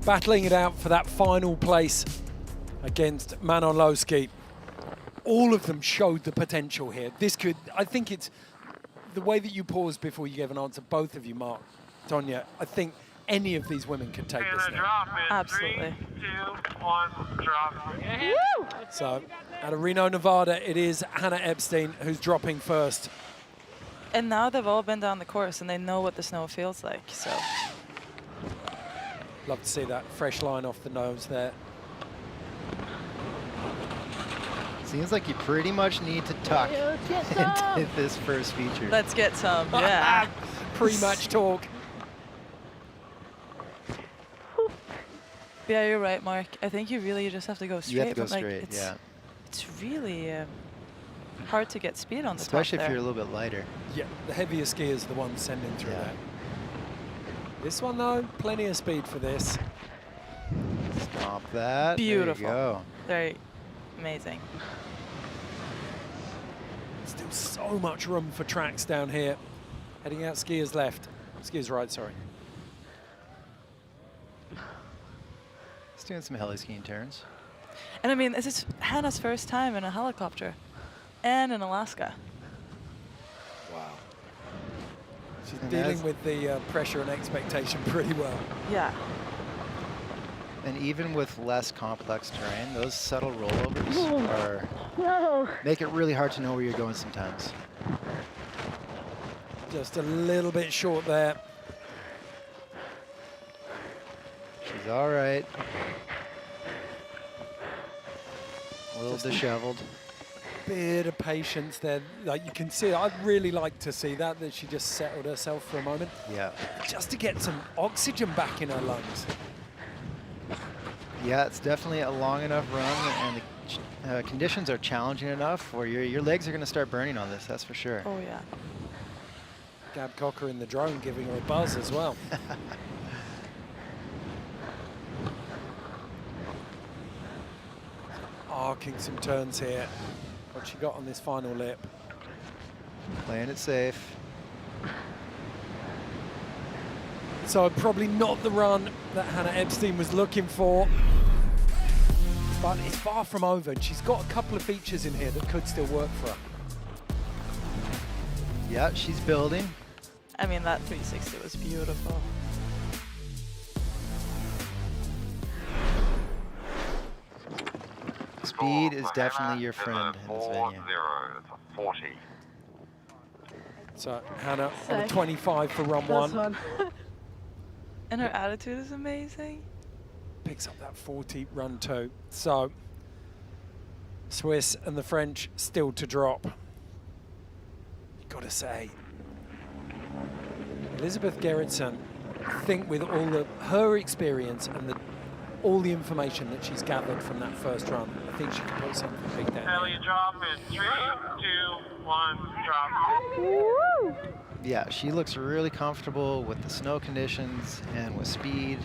Speaker 2: battling it out for that final place against Manon Loschi. All of them showed the potential here. This could, I think it's, the way that you paused before you gave an answer, both of you, Mark, Tonya, I think any of these women could take this now.
Speaker 3: Absolutely.
Speaker 8: 3, 2, 1, drop.
Speaker 22: Woo!
Speaker 2: So, out of Reno, Nevada, it is Hannah Epsteyn who's dropping first.
Speaker 3: And now they've all been down the course and they know what the snow feels like, so.
Speaker 2: Love to see that fresh line off the nose there.
Speaker 18: Seems like you pretty much need to tuck into this first feature.
Speaker 3: Let's get some, yeah.
Speaker 2: Pre-match talk.
Speaker 3: Yeah, you're right, Mark. I think you really just have to go straight.
Speaker 18: You have to go
Speaker 3: but, like,
Speaker 18: straight, yeah.
Speaker 3: It's really hard to get speed on the
Speaker 18: Especially
Speaker 3: top
Speaker 18: if
Speaker 3: there.
Speaker 18: you're a little bit lighter.
Speaker 2: Yeah, the heavier skiers are the ones sending through that. This one, though, plenty of speed for this.
Speaker 18: Stop that.
Speaker 3: Beautiful.
Speaker 18: There you go.
Speaker 3: Very amazing.
Speaker 2: Still so much room for tracks down here. Heading out skiers left. Skiers right, sorry.
Speaker 18: Just doing some heli skiing turns.
Speaker 3: And I mean, this is Hannah's first time in a helicopter and in Alaska.
Speaker 2: Wow. She's dealing with the pressure and expectation pretty well.
Speaker 3: Yeah.
Speaker 18: And even with less complex terrain, those subtle rollovers make it really hard to know where you're going sometimes.
Speaker 2: Just a little bit short there.
Speaker 18: She's all right. A little disheveled.
Speaker 2: Bit of patience there. Like you can see, I'd really like to see that she just settled herself for a moment.
Speaker 18: Yeah.
Speaker 2: Just to get some oxygen back in her lungs.
Speaker 18: Yeah, it's definitely a long enough run, and the conditions are challenging enough where your legs are going to start burning on this, that's for sure.
Speaker 3: Oh, yeah.
Speaker 2: Gab Cocker in the drone giving her a buzz as well. Arcing some turns here. What she got on this final lip.
Speaker 18: Playing it safe.
Speaker 2: So probably not the run that Hannah Epsteyn was looking for. But it's far from over, and she's got a couple of features in here that could still work for her.
Speaker 18: Yeah, she's building.
Speaker 3: I mean, that 360 was beautiful.
Speaker 18: Speed is definitely your friend in this venue.
Speaker 8: 40.
Speaker 2: So Hannah on a 25 for run one.
Speaker 3: And her attitude is amazing.
Speaker 2: Picks up that 40 run two. So Swiss and the French still to drop. Gotta say, Elisabeth Gerritzen, I think with all of her experience and all the information that she's gathered from that first run, I think she can put something big down.
Speaker 8: Heli drop in 3, 2, 1, drop.
Speaker 18: Yeah, she looks really comfortable with the snow conditions and with speed.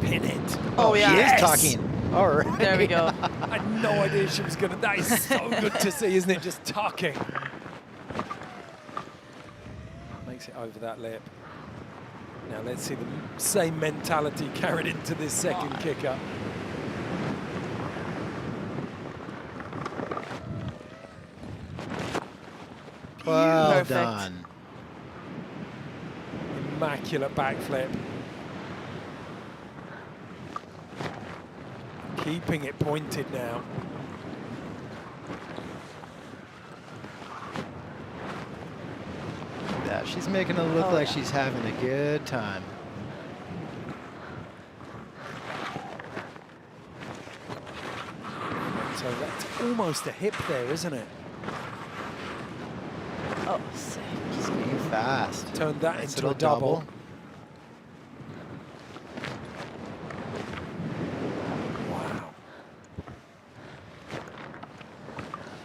Speaker 2: Pin it.
Speaker 3: Oh, yeah.
Speaker 18: She
Speaker 2: Yes!
Speaker 18: is talking. All right.
Speaker 3: There we go.
Speaker 2: I had no idea she was gonna, that is so good to see, isn't it? Just tucking. Makes it over that lip. Now let's see the same mentality carried into this second kicker.
Speaker 18: Well
Speaker 2: Perfect.
Speaker 18: done.
Speaker 2: Immaculate backflip. Keeping it pointed now.
Speaker 18: Yeah, she's making it look like she's having a good time.
Speaker 2: So that's almost a hip there, isn't it?
Speaker 3: Oh, sick.
Speaker 18: She's getting fast.
Speaker 2: Turned that
Speaker 18: Nice
Speaker 2: into a
Speaker 18: little
Speaker 2: double. Wow.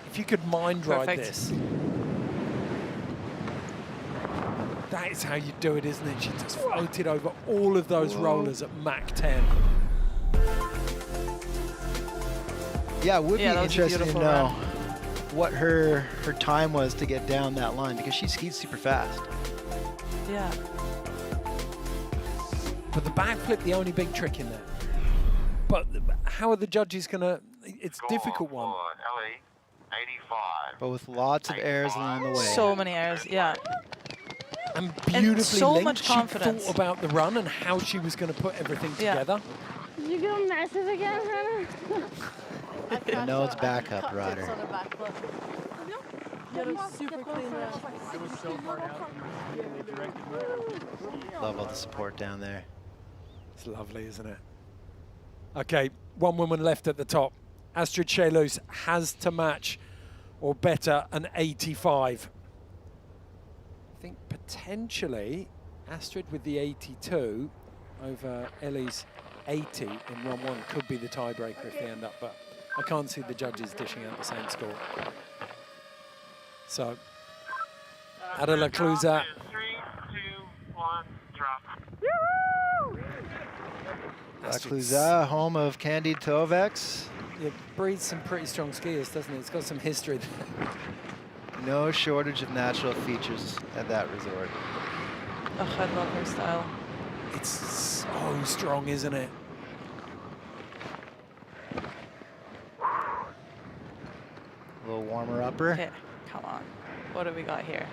Speaker 2: If you could mind ride
Speaker 3: Perfect.
Speaker 2: this. That is how you do it, isn't it? She just floated over all of those rollers at Mach 10.
Speaker 18: Yeah, it would
Speaker 3: Yeah,
Speaker 18: be
Speaker 3: that was a
Speaker 18: interesting to
Speaker 3: beautiful
Speaker 18: know
Speaker 3: run.
Speaker 18: what her time was to get down that line, because she skied super fast.
Speaker 3: Yeah.
Speaker 2: But the backflip, the only big trick in there. But how are the judges gonna? It's a difficult one.
Speaker 8: Ellie, 85.
Speaker 18: But with lots of airs along the way.
Speaker 3: So many airs, yeah.
Speaker 2: And beautifully
Speaker 3: so
Speaker 2: linked.
Speaker 3: much confidence.
Speaker 2: She thought about the run and how she was going to put everything together.
Speaker 22: Did you go immersive again, Hannah?
Speaker 18: I know it's backup rider.
Speaker 22: Super clean
Speaker 18: Love all the support down there.
Speaker 2: It's lovely, isn't it? Okay, one woman left at the top. Astrid Cheylis has to match or better an 85. I think potentially Astrid with the 82 over Ellie's 80 in run one could be the tiebreaker if they end up, but I can't see the judges dishing out the same score. So, Adela Kluza.
Speaker 8: 3, 2, 1, drop.
Speaker 18: Kluza, home of Candy Tovex.
Speaker 2: It breeds some pretty strong skiers, doesn't it? It's got some history there.
Speaker 18: No shortage of natural features at that resort.
Speaker 3: Oh, I love her style.
Speaker 2: It's so strong, isn't it?
Speaker 18: A little warmer upper.
Speaker 3: Okay, come on. What do we got here?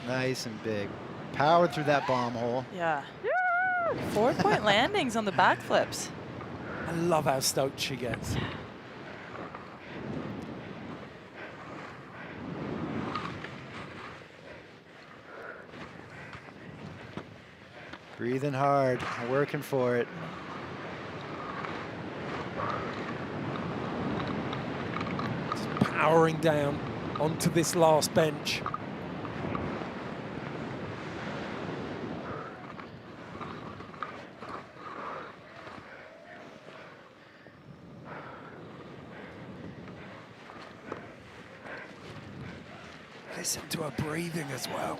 Speaker 18: Nice and big. Powered through that bomb hole.
Speaker 3: Yeah. 4-point landings on the backflips.
Speaker 2: I love how stoked she gets.
Speaker 18: Breathing hard, working for it.
Speaker 2: Just powering down onto this last bench. Listen to her breathing as well.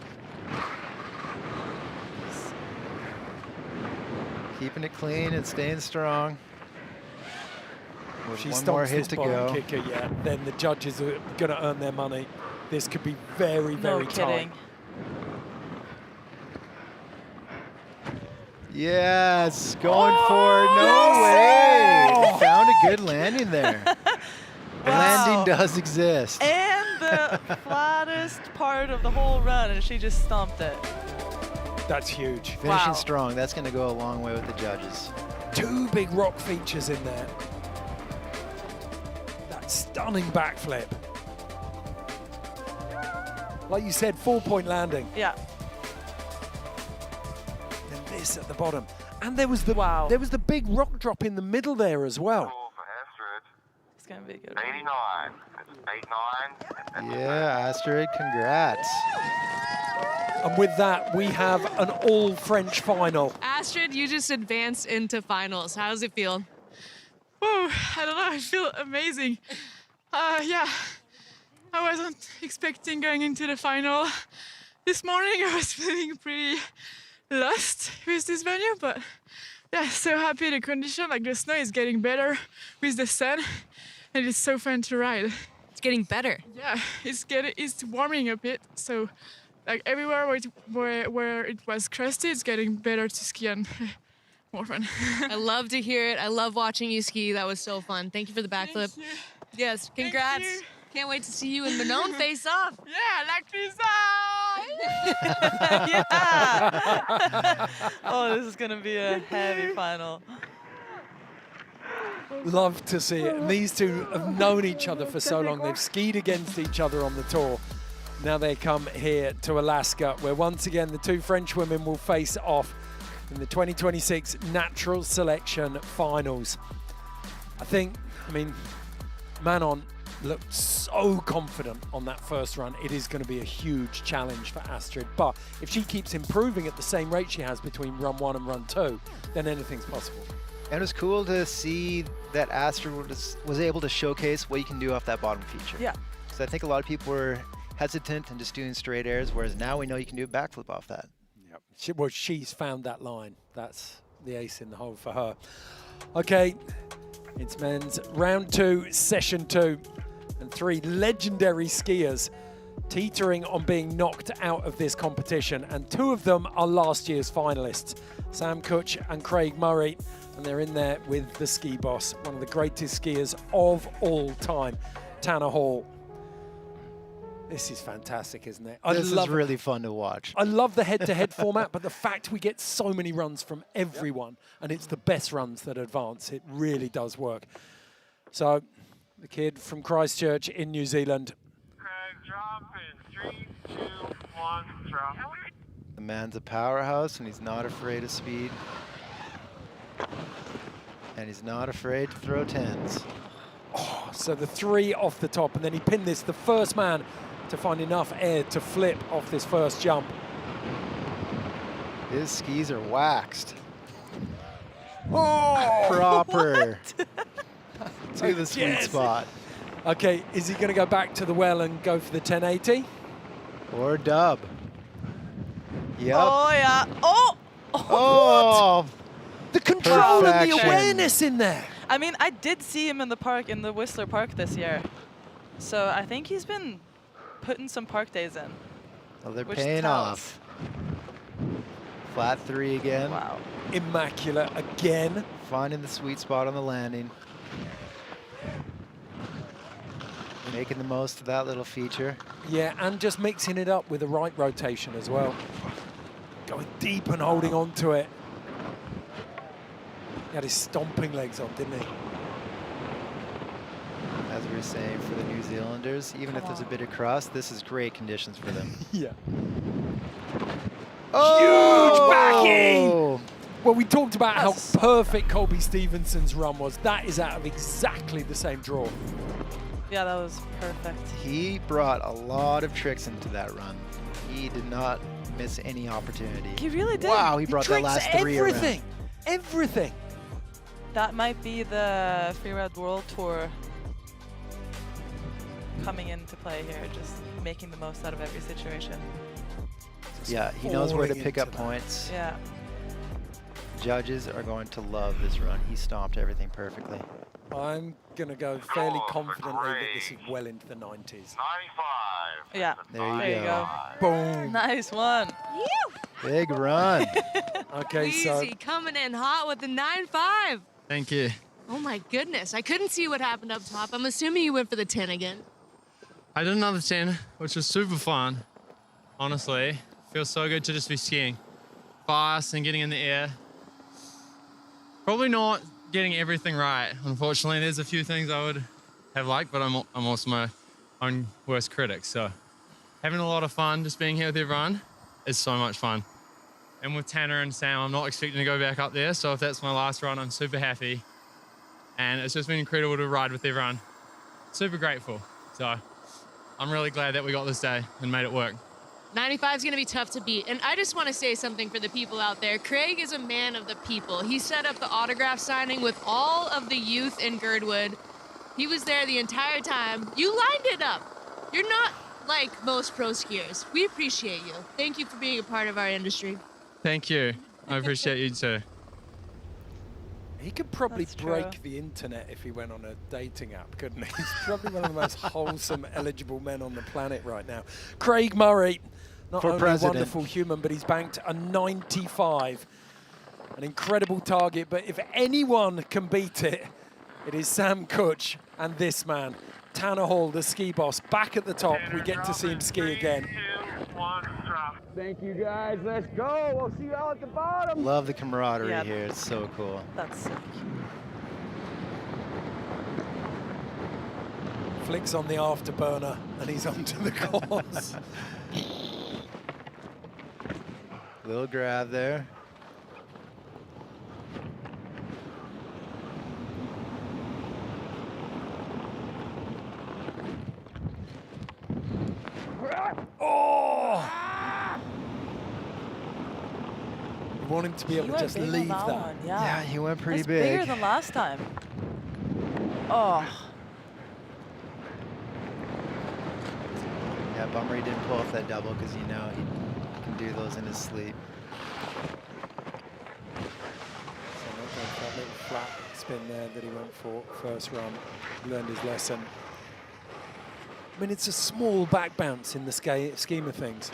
Speaker 18: Keeping it clean and staying strong. With
Speaker 2: She
Speaker 18: one more
Speaker 2: stomps
Speaker 18: hit
Speaker 2: this
Speaker 18: to
Speaker 2: bottom
Speaker 18: go.
Speaker 2: kicker, yeah, then the judges are going to earn their money. This could be very, very
Speaker 3: No
Speaker 2: tight.
Speaker 3: kidding.
Speaker 18: Yes, going for it. No way. Found a good landing there. The landing does exist.
Speaker 3: And the flattest part of the whole run, and she just stomped it.
Speaker 2: That's huge.
Speaker 18: Finishing strong. That's going to go a long way with the judges.
Speaker 2: Two big rock features in there. That stunning backflip. Like you said, 4-point landing.
Speaker 3: Yeah.
Speaker 2: And this at the bottom. And there was the big rock drop in the middle there as well.
Speaker 3: It's going to be a good.
Speaker 8: 89. It's 89.
Speaker 18: Yeah, Astrid, congrats.
Speaker 2: And with that, we have an all-French final.
Speaker 14: Astrid, you just advanced into finals. How does it feel?
Speaker 12: Whoa, I don't know, I feel amazing. Yeah, I wasn't expecting going into the final. This morning I was feeling pretty lost with this venue, but yeah, so happy the condition, like the snow is getting better with the sun, and it's so fun to ride.
Speaker 14: getting better.
Speaker 12: Yeah, it's warming a bit. So, like everywhere where it was crusty, it's getting better to ski on. More fun.
Speaker 14: I love to hear it. I love watching you ski. That was so fun. Thank you for the backflip.
Speaker 12: Thank you.
Speaker 14: Yes, congrats. Can't wait to see you and Manon face off.
Speaker 12: Yeah, like this.
Speaker 3: Yeah. Oh, this is gonna be a heavy final.
Speaker 2: Love to see it. And these two have known each other for so long. They've skied against each other on the tour. Now they come here to Alaska, where once again the two French women will face off in the 2026 Natural Selection Finals. I mean, Manon looked so confident on that first run. It is going to be a huge challenge for Astrid. But if she keeps improving at the same rate she has between run 1 and run 2, then anything's possible.
Speaker 18: And it was cool to see that Astrid was able to showcase what you can do off that bottom feature.
Speaker 3: Yeah.
Speaker 18: So I think a lot of people were hesitant and just doing straight airs, whereas now we know you can do a backflip off that.
Speaker 2: Yep. Well, she's found that line. That's the ace in the hole for her. Okay, it's men's round 2, session 2, and 3 legendary skiers teetering on being knocked out of this competition, and 2 of them are last year's finalists, Sam Kutch and Craig Murray, and they're in there with the ski boss, one of the greatest skiers of all time, Tanner Hall. This is fantastic, isn't it?
Speaker 18: This is really fun to watch.
Speaker 2: I love the head-to-head format, but the fact we get so many runs from everyone, and it's the best runs that advance, it really does work. So, the kid from Christchurch in New Zealand.
Speaker 8: Drop in 3, 2, 1, drop.
Speaker 18: The man's a powerhouse, and he's not afraid of speed. And he's not afraid to throw 10s.
Speaker 2: Oh, so the 3 off the top, and then he pinned this, the first man to find enough air to flip off this first jump.
Speaker 18: His skis are waxed.
Speaker 2: Oh!
Speaker 18: Proper. To the sweet
Speaker 2: Yes.
Speaker 18: spot.
Speaker 2: Okay, is he going to go back to the well and go for the 1080?
Speaker 18: Or dub. Yep.
Speaker 3: Oh, yeah. Oh!
Speaker 18: Oh!
Speaker 2: The control and the
Speaker 18: Perfection.
Speaker 2: awareness in there.
Speaker 3: I mean, I did see him in the park, in the Whistler Park this year. So I think he's been putting some park days in.
Speaker 18: Well, they're
Speaker 3: which
Speaker 18: paying
Speaker 3: tells.
Speaker 18: off. Flat 3 again.
Speaker 3: Wow.
Speaker 2: Immaculate again.
Speaker 18: Finding the sweet spot on the landing. Making the most of that little feature.
Speaker 2: Yeah, and just mixing it up with the right rotation as well. Going deep and holding on to it. He had his stomping legs on, didn't he?
Speaker 18: As we were saying, for the New Zealanders, even if there's a bit of crust, this is great conditions for them.
Speaker 2: Yeah.
Speaker 18: Oh!
Speaker 2: Huge backing! Well, we talked about how perfect Colby Stevenson's run was. That is out of exactly the same draw.
Speaker 3: Yeah, that was perfect.
Speaker 18: He brought a lot of tricks into that run. He did not miss any opportunity.
Speaker 3: He really did.
Speaker 18: Wow, he brought that last 3
Speaker 2: everything.
Speaker 18: around.
Speaker 2: Everything.
Speaker 3: That might be the Freeride World Tour coming into play here, just making the most out of every situation.
Speaker 18: Yeah, he knows where to
Speaker 2: falling
Speaker 18: pick
Speaker 2: into
Speaker 18: up
Speaker 2: that.
Speaker 18: points.
Speaker 3: Yeah.
Speaker 18: Judges are going to love this run. He stomped everything perfectly.
Speaker 2: I'm going to go fairly confidently that this is well into the 90s.
Speaker 8: 95.
Speaker 3: Yeah.
Speaker 18: There you go.
Speaker 2: Boom.
Speaker 3: Nice one.
Speaker 18: Big run.
Speaker 2: Okay, so
Speaker 14: Easy, coming in hot with the 9.5.
Speaker 19: Thank you.
Speaker 14: Oh my goodness, I couldn't see what happened up top. I'm assuming you went for the 10 again.
Speaker 19: I did another 10, which was super fun. Honestly, feels so good to just be skiing fast and getting in the air. Probably not getting everything right. Unfortunately, there's a few things I would have liked, but I'm also my own worst critic. So having a lot of fun just being here with everyone is so much fun. And with Tanner and Sam, I'm not expecting to go back up there. So if that's my last run, I'm super happy. And it's just been incredible to ride with everyone. Super grateful. So I'm really glad that we got this day and made it work.
Speaker 14: 95 is going to be tough to beat. And I just want to say something for the people out there. Craig is a man of the people. He set up the autograph signing with all of the youth in Girdwood. He was there the entire time. You lined it up. You're not like most pro skiers. We appreciate you. Thank you for being a part of our industry.
Speaker 19: Thank you. I appreciate you too.
Speaker 2: He could probably
Speaker 3: That's
Speaker 2: break
Speaker 3: true.
Speaker 2: the internet if he went on a dating app, couldn't he? He's probably one of the most wholesome, eligible men on the planet right now. Craig Murray, not
Speaker 18: For
Speaker 2: only
Speaker 18: president.
Speaker 2: a wonderful human, but he's banked a 95. An incredible target, but if anyone can beat it, it is Sam Kutch and this man, Tanner Hall, the ski boss, back at the top. We get to see him ski again.
Speaker 10: Thank you guys. Let's go. We'll see you all at the bottom.
Speaker 18: Love the camaraderie
Speaker 3: Yeah.
Speaker 18: here. It's so cool.
Speaker 3: That's sick.
Speaker 2: Flicks on the afterburner and he's onto the course.
Speaker 18: Little grab there.
Speaker 2: Oh! You want him to be
Speaker 3: He
Speaker 2: able to
Speaker 3: went
Speaker 2: just
Speaker 3: big on
Speaker 2: leave
Speaker 3: that
Speaker 2: that.
Speaker 3: one, yeah.
Speaker 18: Yeah, he went pretty
Speaker 3: That's
Speaker 18: big.
Speaker 3: bigger than last time. Oh.
Speaker 18: Yeah, bummer he didn't pull off that double because you know he can do those in his sleep.
Speaker 2: So not going for that little flat spin there that he went for first run. Learned his lesson. I mean, it's a small back bounce in the scheme of things.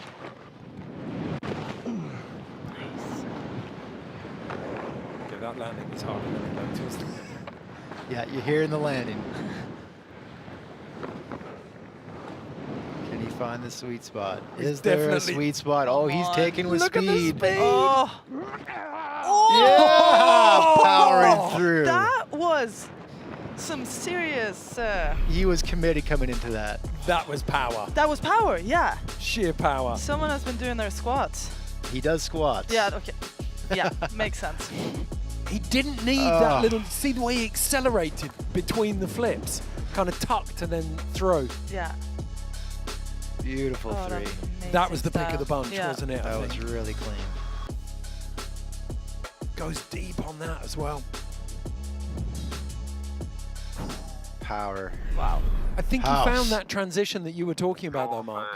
Speaker 2: Okay, that landing was harder than it noticed.
Speaker 18: Yeah, you're hearing the landing. Can he find the sweet spot? Is there a
Speaker 2: definitely-
Speaker 18: sweet spot? Oh, he's taking with
Speaker 2: Look at the
Speaker 18: speed.
Speaker 2: speed.
Speaker 3: Oh.
Speaker 18: Yeah, powering through.
Speaker 3: That was some serious.
Speaker 18: He was committed coming into that.
Speaker 2: That was power.
Speaker 3: That was power, yeah.
Speaker 2: Sheer power.
Speaker 3: Someone has been doing their squats.
Speaker 18: He does squats.
Speaker 3: Yeah, okay. Yeah, makes sense.
Speaker 2: He didn't need that little, see the way he accelerated between the flips, kind of tucked and then through.
Speaker 3: Yeah.
Speaker 18: Beautiful
Speaker 3: Oh,
Speaker 18: three.
Speaker 3: that's
Speaker 2: That was the pick
Speaker 3: style.
Speaker 2: of the bunch,
Speaker 3: Yeah.
Speaker 2: wasn't it? I
Speaker 18: That was
Speaker 2: think?
Speaker 18: really clean.
Speaker 2: Goes deep on that as well.
Speaker 18: Power.
Speaker 3: Wow.
Speaker 2: I think
Speaker 18: House.
Speaker 2: he found that transition that you were talking about though, Mark.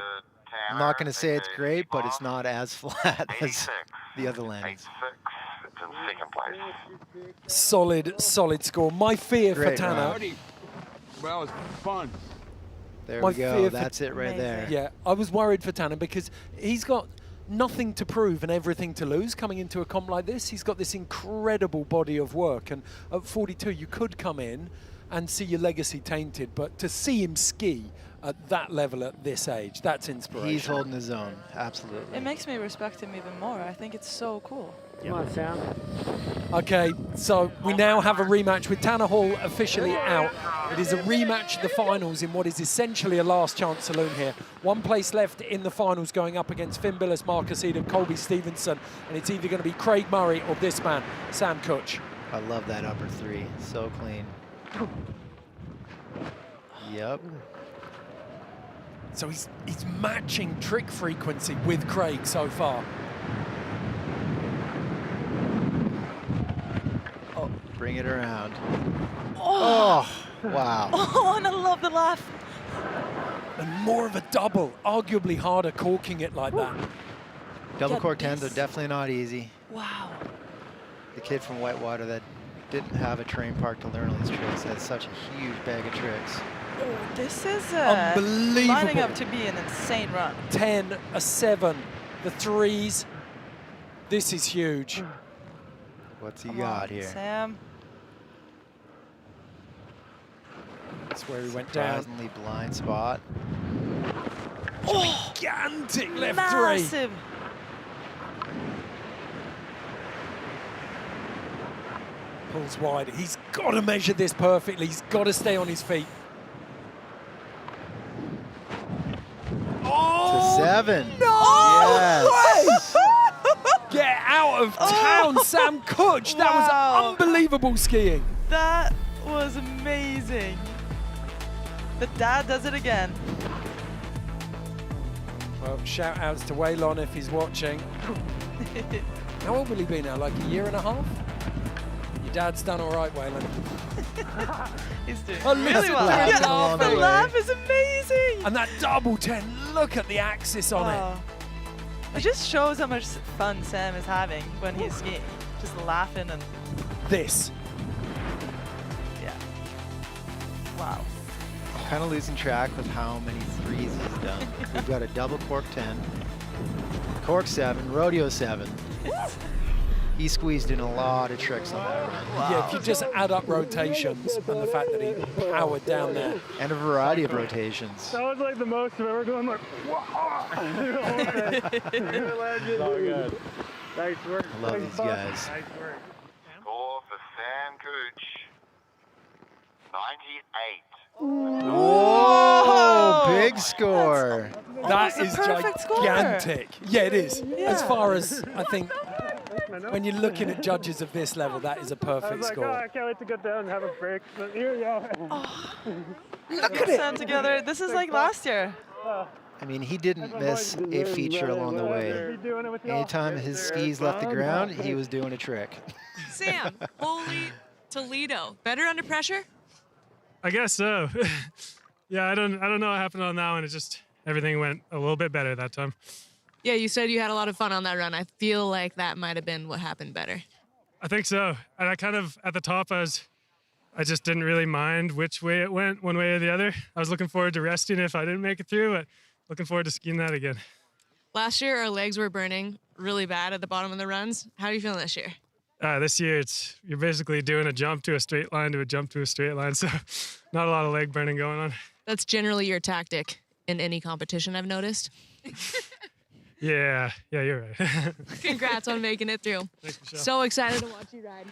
Speaker 18: I'm not going to say it's great, but it's not as flat as the other landings.
Speaker 8: It's in second place.
Speaker 2: Solid, solid score. My fear
Speaker 18: Great
Speaker 2: for Tanner.
Speaker 18: round.
Speaker 10: Well, it's fun.
Speaker 18: There
Speaker 2: My
Speaker 18: we go.
Speaker 2: fear for-
Speaker 18: That's it right there.
Speaker 2: Yeah, I was worried for Tanner because he's got nothing to prove and everything to lose coming into a comp like this. He's got this incredible body of work, and at 42 you could come in and see your legacy tainted, but to see him ski at that level at this age, that's inspirational.
Speaker 18: He's holding his own. Absolutely.
Speaker 3: It makes me respect him even more. I think it's so cool.
Speaker 11: Come on, Sam.
Speaker 2: Okay, so we now have a rematch with Tanner Hall officially out. It is a rematch of the finals in what is essentially a last chance saloon here. One place left in the finals going up against Finn Billis, Marcus Eden, Colby Stevenson, and it's either going to be Craig Murray or this man, Sam Kutch.
Speaker 18: I love that upper three. So clean. Yep.
Speaker 2: So he's matching trick frequency with Craig so far.
Speaker 18: Oh, bring it around.
Speaker 3: Oh,
Speaker 18: wow.
Speaker 3: Oh, and I love the laugh.
Speaker 2: And more of a double, arguably harder corking it like that.
Speaker 18: Double
Speaker 3: Get
Speaker 18: cork tens are
Speaker 3: this.
Speaker 18: definitely not easy.
Speaker 3: Wow.
Speaker 18: The kid from Whitewater that didn't have a terrain park to learn all these tricks has such a huge bag of tricks.
Speaker 3: Oh, this is
Speaker 2: Unbelievable.
Speaker 3: lining up to be an insane run.
Speaker 2: 10, a 7, the threes. This is huge.
Speaker 18: What's he
Speaker 3: Come
Speaker 18: got
Speaker 3: on,
Speaker 18: here?
Speaker 3: Sam.
Speaker 2: That's where he went down.
Speaker 18: Surprisingly blind spot.
Speaker 2: Oh, gigantic left
Speaker 3: Massive.
Speaker 2: three. Pulls wide. He's got to measure this perfectly. He's got to stay on his feet. Oh,
Speaker 18: To 7.
Speaker 2: no
Speaker 18: Yes.
Speaker 2: way! Get out of town, Sam Kutch. That
Speaker 3: Wow.
Speaker 2: was unbelievable skiing.
Speaker 3: That was amazing. The dad does it again.
Speaker 2: Well, shout outs to Waylon if he's watching. How old will he be now? Like a year and a half? Your dad's done all right, Waylon.
Speaker 3: He's doing
Speaker 2: Oh,
Speaker 3: really
Speaker 2: listen
Speaker 3: well.
Speaker 2: to him
Speaker 3: Yeah,
Speaker 2: laugh
Speaker 3: the
Speaker 2: away.
Speaker 3: laugh is amazing.
Speaker 2: And that double 10, look at the axis on it.
Speaker 3: It just shows how much fun Sam is having when he's skiing. Just laughing and
Speaker 2: This
Speaker 3: Wow.
Speaker 18: Kind of losing track with how many threes he's done. We've got a double cork 10, cork 7, rodeo 7. He squeezed in a lot of tricks on that run.
Speaker 2: Yeah, if you just add up rotations and the fact that he powered down there.
Speaker 18: And a variety of rotations.
Speaker 10: That was like the most I've ever gone like, wow. You're a legend. All good. Nice work.
Speaker 18: I love these guys.
Speaker 10: Nice work.
Speaker 8: Score for Sam Cooch, 98.
Speaker 18: Whoa, big score.
Speaker 2: That is
Speaker 3: perfect score.
Speaker 2: gigantic. Yeah, it is.
Speaker 3: Yeah.
Speaker 2: As far as, I think, when you're looking at judges of this level, that is a
Speaker 10: I
Speaker 2: perfect
Speaker 10: was like,
Speaker 2: score.
Speaker 10: oh, I can't wait to get down and have a break. But here we go.
Speaker 3: Look at it. Together. This is like last year.
Speaker 18: I mean, he didn't miss a feature along the way. Anytime his skis left the ground, he was doing a trick.
Speaker 14: Sam, holy Toledo. Better under pressure?
Speaker 19: I guess so. Yeah, I don't know what happened on that one. It just, everything went a little bit better that time.
Speaker 14: Yeah, you said you had a lot of fun on that run. I feel like that might have been what happened better.
Speaker 19: I think so. And I kind of, at the top, I just didn't really mind which way it went, one way or the other. I was looking forward to resting if I didn't make it through, but looking forward to skiing that again.
Speaker 14: Last year, our legs were burning really bad at the bottom of the runs. How are you feeling this year?
Speaker 19: This year, you're basically doing a jump to a straight line to a jump to a straight line, so not a lot of leg burning going on.
Speaker 14: That's generally your tactic in any competition, I've noticed.
Speaker 19: Yeah, you're right.
Speaker 14: Congrats on making it through.
Speaker 19: Thanks, Michelle.
Speaker 14: So excited to watch you ride.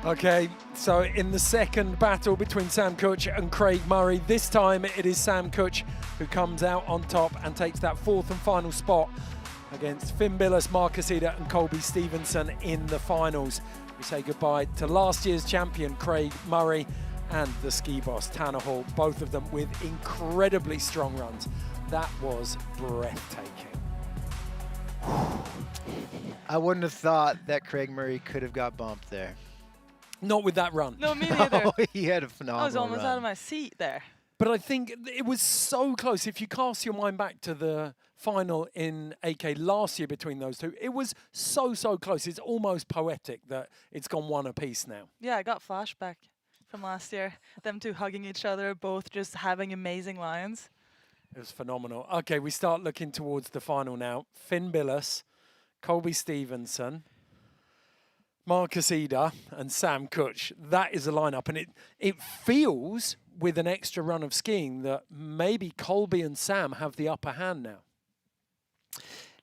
Speaker 2: Okay, so in the second battle between Sam Cooch and Craig Murray, this time it is Sam Cooch who comes out on top and takes that fourth and final spot against Finn Billis, Marcus Eder and Colby Stevenson in the finals. We say goodbye to last year's champion Craig Murray and the ski boss Tanner Hall, both of them with incredibly strong runs. That was breathtaking.
Speaker 18: I wouldn't have thought that Craig Murray could have got bumped there.
Speaker 2: Not with that run.
Speaker 3: No, me neither.
Speaker 18: Oh, he had a phenomenal
Speaker 3: I was almost
Speaker 18: run.
Speaker 3: out of my seat there.
Speaker 2: But I think it was so close. If you cast your mind back to the final in AK last year between those two, it was so close. It's almost poetic that it's gone one apiece now.
Speaker 3: Yeah, I got flashback from last year. Them two hugging each other, both just having amazing lines.
Speaker 2: It was phenomenal. Okay, we start looking towards the final now. Finn Billis, Colby Stevenson, Marcus Eder and Sam Cooch. That is a lineup, and it feels with an extra run of skiing that maybe Colby and Sam have the upper hand now.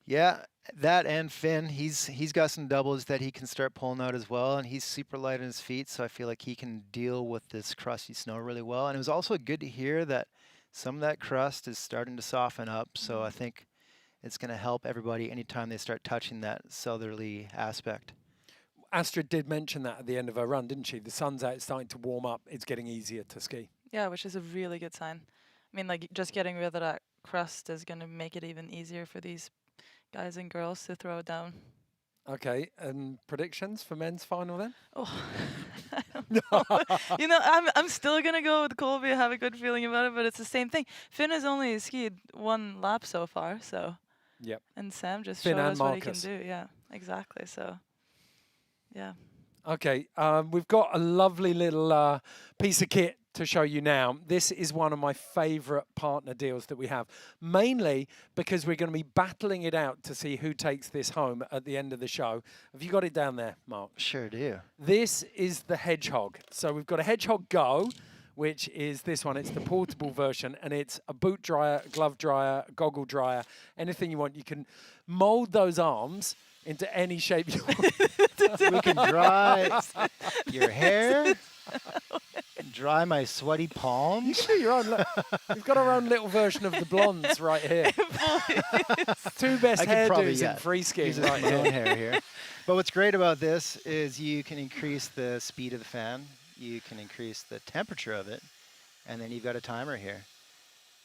Speaker 18: Yeah, that and Finn, he's got some doubles that he can start pulling out as well, and he's super light on his feet, so I feel like he can deal with this crusty snow really well. And it was also good to hear that some of that crust is starting to soften up, so I think it's going to help everybody anytime they start touching that southerly aspect.
Speaker 2: Astrid did mention that at the end of her run, didn't she? The sun's out, it's starting to warm up, it's getting easier to ski.
Speaker 3: Yeah, which is a really good sign. I mean, like, just getting rid of that crust is going to make it even easier for these guys and girls to throw it down.
Speaker 2: Okay, and predictions for men's final then?
Speaker 3: Oh, I don't know. You know, I'm still going to go with Colby. I have a good feeling about it, but it's the same thing. Finn has only skied one lap so far, so.
Speaker 2: Yep.
Speaker 3: And Sam just
Speaker 2: Finn
Speaker 3: showed
Speaker 2: and
Speaker 3: us what he can
Speaker 2: Marcus.
Speaker 3: do. Yeah, exactly. So, yeah.
Speaker 2: Okay, we've got a lovely little piece of kit to show you now. This is one of my favorite partner deals that we have, mainly because we're going to be battling it out to see who takes this home at the end of the show. Have you got it down there, Mark?
Speaker 18: Sure do.
Speaker 2: This is the Hedgehog. So we've got a Hedgehog Go, which is this one. It's the portable version, and it's a boot dryer, glove dryer, goggle dryer, anything you want. You can mold those arms into any shape you want.
Speaker 18: We can dry your hair, dry my sweaty palms.
Speaker 2: You can do your own. We've got our own little version of the blondes right here. Two best hairdos in free skiing right
Speaker 18: my own
Speaker 2: here.
Speaker 18: hair here. But what's great about this is you can increase the speed of the fan, you can increase the temperature of it, and then you've got a timer here.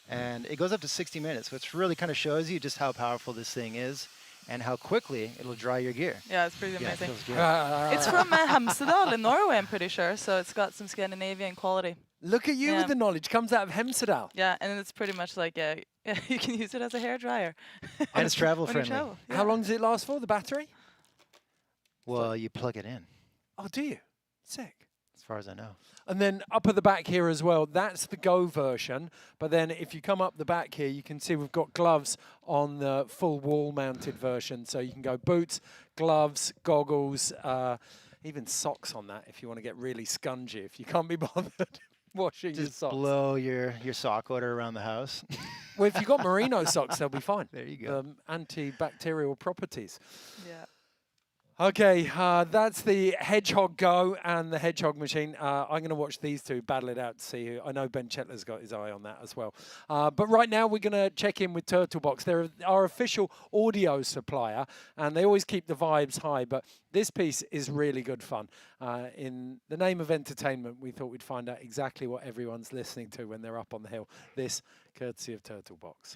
Speaker 18: And it goes up to 60 minutes, which really kind of shows you just how powerful this thing is and how quickly it'll dry your gear.
Speaker 3: Yeah, it's pretty
Speaker 18: Yeah, it
Speaker 3: amazing.
Speaker 18: feels good.
Speaker 3: It's from Hemsedal in Norway, I'm pretty sure. So it's got some Scandinavian quality.
Speaker 2: Look at you
Speaker 3: Yeah.
Speaker 2: with the knowledge. Comes out of Hemsedal.
Speaker 3: Yeah, and it's pretty much like, yeah, you can use it as a hair dryer.
Speaker 18: And it's travel
Speaker 3: when you
Speaker 18: friendly.
Speaker 3: travel,
Speaker 2: How long does it last for, the battery?
Speaker 18: Well, you plug it in.
Speaker 2: Oh, do you? Sick.
Speaker 18: as far as I know.
Speaker 2: And then up at the back here as well, that's the Go version. But then if you come up the back here, you can see we've got gloves on the full wall-mounted version. So you can go boots, gloves, goggles, even socks on that if you want to get really scungy, if you can't be bothered washing your
Speaker 18: Just
Speaker 2: socks.
Speaker 18: blow your sock odor around the house.
Speaker 2: Well, if you've got merino socks, they'll be fine.
Speaker 18: There you go.
Speaker 2: Antibacterial properties.
Speaker 3: Yeah.
Speaker 2: Okay, that's the Hedgehog Go and the Hedgehog Machine. I'm going to watch these two battle it out to see who. I know Ben Chetler's got his eye on that as well. But right now we're going to check in with Turtlebox. They're our official audio supplier, and they always keep the vibes high. But this piece is really good fun. In the name of entertainment, we thought we'd find out exactly what everyone's listening to when they're up on the hill. This, courtesy of Turtlebox.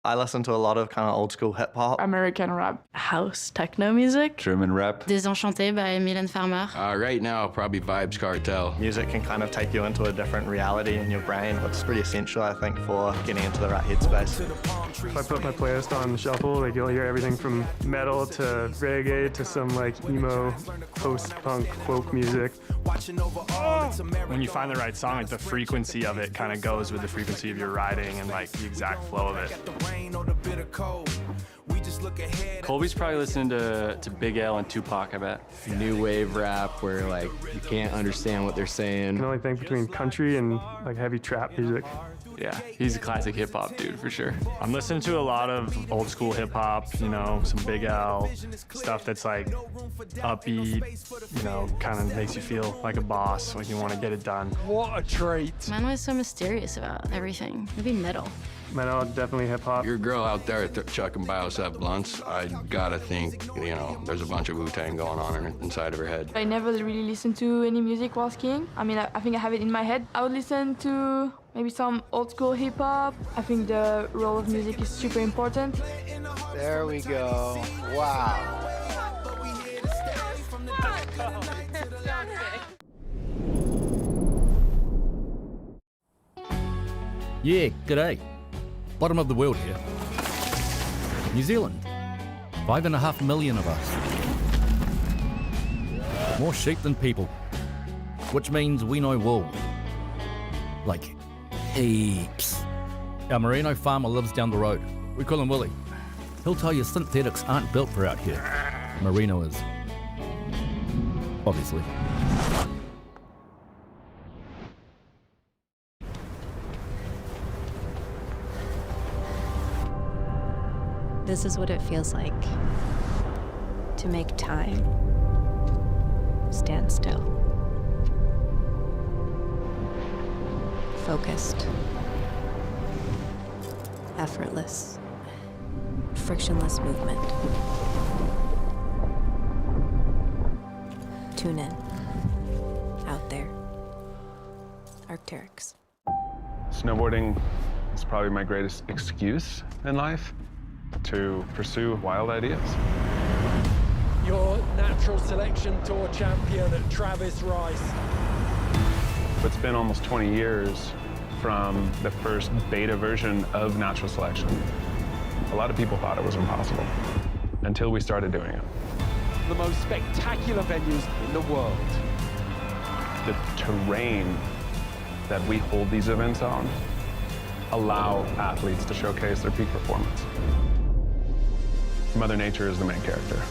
Speaker 7: I listen to a lot of kind of old school hip hop.
Speaker 12: American rap.
Speaker 14: House techno music.
Speaker 7: German rap.
Speaker 24: Désenchanté by Mylène Farmer.
Speaker 7: Right now, probably Vibes Cartel. Music can kind of take you into a different reality in your brain. It's pretty essential, I think, for getting into the right headspace.
Speaker 10: If I put my playlist on shuffle, like you'll hear everything from metal to reggae to some like emo, post-punk, folk music.
Speaker 9: When you find the right song, like the frequency of it kind of goes with the frequency of your riding and like the exact flow of it.
Speaker 15: Colby's probably listening to Big L and Tupac, I bet.
Speaker 17: New wave rap where like you can't understand what they're saying.
Speaker 10: I can only think between country and like heavy trap music.
Speaker 15: Yeah, he's a classic hip hop dude for sure.
Speaker 9: I'm listening to a lot of old school hip hop, you know, some Big L, stuff that's like upbeat, you know, kind of makes you feel like a boss, like you want to get it done.
Speaker 2: What a treat.
Speaker 24: Manon is so mysterious about everything. Maybe metal.
Speaker 10: Metal, definitely hip hop.
Speaker 7: Your girl out there chucking Biosep blunts, I gotta think, you know, there's a bunch of Wu-Tang going on inside of her head.
Speaker 12: I never really listened to any music while skiing. I mean, I think I have it in my head. I would listen to maybe some old school hip hop. I think the role of music is super important.
Speaker 18: There we go. Wow.
Speaker 21: Yeah, g'day. Bottom of the world here. New Zealand. 5.5 million of us. More sheep than people. Which means we know wool. Like, heaps. Our merino farmer lives down the road. We call him Willie. He'll tell you synthetics aren't built for out here. Merino is. Obviously.
Speaker 23: This is what it feels like to make time stand still. Focused, effortless, frictionless movement. Tune in. Out there. Arc'teryx.
Speaker 9: Snowboarding is probably my greatest excuse in life to pursue wild ideas.
Speaker 2: Your Natural Selection Tour champion, Travis Rice.
Speaker 9: It's been almost 20 years from the first beta version of Natural Selection. A lot of people thought it was impossible until we started doing it.
Speaker 2: The most spectacular venues in the world.
Speaker 9: The terrain that we hold these events on allow athletes to showcase their peak performance. Mother Nature is the main character.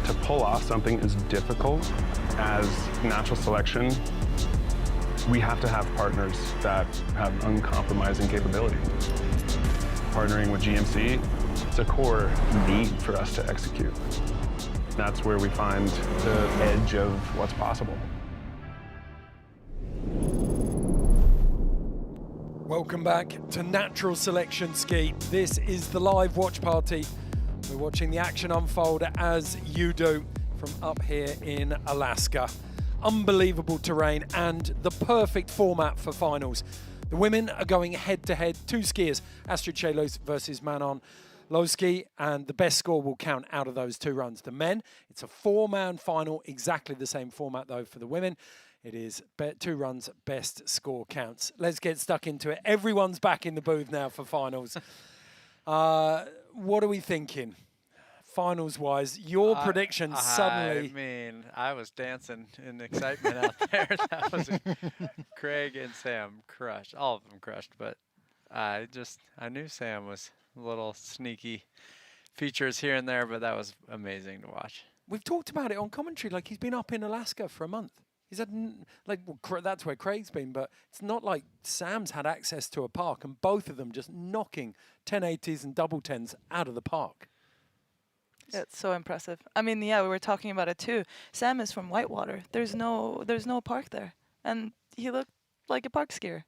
Speaker 9: To pull off something as difficult as Natural Selection, we have to have partners that have uncompromising capability. Partnering with GMC, it's a core need for us to execute. That's where we find the edge of what's possible.
Speaker 2: Welcome back to Natural Selection Ski. This is the live watch party. We're watching the action unfold as you do from up here in Alaska. Unbelievable terrain and the perfect format for finals. The women are going head-to-head, two skiers, Astrid Cheylis versus Manon Loschi, and the best score will count out of those two runs. The men, it's a four-man final, exactly the same format though for the women. It is two runs, best score counts. Let's get stuck into it. Everyone's back in the booth now for finals. What are we thinking? finals-wise. Your predictions suddenly.
Speaker 1: I mean, I was dancing in excitement out there. That was Craig and Sam crushed. All of them crushed, but I knew Sam was a little sneaky features here and there, but that was amazing to watch.
Speaker 2: We've talked about it on commentary. Like, he's been up in Alaska for a month. He's had, that's where Craig's been, but it's not like Sam's had access to a park, and both of them just knocking 1080s and double 10s out of the park.
Speaker 3: Yeah, it's so impressive. I mean, yeah, we were talking about it too. Sam is from Whitewater. There's no park there, and he looked like a park skier.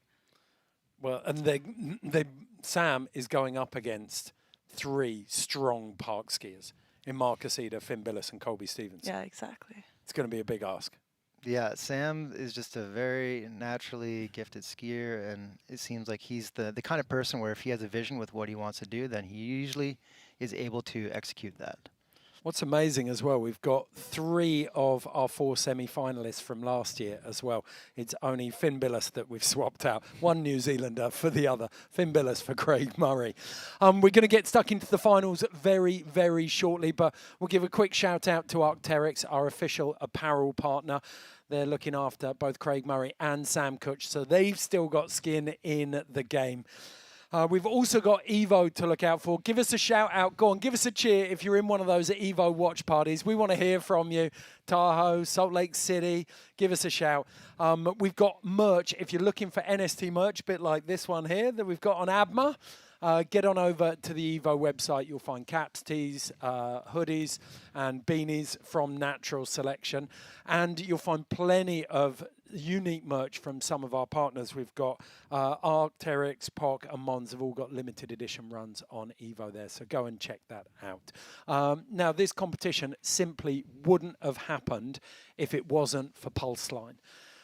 Speaker 2: Well, and Sam is going up against 3 strong park skiers in Marcus Eder, Finn Billis, and Colby Stevens.
Speaker 3: Yeah, exactly.
Speaker 2: It's going to be a big ask.
Speaker 18: Yeah, Sam is just a very naturally gifted skier, and it seems like he's the kind of person where if he has a vision with what he wants to do, then he usually is able to execute that.
Speaker 2: What's amazing as well, we've got 3 of our 4 semi-finalists from last year as well. It's only Finn Billis that we've swapped out. One New Zealander for the other. Finn Billis for Craig Murray. We're going to get stuck into the finals very, very shortly, but we'll give a quick shout out to Arc'teryx, our official apparel partner. They're looking after both Craig Murray and Sam Kutch, so they've still got skin in the game. We've also got Evo to look out for. Give us a shout out. Go on, give us a cheer if you're in one of those Evo watch parties. We want to hear from you. Tahoe, Salt Lake City, give us a shout. We've got merch. If you're looking for NST merch, a bit like this one here that we've got on ABMA, get on over to the Evo website. You'll find caps, tees, hoodies, and beanies from Natural Selection. And you'll find plenty of unique merch from some of our partners. We've got Arc'teryx, POC, and Mons have all got limited edition runs on Evo there, so go and check that out. Now, this competition simply wouldn't have happened if it wasn't for Pulseline.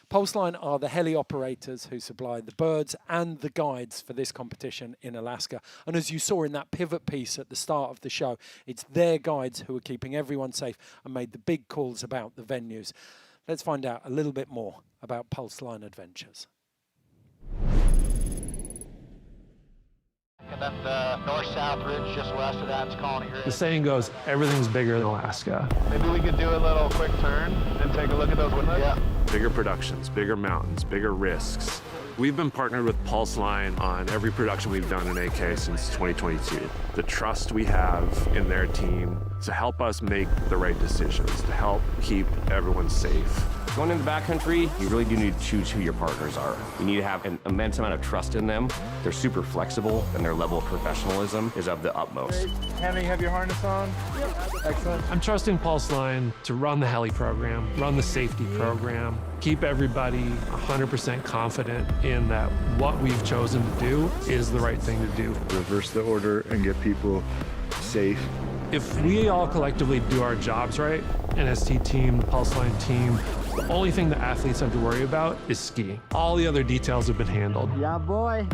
Speaker 2: Pulseline are the heli operators who supply the birds and the guides for this competition in Alaska. And as you saw in that pivot piece at the start of the show, it's their guides who are keeping everyone safe and made the big calls about the venues. Let's find out a little bit more about Pulseline Adventures.
Speaker 4: And then the north-south ridge just west of that's Colony Ridge.
Speaker 10: The saying goes, everything's bigger than Alaska.
Speaker 9: Maybe we could do a little quick turn and take a look at those windows?
Speaker 4: Yeah.
Speaker 9: Bigger productions, bigger mountains, bigger risks. We've been partnered with Pulseline on every production we've done in AK since 2022. The trust we have in their team to help us make the right decisions, to help keep everyone safe.
Speaker 5: Going into the backcountry, you really do need to choose who your partners are. You need to have an immense amount of trust in them. They're super flexible, and their level of professionalism is of the utmost.
Speaker 9: Hammy, have your harness on? Yep. Excellent.
Speaker 10: I'm trusting Pulseline to run the heli program, run the safety program, keep everybody 100% confident in that what we've chosen to do is the right thing to do.
Speaker 9: Reverse the order and get people safe.
Speaker 10: If we all collectively do our jobs right, NST team, the Pulseline team, the only thing the athletes have to worry about is skiing. All the other details have been handled.
Speaker 4: Yeah, boy.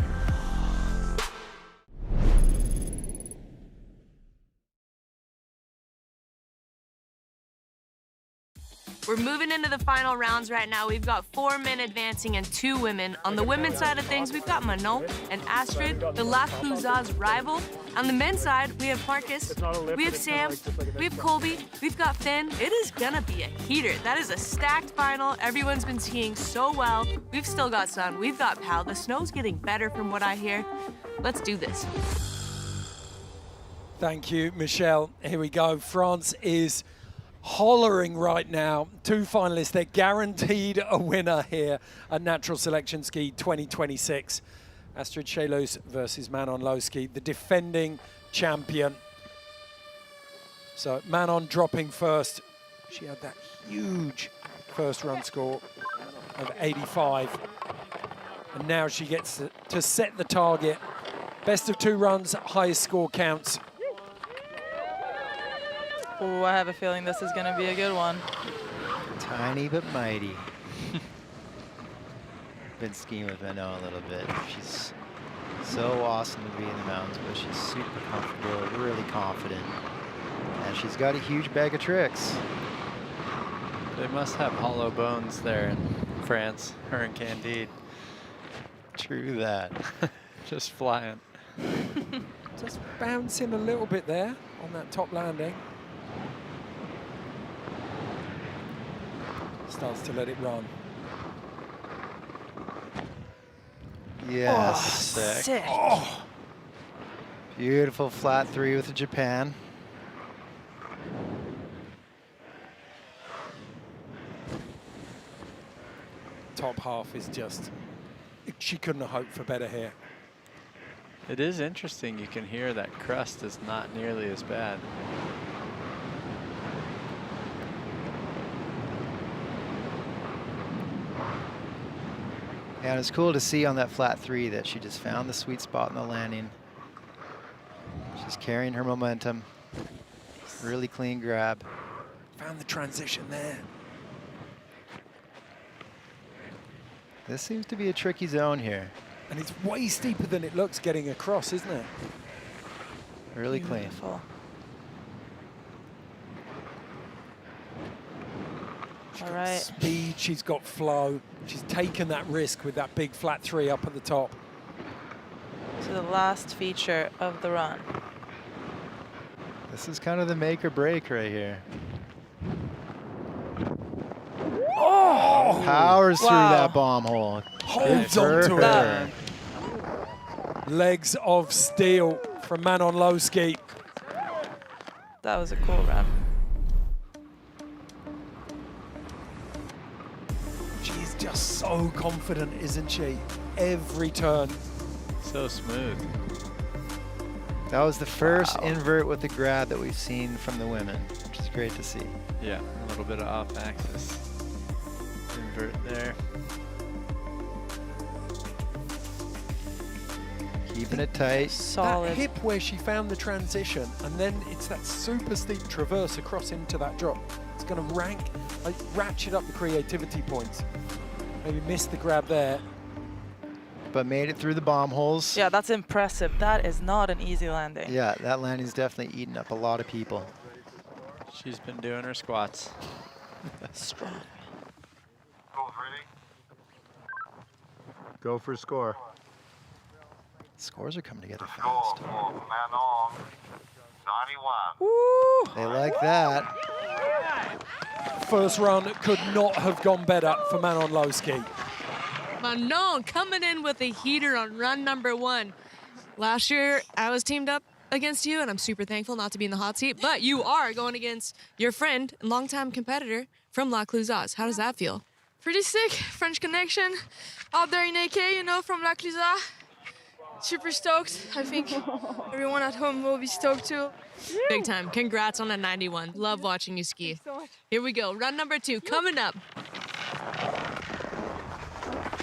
Speaker 14: We're moving into the final rounds right now. We've got 4 men advancing and 2 women. On the women's side of things, we've got Manon and Astrid, the La Clouza's rival. On the men's side, we have Marcus, we have Sam, we have Colby, we've got Finn. It is gonna be a heater. That is a stacked final. Everyone's been skiing so well. We've still got sun, we've got Pal. The snow's getting better from what I hear. Let's do this.
Speaker 2: Thank you, Michelle. Here we go. France is hollering right now. 2 finalists. They're guaranteed a winner here at Natural Selection Ski 2026. Astrid Cheylis versus Manon Loschi, the defending champion. So Manon dropping first. She had that huge first run score of 85. And now she gets to set the target. Best of 2 runs, highest score counts.
Speaker 3: Oh, I have a feeling this is going to be a good one.
Speaker 18: Tiny but mighty. Been skiing with Manon a little bit. She's so awesome to be in the mountains, but she's super comfortable, really confident. And she's got a huge bag of tricks.
Speaker 1: They must have hollow bones there in France, her and Candide.
Speaker 18: True that.
Speaker 1: Just flying.
Speaker 2: Just bouncing a little bit there on that top landing. Starts to let it run.
Speaker 18: Yes.
Speaker 2: Oh,
Speaker 3: sick.
Speaker 2: Oh.
Speaker 18: Beautiful flat 3 with the Japan.
Speaker 2: Top half is just, she couldn't have hoped for better here.
Speaker 1: It is interesting. You can hear that crust is not nearly as bad.
Speaker 18: And it's cool to see on that flat 3 that she just found the sweet spot in the landing. She's carrying her momentum. Really clean grab.
Speaker 2: Found the transition there.
Speaker 18: This seems to be a tricky zone here.
Speaker 2: And it's way steeper than it looks getting across, isn't it?
Speaker 18: Really clean.
Speaker 3: Beautiful. All right.
Speaker 2: Speed, she's got flow. She's taken that risk with that big flat 3 up at the top.
Speaker 3: To the last feature of the run.
Speaker 18: This is kind of the make or break right here.
Speaker 2: Oh!
Speaker 18: Powers through that bomb hole.
Speaker 2: Holds on to it. Legs of steel from Manon Loschi.
Speaker 3: That was a cool run.
Speaker 2: She's just so confident, isn't she? Every turn.
Speaker 1: So smooth.
Speaker 18: That was the first invert with the grab that we've seen from the women, which is great to see.
Speaker 1: Yeah, a little bit of off axis invert there.
Speaker 18: Keeping it tight.
Speaker 3: Solid.
Speaker 2: That hip where she found the transition, and then it's that super steep traverse across into that drop. It's going to ratchet up the creativity points. Maybe missed the grab there.
Speaker 18: But made it through the bomb holes.
Speaker 3: Yeah, that's impressive. That is not an easy landing.
Speaker 18: Yeah, that landing's definitely eaten up a lot of people.
Speaker 1: She's been doing her squats.
Speaker 3: Strong.
Speaker 18: Go for score. Scores are coming together fast.
Speaker 8: Manon, 91.
Speaker 3: Woo!
Speaker 18: They like that.
Speaker 2: First run could not have gone better for Manon Loschi.
Speaker 14: Manon coming in with a heater on run number 1. Last year, I was teamed up against you, and I'm super thankful not to be in the hot seat, but you are going against your friend and longtime competitor from La Clusaz. How does that feel?
Speaker 12: Pretty sick. French connection out there in AK, you know, from La Clusaz. Super stoked. I think everyone at home will be stoked too.
Speaker 14: Big time. Congrats on a 91. Love watching you ski.
Speaker 12: So much.
Speaker 14: Here we go. Run number 2 coming up.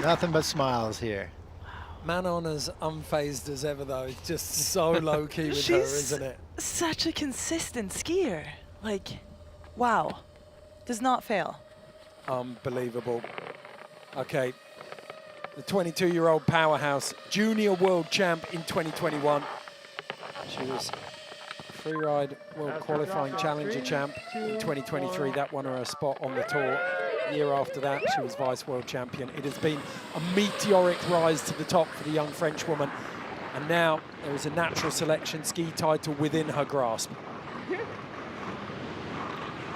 Speaker 18: Nothing but smiles here.
Speaker 2: Manon as unfazed as ever, though. It's just so low-key with her, isn't it?
Speaker 3: Such a consistent skier. Like, wow. Does not fail.
Speaker 2: Unbelievable. Okay. The 22-year-old powerhouse, junior world champ in 2021. She was Freeride World Qualifying Challenger champ in 2023. That won her a spot on the tour. The year after that, she was vice world champion. It has been a meteoric rise to the top for the young French woman. And now there is a natural selection ski title within her grasp.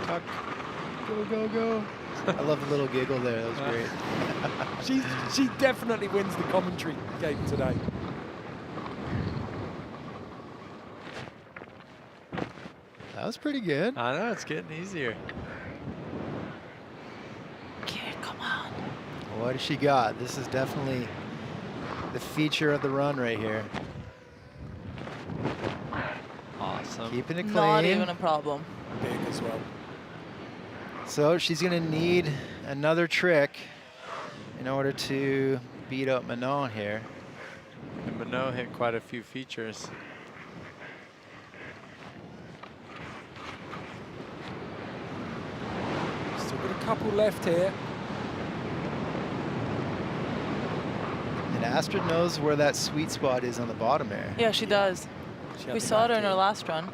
Speaker 18: Tuck. Go, go, go. I love the little giggle there. That was great.
Speaker 2: She definitely wins the commentary game today.
Speaker 18: That was pretty good.
Speaker 1: I know, it's getting easier.
Speaker 3: Okay, come on.
Speaker 18: What has she got? This is definitely the feature of the run right here.
Speaker 1: Awesome.
Speaker 18: Keeping it clean.
Speaker 3: Not even a problem.
Speaker 2: Big as well.
Speaker 18: So she's going to need another trick in order to beat up Manon here.
Speaker 1: And Manon hit quite a few features.
Speaker 2: Still got a couple left here.
Speaker 18: And Astrid knows where that sweet spot is on the bottom there.
Speaker 3: Yeah, she does. We saw it in her last run.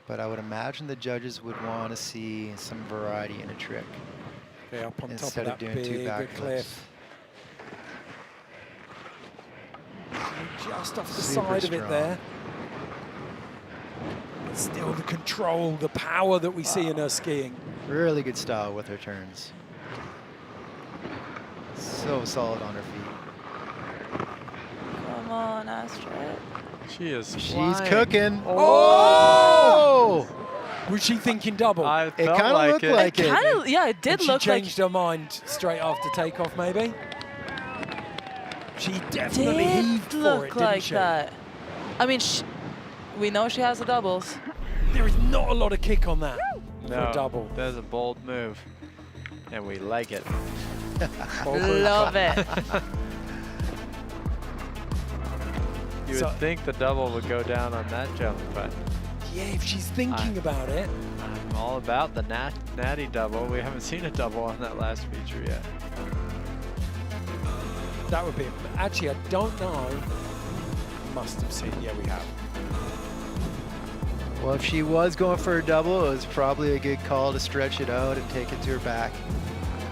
Speaker 18: But I would imagine the judges would want to see some variety in a trick.
Speaker 2: Okay, up on top
Speaker 18: instead
Speaker 2: of
Speaker 18: of
Speaker 2: that
Speaker 18: doing two
Speaker 2: big
Speaker 18: backflips.
Speaker 2: cliff. Just off the
Speaker 18: Super
Speaker 2: side of it
Speaker 18: strong.
Speaker 2: there. Still the control, the power that we see in her skiing.
Speaker 18: Really good style with her turns. So solid on her feet.
Speaker 3: Come on, Astrid.
Speaker 1: She is
Speaker 18: She's
Speaker 1: flying.
Speaker 18: cooking.
Speaker 2: Oh! Was she thinking double?
Speaker 1: I
Speaker 18: It
Speaker 1: felt
Speaker 18: kind of
Speaker 1: like
Speaker 18: looked
Speaker 1: it.
Speaker 18: like it.
Speaker 3: Kinda, yeah, it did
Speaker 2: And
Speaker 3: look
Speaker 2: she changed her mind straight after takeoff, maybe? She definitely
Speaker 3: did
Speaker 2: heaved for it,
Speaker 3: look
Speaker 2: didn't
Speaker 3: like
Speaker 2: she?
Speaker 3: that. I mean, we know she has the doubles.
Speaker 2: There is not a lot of kick on that for
Speaker 1: No,
Speaker 2: a double.
Speaker 1: that's a bold move, and we like it.
Speaker 3: Love it.
Speaker 1: You
Speaker 2: So-
Speaker 1: would think the double would go down on that jump, but
Speaker 2: Yeah, if she's thinking about it.
Speaker 1: I'm all about the natty double. We haven't seen a double on that last feature yet.
Speaker 2: That would be, actually, I don't know. Must have seen, yeah, we have.
Speaker 18: Well, if she was going for a double, it was probably a good call to stretch it out and take it to her back.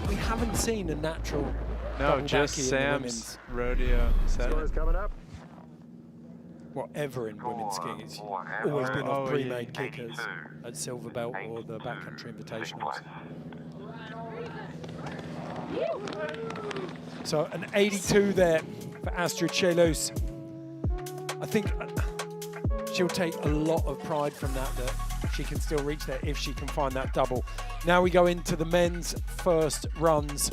Speaker 2: We haven't seen a natural
Speaker 1: No,
Speaker 2: double
Speaker 1: just
Speaker 2: backy in the women's.
Speaker 1: Sam's rodeo set.
Speaker 9: coming up.
Speaker 2: Whatever in women's skiing, it's always been off pre-made kickers at Silver Belt or the Backcountry Invitationals. So an 82 there for Astrid Cheylis. I think she'll take a lot of pride from that she can still reach there if she can find that double. Now we go into the men's first runs.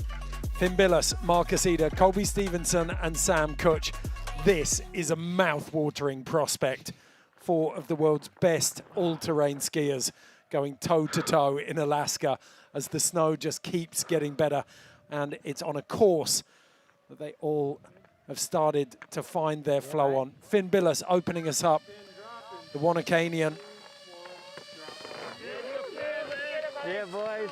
Speaker 2: Finn Billis, Marcus Eder, Colby Stevenson and Sam Kutch. This is a mouth-watering prospect. 4 of the world's best all-terrain skiers going toe-to-toe in Alaska as the snow just keeps getting better. And it's on a course that they all have started to find their flow on. Finn Billis opening us up, the Wannacanian.
Speaker 4: Yeah, boys.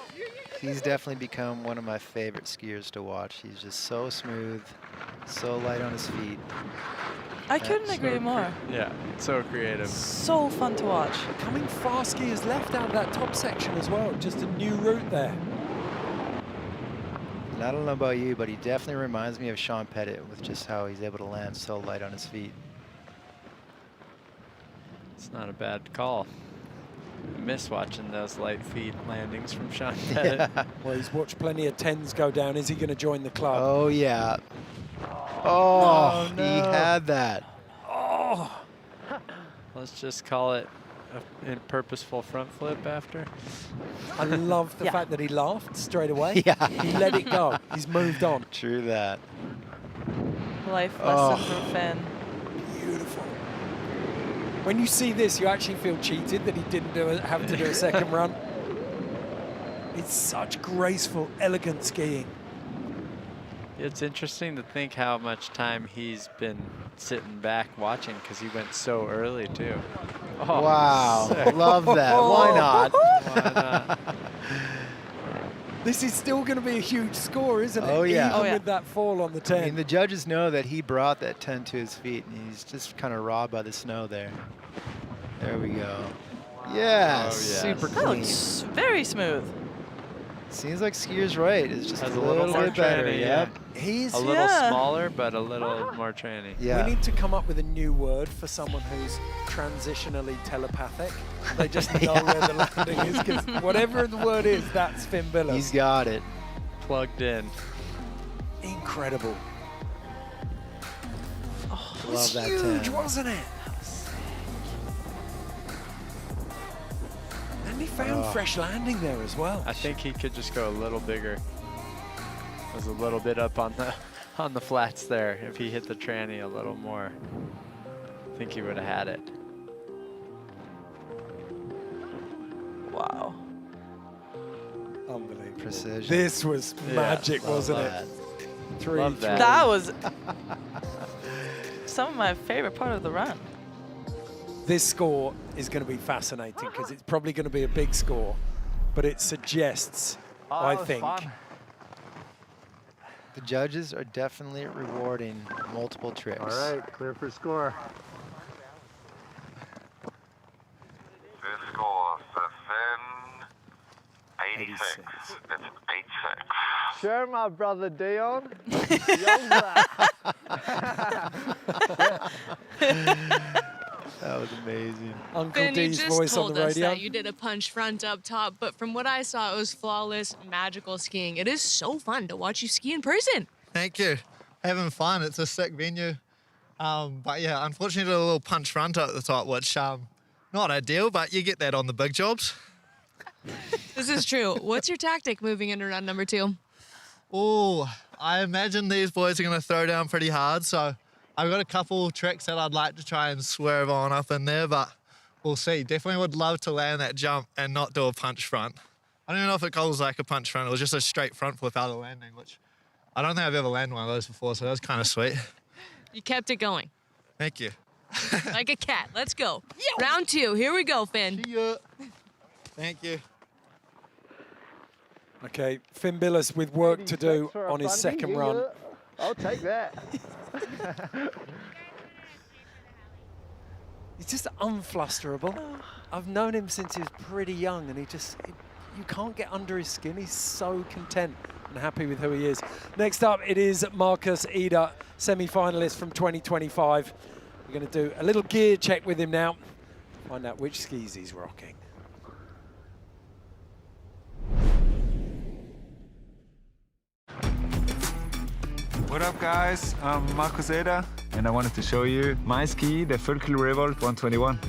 Speaker 18: He's definitely become one of my favorite skiers to watch. He's just so smooth, so light on his feet.
Speaker 3: I couldn't agree more.
Speaker 1: Yeah, so creative.
Speaker 3: So fun to watch.
Speaker 2: Coming fast skiers left out of that top section as well. Just a new route there.
Speaker 18: And I don't know about you, but he definitely reminds me of Sean Pettit with just how he's able to land so light on his feet.
Speaker 1: It's not a bad call. I miss watching those light feet landings from Sean Pettit.
Speaker 18: Yeah.
Speaker 2: Well, he's watched plenty of 10s go down. Is he going to join the club?
Speaker 18: Oh, yeah. Oh,
Speaker 2: no.
Speaker 18: he had that.
Speaker 2: Oh.
Speaker 1: Let's just call it a purposeful front flip after.
Speaker 2: I love the
Speaker 3: Yeah.
Speaker 2: fact that he laughed straight away.
Speaker 18: Yeah.
Speaker 2: He let it go. He's moved on.
Speaker 18: True that.
Speaker 3: Life lesson for Finn.
Speaker 2: Beautiful. When you see this, you actually feel cheated that he didn't have to do a second run. It's such graceful, elegant skiing.
Speaker 1: It's interesting to think how much time he's been sitting back watching because he went so early too. Oh,
Speaker 18: Wow.
Speaker 1: sick.
Speaker 18: Love that. Why not?
Speaker 1: Why not?
Speaker 2: This is still going to be a huge score, isn't it?
Speaker 18: Oh, yeah.
Speaker 2: Even
Speaker 3: Oh, yeah.
Speaker 2: with that fall on the 10.
Speaker 18: I mean, the judges know that he brought that 10 to his feet, and he's just kind of robbed by the snow there. There we go. Yes,
Speaker 1: Oh, yes.
Speaker 18: super
Speaker 3: That
Speaker 18: clean.
Speaker 3: looks very smooth.
Speaker 18: Seems like skier's right. It's just
Speaker 1: Has
Speaker 18: a little
Speaker 1: more
Speaker 18: bit better.
Speaker 1: tranny,
Speaker 18: Yep.
Speaker 2: He's
Speaker 1: A little
Speaker 3: Yeah.
Speaker 1: smaller, but a little more tranny.
Speaker 18: Yeah.
Speaker 2: We need to come up with a new word for someone who's transitionally telepathic. They just know where the landing is, because whatever the word is, that's Finn Billis.
Speaker 18: He's got it.
Speaker 1: Plugged in.
Speaker 2: Incredible.
Speaker 18: Love
Speaker 2: It was
Speaker 18: that
Speaker 2: huge,
Speaker 18: 10.
Speaker 2: wasn't it? And he found fresh landing there as well.
Speaker 1: I think he could just go a little bigger. Was a little bit up on the flats there. If he hit the tranny a little more, I think he would have had it.
Speaker 3: Wow.
Speaker 2: Unbelievable.
Speaker 18: Precision.
Speaker 2: This was magic,
Speaker 18: Love
Speaker 2: wasn't
Speaker 18: that.
Speaker 2: it? 3,
Speaker 1: Love that.
Speaker 3: That was some of my favorite part of the run.
Speaker 2: This score is going to be fascinating because it's probably going to be a big score, but it suggests, I think,
Speaker 18: The judges are definitely rewarding multiple trips.
Speaker 9: All right, clear for score.
Speaker 8: Good score for Finn. 86. It's 8-6.
Speaker 4: Sure, my brother Dion.
Speaker 18: That
Speaker 17: was amazing.
Speaker 2: Uncle
Speaker 14: Ben, you
Speaker 2: D's
Speaker 14: just
Speaker 2: voice on
Speaker 14: told
Speaker 2: the
Speaker 14: us
Speaker 2: radio.
Speaker 14: that you did a punch front up top, but from what I saw, it was flawless, magical skiing. It is so fun to watch you ski in person.
Speaker 7: Thank you. Having fun. It's a sick venue. But yeah, unfortunately, a little punch front at the top, which not ideal, but you get that on the big jobs.
Speaker 14: This is true. What's your tactic moving into round number 2?
Speaker 7: Oh, I imagine these boys are going to throw down pretty hard, so I've got a couple tricks that I'd like to try and swerve on up in there, but we'll see. Definitely would love to land that jump and not do a punch front. I don't even know if it calls like a punch front. It was just a straight front flip out of the landing, which I don't think I've ever landed one of those before, so that was kind of sweet.
Speaker 14: You kept it going.
Speaker 7: Thank you.
Speaker 14: Like a cat. Let's go. Round 2. Here we go, Finn.
Speaker 7: See ya. Thank you.
Speaker 2: Okay, Finn Billis with work to do on his second run.
Speaker 4: I'll take that.
Speaker 2: He's just unflusterable. I've known him since he was pretty young, and you can't get under his skin. He's so content and happy with who he is. Next up, it is Marcus Eder, semi-finalist from 2025. We're going to do a little gear check with him now, find out which skis he's rocking.
Speaker 6: What up, guys? I'm Marcus Eder, and I wanted to show you my ski, the Völkel Revolt 121.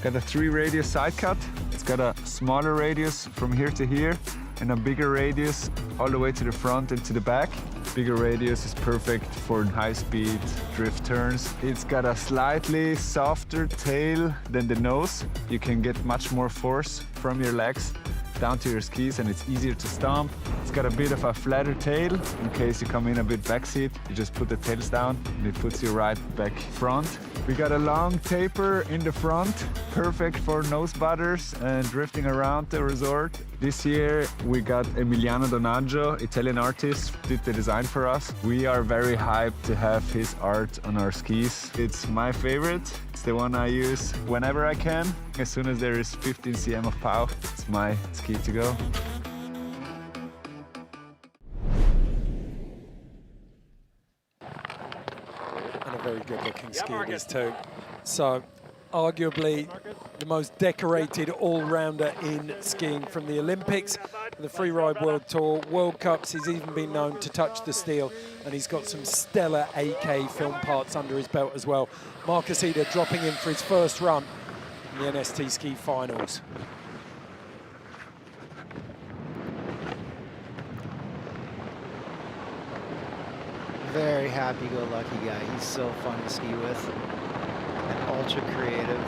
Speaker 6: Got a 3 radius side cut. It's got a smaller radius from here to here, and a bigger radius all the way to the front and to the back. Bigger radius is perfect for high-speed drift turns. It's got a slightly softer tail than the nose. You can get much more force from your legs down to your skis, and it's easier to stomp. It's got a bit of a flatter tail in case you come in a bit backseat. You just put the tails down and it puts you right back front. We got a long taper in the front, perfect for nose butters and drifting around the resort. This year we got Emiliano Donaggio, Italian artist, did the design for us. We are very hyped to have his art on our skis. It's my favorite. It's the one I use whenever I can. As soon as there is 15 cm of pow, it's my ski to go.
Speaker 2: And a very good looking ski it is too. So arguably the most decorated all-rounder in skiing from the Olympics, the Freeride World Tour, World Cups. He's even been known to touch the steel, and he's got some stellar AK film parts under his belt as well. Marcus Eder dropping in for his first run in the NST Ski Finals.
Speaker 18: Very happy-go-lucky guy. He's so fun to ski with and ultra creative.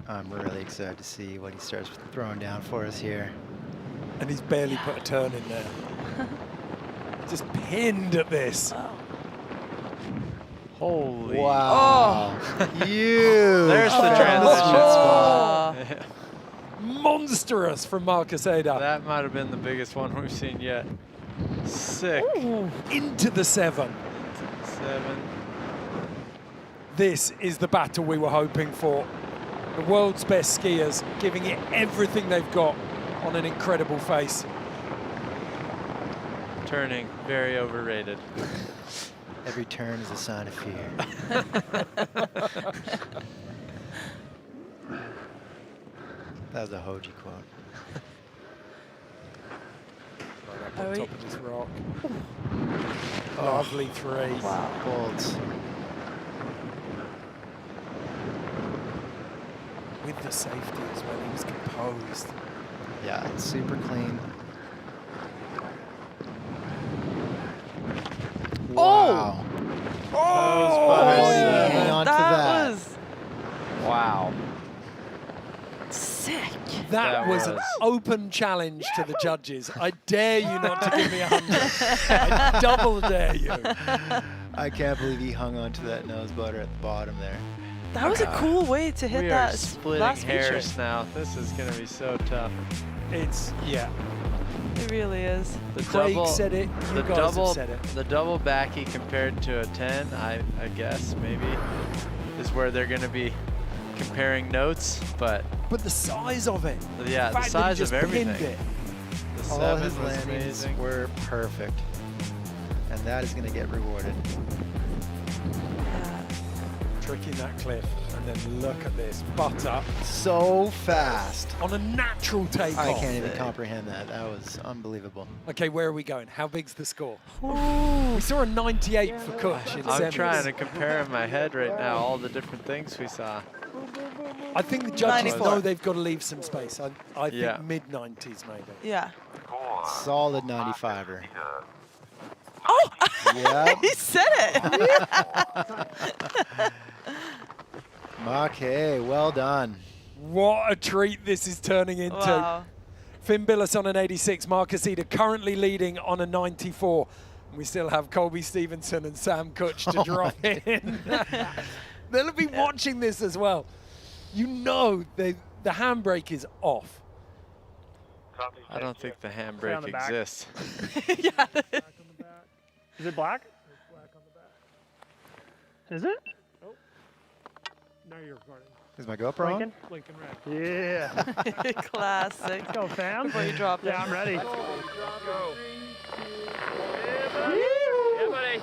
Speaker 18: I'm really excited to see what he starts throwing down for us here.
Speaker 2: And he's barely put a turn in there. Just pinned at this.
Speaker 1: Holy.
Speaker 18: Wow. You.
Speaker 1: There's the transition spot.
Speaker 2: Monstrous from Marcus Eder.
Speaker 1: That might have been the biggest one we've seen yet. Sick.
Speaker 2: Ooh, into the 7.
Speaker 1: 7.
Speaker 2: This is the battle we were hoping for. The world's best skiers giving it everything they've got on an incredible face.
Speaker 1: Turning, very overrated.
Speaker 18: Every turn is a sign of fear. That was a Hoji quote.
Speaker 2: Right up on top of this rock. Lovely 3.
Speaker 18: Wow. Bolts.
Speaker 2: With the safety as well, he was composed.
Speaker 18: Yeah, it's super clean. Wow. Hang on to that.
Speaker 3: Was
Speaker 1: Wow.
Speaker 3: sick.
Speaker 2: That was an open challenge to the judges. I dare you not to give me 100. I double dare you.
Speaker 18: I can't believe he hung on to that nose butter at the bottom there.
Speaker 3: That was a cool way to hit
Speaker 1: We
Speaker 3: that
Speaker 1: are splitting
Speaker 3: last
Speaker 1: hairs
Speaker 3: feature.
Speaker 1: now. This is going to be so tough.
Speaker 2: It's, yeah.
Speaker 3: It really is.
Speaker 1: The
Speaker 2: Craig
Speaker 1: double,
Speaker 2: said it, you
Speaker 1: the
Speaker 2: guys
Speaker 1: double,
Speaker 2: have said it.
Speaker 1: The double backy compared to a 10, I guess, maybe, is where they're going to be comparing notes, but
Speaker 2: the size of it.
Speaker 1: Yeah, the
Speaker 2: fact that he
Speaker 1: size
Speaker 2: just
Speaker 1: of everything.
Speaker 2: pinned it.
Speaker 1: The
Speaker 18: All
Speaker 1: 7
Speaker 18: his
Speaker 1: was
Speaker 18: landings
Speaker 1: amazing.
Speaker 18: were perfect. And And that is going to get rewarded.
Speaker 2: Tricking that cliff, and then look at this, butt up.
Speaker 18: So fast.
Speaker 2: On a natural takeoff.
Speaker 18: I can't even comprehend that. That was unbelievable.
Speaker 2: Okay, where are we going? How big's the score? We saw a 98 for Kush in
Speaker 1: I'm
Speaker 2: semis.
Speaker 1: trying to compare in my head right now all the different things we saw.
Speaker 2: I think the judges
Speaker 3: 94.
Speaker 2: know they've got to leave some space. I
Speaker 1: Yeah.
Speaker 2: think mid-90s maybe.
Speaker 3: Yeah.
Speaker 18: Solid 95er.
Speaker 3: Oh!
Speaker 18: Yeah.
Speaker 3: He said it!
Speaker 18: Okay, well done.
Speaker 2: What a treat this is turning into.
Speaker 3: Wow.
Speaker 2: Finn Billis on an 86, Marcus Eder currently leading on a 94. And we still have Colby Stevenson and Sam Kutch to drop in. They'll be watching this as well. You know the handbrake is off.
Speaker 1: I don't think the handbrake exists.
Speaker 3: Yeah.
Speaker 13: Is it black? Is it?
Speaker 19: Oh. Now you're recording.
Speaker 18: Is my GoPro on?
Speaker 19: Blinking red.
Speaker 13: Yeah.
Speaker 3: Classic.
Speaker 13: Go, fam.
Speaker 3: Before you drop it.
Speaker 13: Yeah, I'm ready.
Speaker 8: Go.
Speaker 13: Yeah, buddy.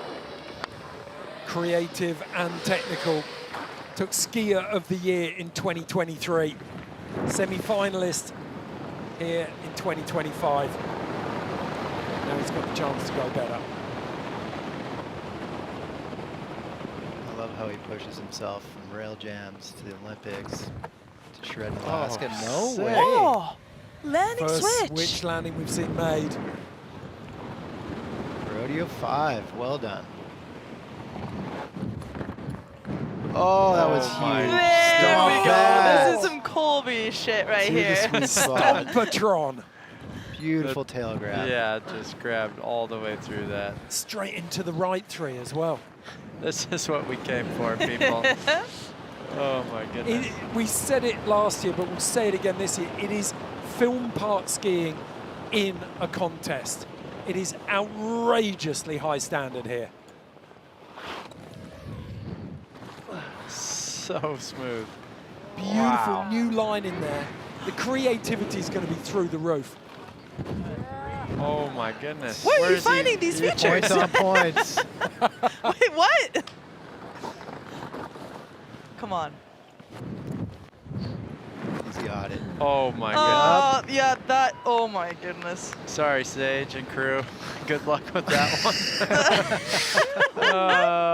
Speaker 2: Creative and technical. Took Skier of the Year in 2023. Semi-finalist here in 2025. Now he's got the chance to go better.
Speaker 18: I love how he pushes himself from rail jams to the Olympics to shred in Alaska. No
Speaker 2: sick.
Speaker 18: way.
Speaker 3: Oh! Landing
Speaker 2: First
Speaker 3: switch.
Speaker 2: switch landing we've seen made.
Speaker 18: Rodeo 5, well done. Oh, that was huge.
Speaker 3: There
Speaker 18: Stop
Speaker 3: we go.
Speaker 18: that.
Speaker 3: This is some Colby shit right
Speaker 18: To the
Speaker 3: here.
Speaker 18: sweet spot.
Speaker 2: Patron.
Speaker 18: Beautiful tail grab.
Speaker 1: Yeah, just grabbed all the way through that.
Speaker 2: Straight into the right three as well.
Speaker 1: This is what we came for, people. Oh my goodness.
Speaker 2: We said it last year, but we'll say it again this year. It is film park skiing in a contest. It is outrageously high standard here.
Speaker 1: So smooth.
Speaker 2: Beautiful new line in there. The creativity is going to be through the roof.
Speaker 1: Oh my goodness.
Speaker 3: Where are
Speaker 1: Where
Speaker 3: you
Speaker 1: is he?
Speaker 3: finding these
Speaker 1: Yeah.
Speaker 3: features?
Speaker 18: Points on points.
Speaker 3: Wait, what? Come on.
Speaker 18: He's got it.
Speaker 1: Oh my
Speaker 3: Oh,
Speaker 1: goodness.
Speaker 3: yeah, that. Oh my goodness.
Speaker 1: Sorry, Sage and crew. Good luck with that one.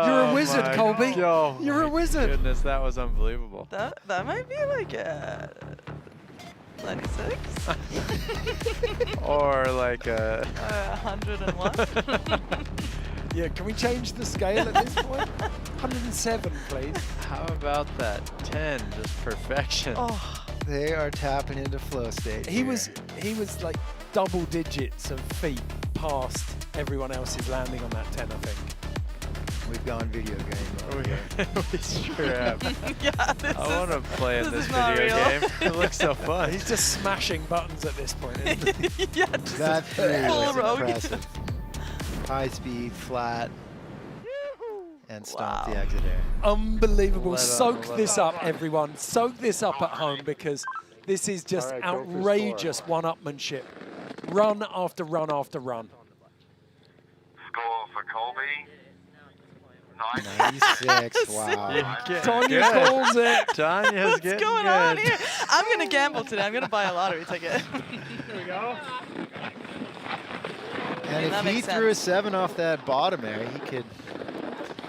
Speaker 2: You're a wizard,
Speaker 1: my
Speaker 2: Colby.
Speaker 1: God.
Speaker 2: You're a wizard.
Speaker 1: Goodness, that was unbelievable.
Speaker 3: That might be like a 96.
Speaker 1: Or like a
Speaker 3: 101.
Speaker 2: Yeah, can we change the scale at this point? 107, please.
Speaker 1: How about that 10? Just perfection.
Speaker 3: Oh.
Speaker 18: They are tapping into flow state.
Speaker 2: He was like double digits of feet past everyone else's landing on that 10, I think.
Speaker 18: We've gone video game mode.
Speaker 1: We sure have.
Speaker 3: Yeah,
Speaker 1: I want to play in this
Speaker 3: is not
Speaker 1: video
Speaker 3: real.
Speaker 1: game. It looks so fun.
Speaker 2: He's just smashing buttons at this point, isn't he?
Speaker 3: Yeah, just
Speaker 18: That three
Speaker 3: full
Speaker 18: was
Speaker 3: rogue.
Speaker 18: impressive. High speed, flat, and stomp
Speaker 3: Wow.
Speaker 18: the exit air.
Speaker 2: Unbelievable.
Speaker 1: Let
Speaker 2: Soak
Speaker 1: on,
Speaker 2: this up, everyone. Soak this up at home because this is just
Speaker 9: All right, go for score.
Speaker 2: outrageous one-upmanship. Run after run after run.
Speaker 8: Score for Colby.
Speaker 18: 96, wow.
Speaker 2: Tanya calls it.
Speaker 1: Tanya's
Speaker 3: What's
Speaker 1: getting
Speaker 3: going
Speaker 1: good.
Speaker 3: on here? I'm gonna gamble today. I'm gonna buy a lottery ticket.
Speaker 13: Here we go.
Speaker 18: And
Speaker 3: That
Speaker 18: if he
Speaker 3: makes
Speaker 18: threw a
Speaker 3: sense.
Speaker 18: 7 off that bottom air, he could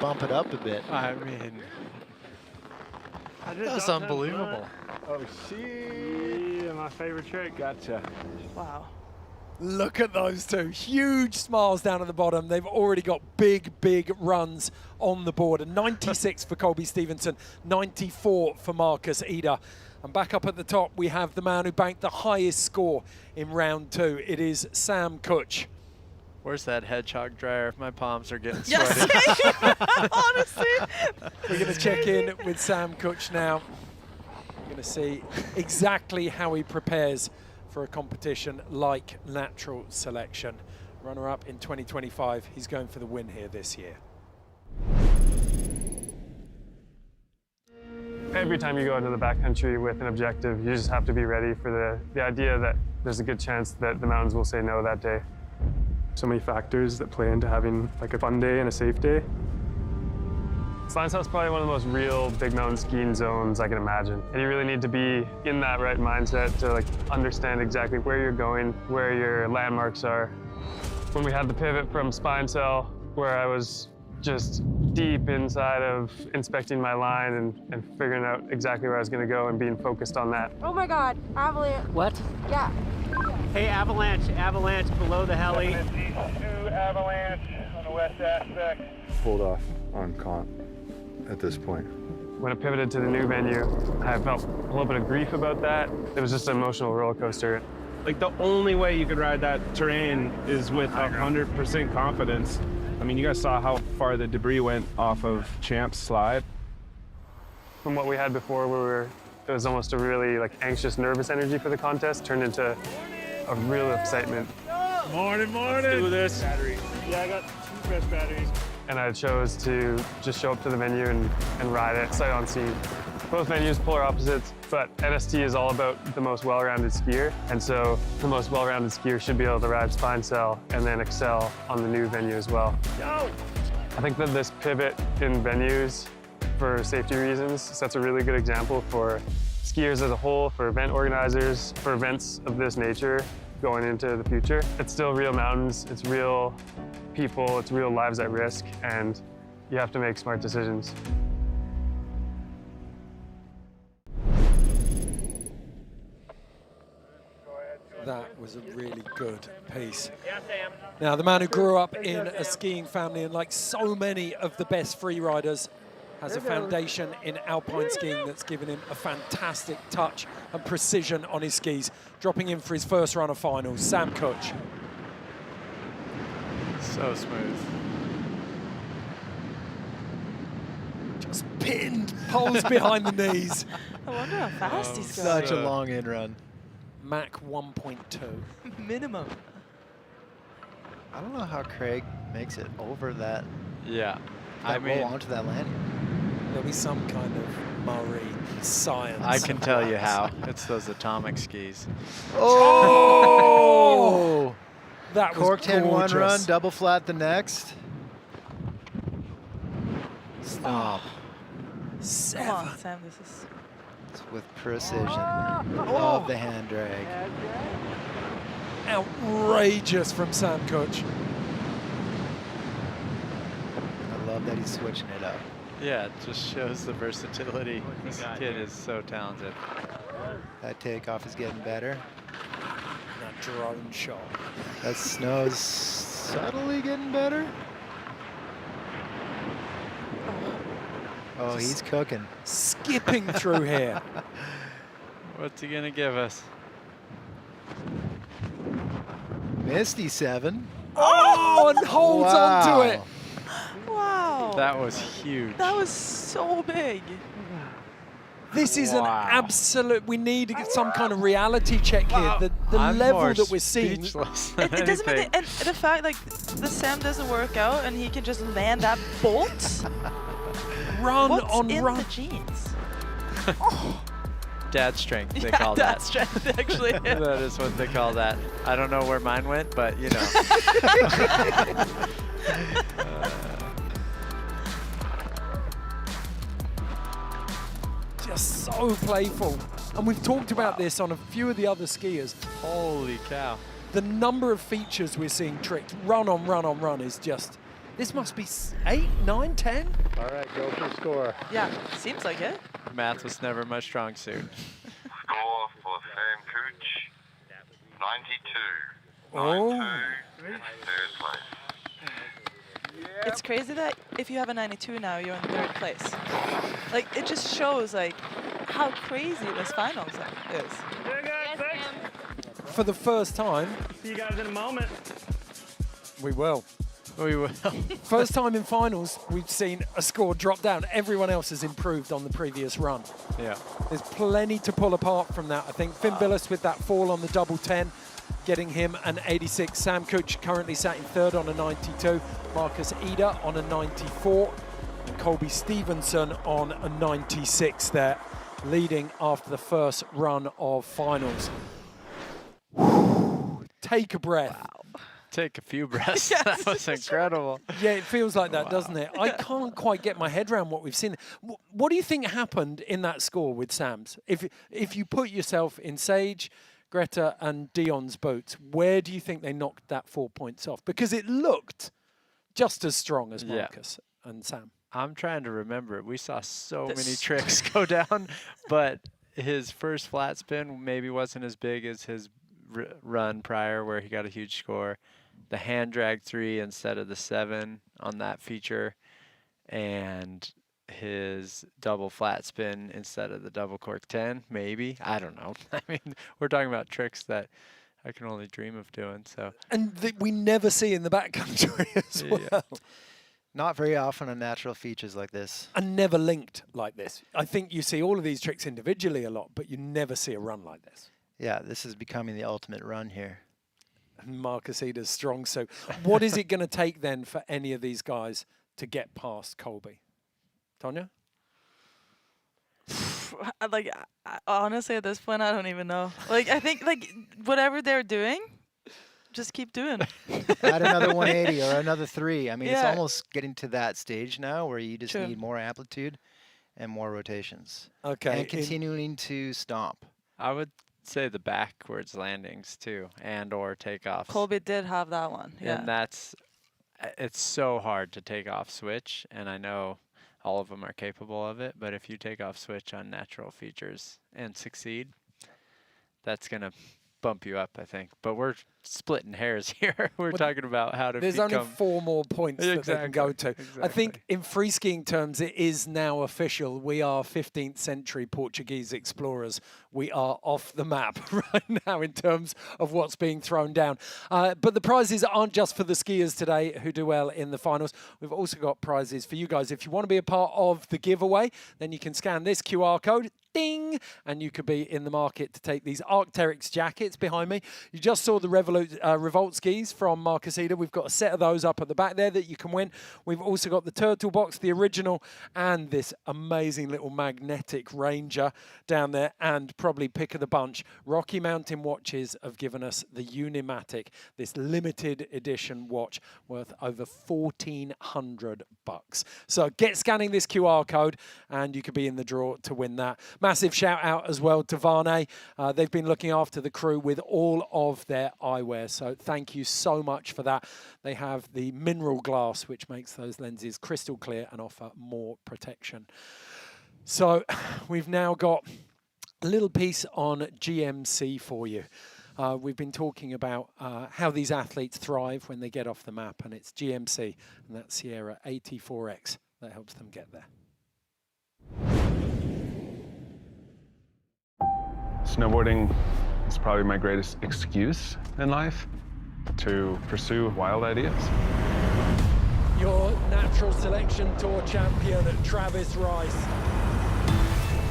Speaker 18: bump it up a bit.
Speaker 1: I mean,
Speaker 13: I just
Speaker 1: that was
Speaker 13: dropped 10
Speaker 1: unbelievable.
Speaker 9: Oh, shit.
Speaker 13: Yeah, my favorite trick.
Speaker 9: Gotcha.
Speaker 3: Wow.
Speaker 2: Look at those two. Huge smiles down at the bottom. They've already got big, big runs on the board. A 96 for Colby Stevenson, 94 for Marcus Eder. And back up at the top, we have the man who banked the highest score in round 2. It is Sam Kutch.
Speaker 1: Where's that hedgehog dryer? My palms are getting
Speaker 3: Yes,
Speaker 1: sweaty.
Speaker 3: honestly.
Speaker 2: We're going to check in with Sam Kutch now. We're going to see exactly how he prepares for a competition like Natural Selection. Runner-up in 2025. He's going for the win here this year.
Speaker 19: Every time you go into the backcountry with an objective, you just have to be ready for the idea that there's a good chance that the mountains will say no that day.
Speaker 13: So many factors that play into having like a fun day and a safe day. Slopestyle is probably one of the most real big mountain skiing zones I can imagine. And you really need to be in that right mindset to like understand exactly where you're going, where your landmarks are. When we had the pivot from spine cell, where I was just deep inside of inspecting my line and figuring out exactly where I was gonna go and being focused on that.
Speaker 11: Oh my God, avalanche.
Speaker 16: What?
Speaker 11: Yeah.
Speaker 16: Hey, avalanche below the heli.
Speaker 8: 2 avalanche on the west aspect.
Speaker 6: Pulled off on comp at this point.
Speaker 13: When I pivoted to the new venue, I felt a little bit of grief about that. It was just an emotional roller coaster.
Speaker 9: Like the only way you could ride that terrain is with 100% confidence. I mean, you guys saw how far the debris went off of Champ's slide.
Speaker 13: From what we had before, it was almost a really like anxious, nervous energy for the contest, turned into a real excitement.
Speaker 9: Morning.
Speaker 13: Let's do this.
Speaker 9: Battery.
Speaker 13: Yeah, I got 2 fresh batteries. And I chose to just show up to the venue and ride it sight unseen. Both venues polar opposites, but NST is all about the most well-rounded skier. And so the most well-rounded skier should be able to ride spine cell and then excel on the new venue as well. I think that this pivot in venues for safety reasons sets a really good example for skiers as a whole, for event organizers, for events of this nature going into the future. It's still real mountains, it's real people, it's real lives at risk, and you have to make smart decisions.
Speaker 2: That was a really good piece. Now, the man who grew up in a skiing family and like so many of the best free riders has a foundation in alpine skiing that's given him a fantastic touch and precision on his skis, dropping in for his first run of finals, Sam Kutch.
Speaker 1: So smooth.
Speaker 2: Just pinned, poles behind the knees.
Speaker 3: I wonder how fast he's going.
Speaker 18: Such a long in run.
Speaker 2: Mach 1.2.
Speaker 3: Minimum.
Speaker 18: I don't know how Craig makes it over that.
Speaker 1: Yeah.
Speaker 2: I mean,
Speaker 18: roll onto that landing.
Speaker 2: There'll be some kind of marine science.
Speaker 1: I can tell you how. It's those atomic skis.
Speaker 2: Oh! That was
Speaker 18: Corked hand one
Speaker 2: gorgeous.
Speaker 18: run, double flat the next. Stop.
Speaker 3: Come on, Sam, this is...
Speaker 18: With precision. Love the hand drag.
Speaker 2: Outrageous from Sam Kutch.
Speaker 18: I love that he's switching it up.
Speaker 1: Yeah, it just shows the versatility. This kid is so talented.
Speaker 18: That takeoff is getting better.
Speaker 2: That drone shot.
Speaker 18: That snow's subtly getting better. Oh, he's cooking.
Speaker 2: Skipping through here.
Speaker 1: What's he gonna give us?
Speaker 18: Misty 7.
Speaker 2: Oh, and holds onto it.
Speaker 3: Wow.
Speaker 1: That was huge.
Speaker 3: That was so big.
Speaker 2: This is an absolute, we need some kind of reality check here. The level that we're seeing.
Speaker 3: It doesn't mean, and the fact like the Sam doesn't work out and he can just land that bolt.
Speaker 2: Run
Speaker 3: What's
Speaker 2: on
Speaker 3: in
Speaker 2: run.
Speaker 3: the jeans?
Speaker 1: Dad strength, they
Speaker 3: Yeah,
Speaker 1: call
Speaker 3: dad
Speaker 1: that.
Speaker 3: strength, actually.
Speaker 1: That is what they call that. I don't know where mine went, but you know.
Speaker 2: Just so playful. And we've talked about this on a few of the other skiers.
Speaker 1: Holy cow.
Speaker 2: The number of features we're seeing tricked, run on run on run, is just, this must be 8, 9, 10?
Speaker 4: All right, go for score.
Speaker 3: Yeah, seems like it.
Speaker 1: Math was never my strong suit.
Speaker 8: Score for Sam Cooch, 92.
Speaker 2: Oh.
Speaker 8: 92, third place.
Speaker 3: It's crazy that if you have a 92 now, you're in third place. Like, it just shows like how crazy this finals is.
Speaker 2: For the first time.
Speaker 13: See you guys in a moment.
Speaker 2: We will.
Speaker 1: We will.
Speaker 2: First time in finals, we've seen a score drop down. Everyone else has improved on the previous run.
Speaker 1: Yeah.
Speaker 2: There's plenty to pull apart from that. I think Finn Billis with that fall on the double 10, getting him an 86. Sam Kutch currently sat in third on a 92. Marcus Eder on a 94. And Colby Stevenson on a 96 there, leading after the first run of finals. Take a breath.
Speaker 3: Wow.
Speaker 1: take a few breaths. That was incredible.
Speaker 2: Yeah, it feels like that, doesn't it? I can't quite get my head around what we've seen. What do you think happened in that score with Sam's? If you put yourself in Sage, Greta and Dion's boots, where do you think they knocked that 4 points off? Because it looked just as strong as Marcus and Sam.
Speaker 1: I'm trying to remember. We saw so many tricks go down, but his first flat spin maybe wasn't as big as his run prior where he got a huge score. The hand drag 3 instead of the 7 on that feature, and his double flat spin instead of the double cork 10, maybe. I don't know. I mean, we're talking about tricks that I can only dream of doing. So,
Speaker 2: and we never see in the backcountry as well.
Speaker 18: Not very often on natural features like this.
Speaker 2: And never linked like this. I think you see all of these tricks individually a lot, but you never see a run like this.
Speaker 18: Yeah, this is becoming the ultimate run here.
Speaker 2: And Marcus Eder's strong. So what is it going to take then for any of these guys to get past Colby? Tonya?
Speaker 3: Honestly, at this point, I don't even know. Like, I think, like, whatever they're doing, just keep doing.
Speaker 18: Add another 180 or another 3. I mean, it's almost getting to that stage now where you just need more amplitude and more rotations.
Speaker 2: Okay.
Speaker 18: And continuing to stomp.
Speaker 1: I would say the backwards landings too, and or takeoffs.
Speaker 3: Colby did have that one. Yeah.
Speaker 1: And it's so hard to take off switch, and I know all of them are capable of it, but if you take off switch on natural features and succeed, that's going to bump you up, I think. But we're splitting hairs here. We're talking about how to
Speaker 2: There's only 4 more points that they can go to.
Speaker 1: Exactly.
Speaker 2: I think in free skiing terms, it is now official. We are 15th century Portuguese explorers. We are off the map right now in terms of what's being thrown down. But the prizes aren't just for the skiers today who do well in the finals. We've also got prizes for you guys. If you want to be a part of the giveaway, then you can scan this QR code. Ding! And you could be in the market to take these Arc'teryx jackets behind me. You just saw the Revolt skis from Marcus Eder. We've got a set of those up at the back there that you can win. We've also got the Turtle Box, the original, and this amazing little magnetic Ranger down there, and probably pick of the bunch, Rocky Mountain Watches have given us the Unimatic, this limited edition watch worth over $1,400. So get scanning this QR code and you could be in the draw to win that. Massive shout out as well to Varney. They've been looking after the crew with all of their eyewear. So thank you so much for that. They have the mineral glass, which makes those lenses crystal clear and offer more protection. So we've now got a little piece on GMC for you. We've been talking about how these athletes thrive when they get off the map, and it's GMC, and that's Sierra AT4X that helps them get there.
Speaker 9: Snowboarding is probably my greatest excuse in life to pursue wild ideas.
Speaker 2: Your Natural Selection Tour champion, Travis Rice.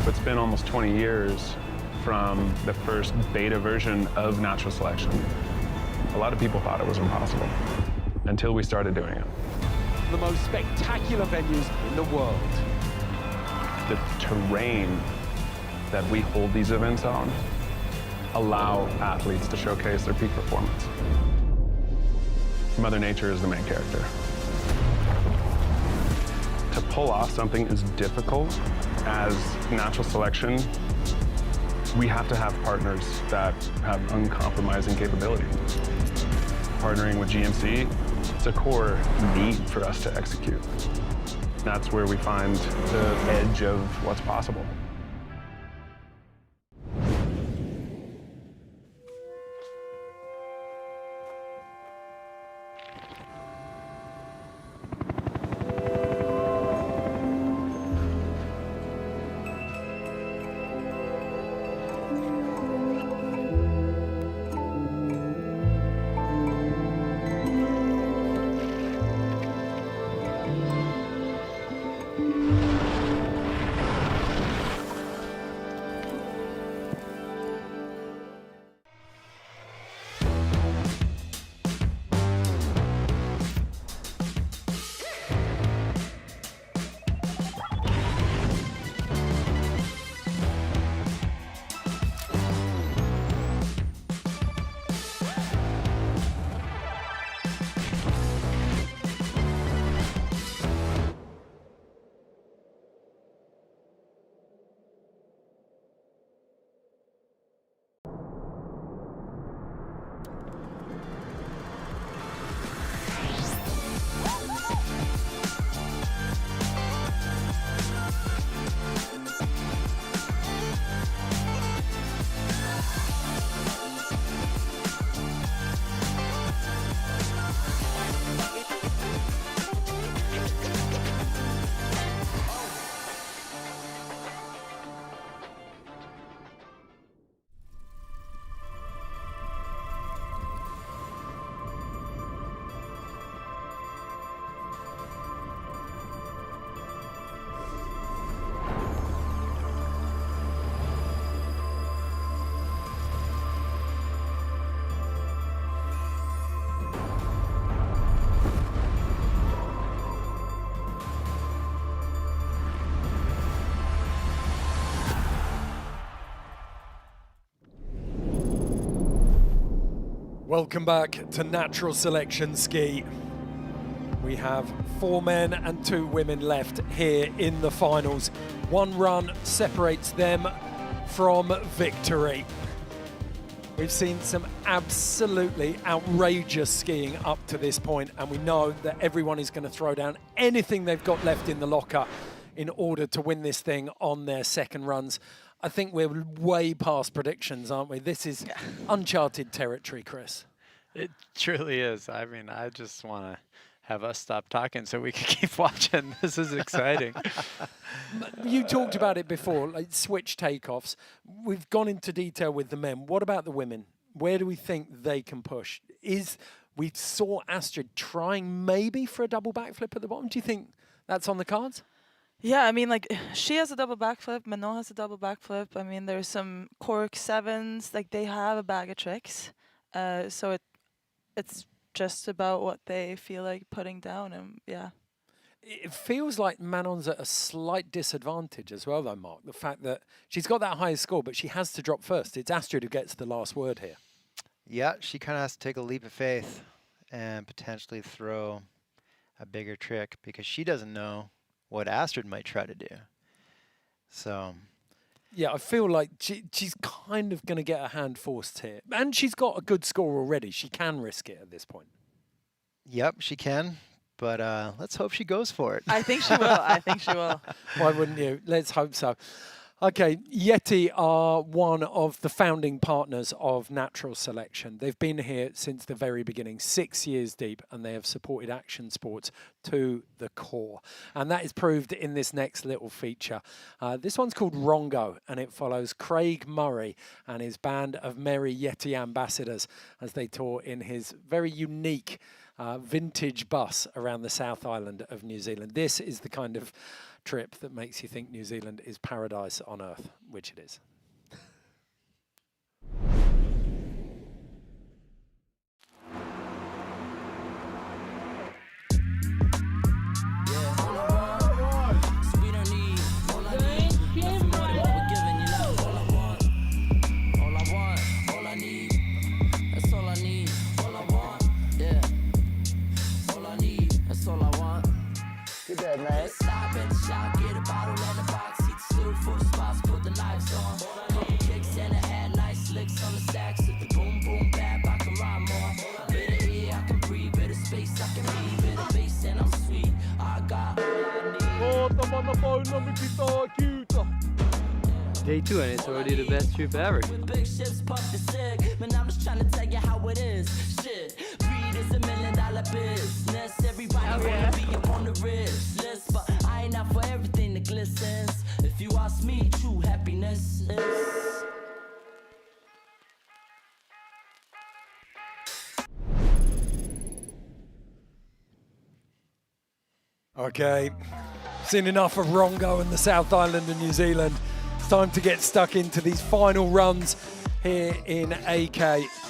Speaker 9: It's been almost 20 years from the first beta version of Natural Selection. A lot of people thought it was impossible until we started doing it.
Speaker 2: The most spectacular venues in the world.
Speaker 9: The terrain that we hold these events on allow athletes to showcase their peak performance. Mother Nature is the main character. To pull off something as difficult as natural selection, we have to have partners that have uncompromising capability. Partnering with GMC, it's a core need for us to execute. That's where we find the edge of what's possible.
Speaker 2: Welcome back to Natural Selection Ski. We have 4 men and 2 women left here in the finals. One run separates them from victory. We've seen some absolutely outrageous skiing up to this point, and we know that everyone is going to throw down anything they've got left in the locker in order to win this thing on their second runs. I think we're way past predictions, aren't we? This is uncharted territory, Chris.
Speaker 1: It truly is. I mean, I just want to have us stop talking so we can keep watching. This is exciting.
Speaker 2: You talked about it before, like switch takeoffs. We've gone into detail with the men. What about the women? Where do we think they can push? We saw Astrid trying maybe for a double backflip at the bottom. Do you think that's on the cards?
Speaker 3: Yeah, I mean, like, she has a double backflip, Manon has a double backflip. I mean, there's some cork 7s, like, they have a bag of tricks. So it's just about what they feel like putting down, and yeah.
Speaker 2: It feels like Manon's at a slight disadvantage as well, though, Mark. The fact that she's got that highest score, but she has to drop first. It's Astrid who gets the last word here.
Speaker 18: Yeah, she kind of has to take a leap of faith and potentially throw a bigger trick because she doesn't know what Astrid might try to do. So
Speaker 2: yeah, I feel like she's kind of going to get her hand forced here. And she's got a good score already. She can risk it at this point.
Speaker 18: Yep, she can. But let's hope she goes for it.
Speaker 3: I think she will. I think she will.
Speaker 2: Why wouldn't you? Let's hope so. Okay, YETI are one of the founding partners of Natural Selection. They've been here since the very beginning, 6 years deep, and they have supported action sports to the core. And that is proved in this next little feature. This one's called Rongo, and it follows Craig Murray and his band of merry YETI ambassadors as they tour in his very unique vintage bus around the South Island of New Zealand. This is the kind of trip that makes you think New Zealand is paradise on earth, which it is.
Speaker 4: Good day, mate.
Speaker 11: Stop at the shop, get a bottle and a box, hit the slew for the spots, put the knives on. Couple kicks and a hat, nice licks on the stacks, hit the boom boom bap, I can rhyme more. Better air, I can breathe, better space, I can be, better bass and I'm sweet. I got all I need.
Speaker 17: Day 2 and it's already the best trip ever.
Speaker 11: With big ships, puff the cig, man, I'm just trying to tell you how it is. Shit, greed is $1 million business. Everybody wanna be up on the rich list, but I ain't out for everything that glistens. If you ask me, true happiness is.
Speaker 2: Okay, seen enough of Rongo and the South Island of New Zealand. It's time to get stuck into these final runs here in AK.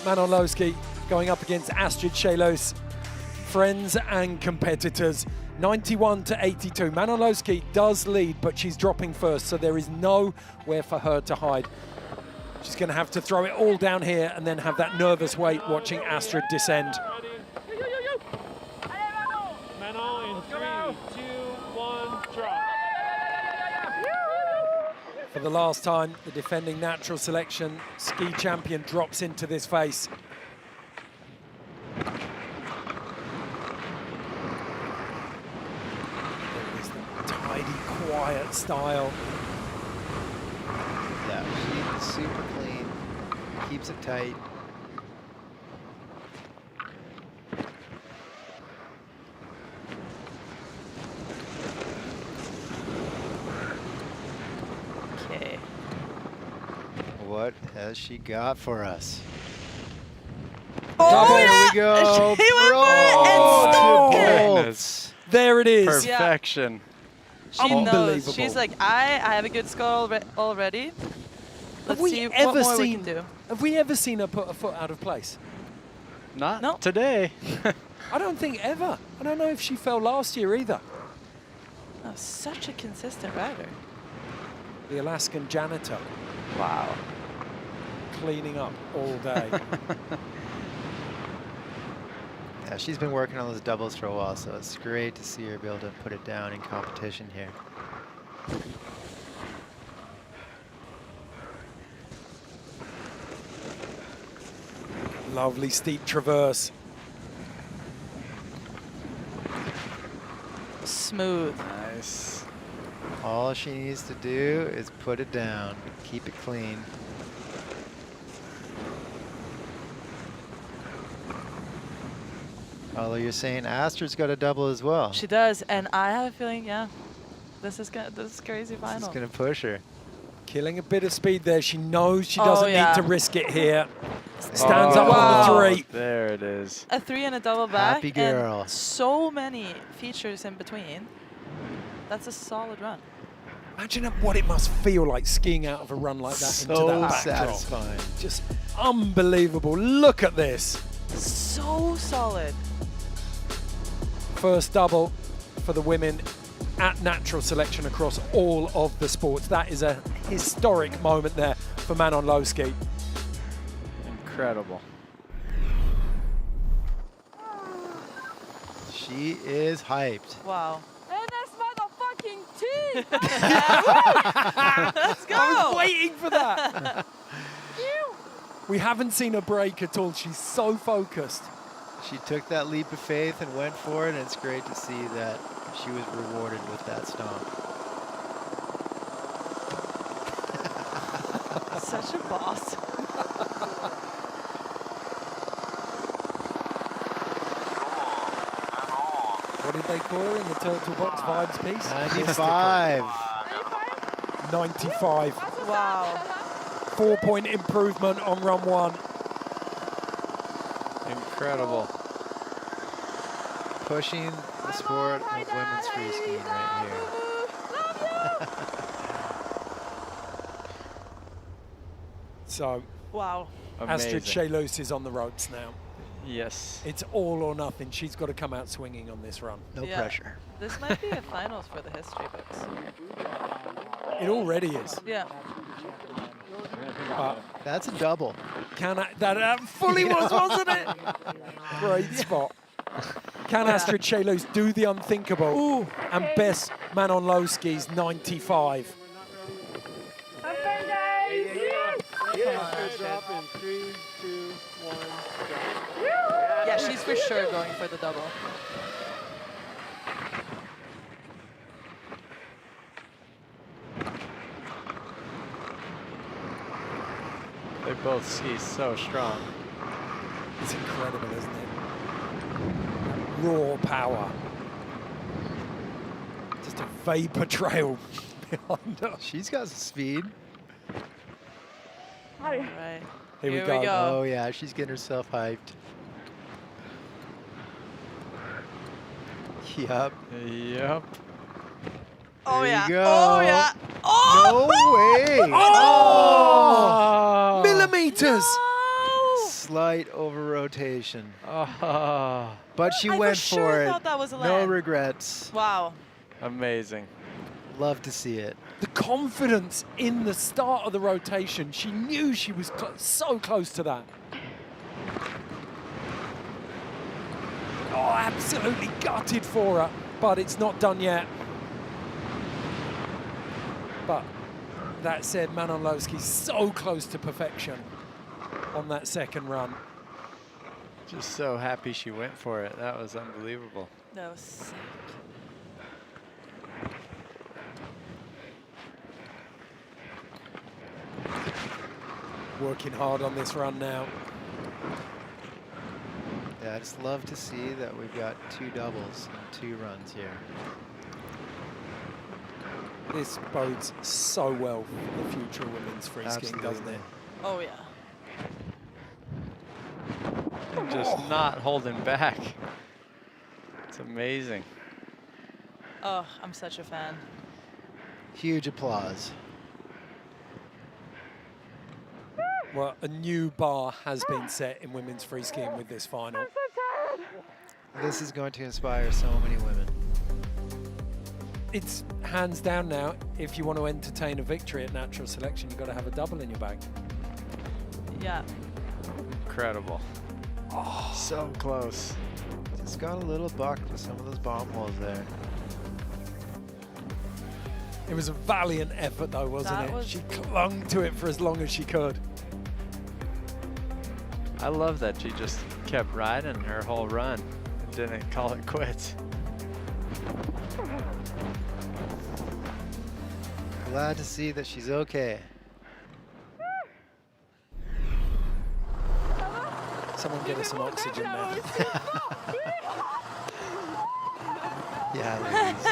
Speaker 2: Manon Loschi going up against Astrid Cheylis. Friends and competitors, 91 to 82. Manon Loschi does lead, but she's dropping first, so there is nowhere for her to hide. She's going to have to throw it all down here and then have that nervous wait watching Astrid descend.
Speaker 9: Manon in 3, 2, 1, drop.
Speaker 2: For the last time, the defending Natural Selection ski champion drops into this face. Tidy, quiet style.
Speaker 18: Yeah, she's super clean, keeps it tight.
Speaker 3: Okay.
Speaker 18: What has she got for us?
Speaker 2: Oh,
Speaker 18: There we go.
Speaker 3: She went for it and stuck it.
Speaker 2: There it is.
Speaker 1: Perfection.
Speaker 3: She knows.
Speaker 2: Unbelievable.
Speaker 3: She's like, I have a good score already. Let's see what more we can do.
Speaker 2: Have we ever seen her put a foot out of place?
Speaker 1: Not today.
Speaker 2: I don't think ever. I don't know if she fell last year either.
Speaker 3: Oh, such a consistent rider.
Speaker 2: The Alaskan janitor.
Speaker 1: Wow.
Speaker 2: Cleaning up all day.
Speaker 18: Yeah, she's been working on those doubles for a while, so it's great to see her be able to put it down in competition here.
Speaker 2: Lovely steep traverse.
Speaker 3: Smooth.
Speaker 1: Nice.
Speaker 18: All she needs to do is put it down, keep it clean. Although you're saying Astrid's got a double as well.
Speaker 3: She does, and I have a feeling, yeah, this is crazy final.
Speaker 18: This is gonna push her.
Speaker 2: Killing a bit of speed there. She knows she doesn't need to risk it here.
Speaker 1: Stands
Speaker 2: up on the 3.
Speaker 1: There it is.
Speaker 3: A 3 and a double back.
Speaker 18: Happy girl.
Speaker 3: And so many features in between. That's a solid run.
Speaker 2: Imagine what it must feel like skiing out of a run like that into that backdrop.
Speaker 18: Satisfying.
Speaker 2: Just unbelievable. Look at this.
Speaker 3: So solid.
Speaker 2: First double for the women at Natural Selection across all of the sports. That is a historic moment there for Manon Loschi.
Speaker 1: Incredible.
Speaker 18: She is hyped.
Speaker 3: Wow.
Speaker 15: NS motherfucking T!
Speaker 3: Let's go!
Speaker 2: I was waiting for that. We haven't seen her break at all. She's so focused.
Speaker 18: She took that leap of faith and went for it, and it's great to see that she was rewarded with that stomp.
Speaker 3: Such a boss.
Speaker 2: What did they call her in the Turtle Box Vibes piece?
Speaker 18: 95.
Speaker 2: 95.
Speaker 3: Wow.
Speaker 2: 4-point improvement on run 1.
Speaker 1: Incredible.
Speaker 18: Pushing the sport of women's free skiing right here.
Speaker 2: So,
Speaker 3: wow.
Speaker 2: Astrid
Speaker 1: Amazing.
Speaker 2: Cheylis is on the ropes now.
Speaker 1: Yes.
Speaker 2: It's all or nothing. She's got to come out swinging on this run.
Speaker 18: No
Speaker 3: Yeah.
Speaker 18: pressure.
Speaker 3: This might be a finals for the history books.
Speaker 2: It already is.
Speaker 3: Yeah.
Speaker 18: That's a double.
Speaker 2: That fully was, wasn't it? Great spot. Can Astrid Cheylis do the unthinkable and best Manon Loschi's 95?
Speaker 3: Yeah, she's for sure going for the double.
Speaker 1: They both ski so strong.
Speaker 2: It's incredible, isn't it? Raw power. Just a vapor trail behind her.
Speaker 18: She's got some speed.
Speaker 3: All right.
Speaker 2: Here we go.
Speaker 18: Oh yeah, she's getting herself hyped. Yup.
Speaker 1: Yep.
Speaker 3: Oh
Speaker 18: There
Speaker 3: yeah.
Speaker 18: you go.
Speaker 3: Oh yeah. Oh!
Speaker 18: No way!
Speaker 2: Oh! Millimeters!
Speaker 18: Slight over rotation.
Speaker 1: Oh,
Speaker 18: But she
Speaker 3: I
Speaker 18: went
Speaker 3: for
Speaker 18: for
Speaker 3: sure
Speaker 18: it.
Speaker 3: thought that was a
Speaker 18: No
Speaker 3: land.
Speaker 18: regrets.
Speaker 3: Wow.
Speaker 1: amazing.
Speaker 18: Love to see it.
Speaker 2: The confidence in the start of the rotation. She knew she was so close to that. Oh, absolutely gutted for her, but it's not done yet. But that said, Manon Loschi's so close to perfection on that second run.
Speaker 1: Just so happy she went for it. That was unbelievable.
Speaker 3: That was sick.
Speaker 2: Working hard on this run now.
Speaker 18: Yeah, I just love to see that we've got 2 doubles and 2 runs here.
Speaker 2: This bodes so well for the future of women's free skiing, doesn't it?
Speaker 3: Oh yeah.
Speaker 1: And just not holding back. It's amazing.
Speaker 3: Oh, I'm such a fan.
Speaker 18: Huge applause.
Speaker 2: Well, a new bar has been set in women's free skiing with this final.
Speaker 18: This is going to inspire so many women.
Speaker 2: It's hands down now, if you want to entertain a victory at Natural Selection, you've got to have a double in your bag.
Speaker 3: Yeah.
Speaker 1: Incredible.
Speaker 2: Oh,
Speaker 1: so close.
Speaker 18: It's got a little buck with some of those bomb holes there.
Speaker 2: It was a valiant effort though, wasn't it? She clung to it for as long as she could.
Speaker 1: I love that she just kept riding her whole run and didn't call it quits.
Speaker 18: Glad to see that she's okay.
Speaker 2: Someone get her some oxygen now.
Speaker 18: Yeah, ladies.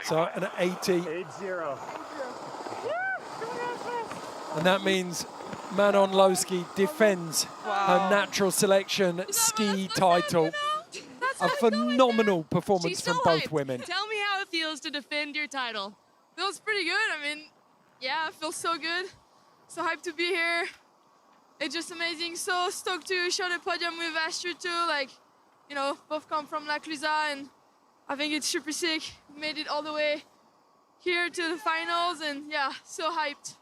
Speaker 2: So an 80.
Speaker 16: 8-0.
Speaker 2: And that means Manon Loschi defends her natural selection ski title. A phenomenal performance from both women.
Speaker 14: Tell me how it feels to defend your title.
Speaker 12: Feels pretty good. I mean, yeah, it feels so good. So hyped to be here. It's just amazing. So stoked to share the podium with Astrid too. Like, you know, both come from La Clusa, and I think it's super sick. Made it all the way here to the finals, and yeah, so hyped.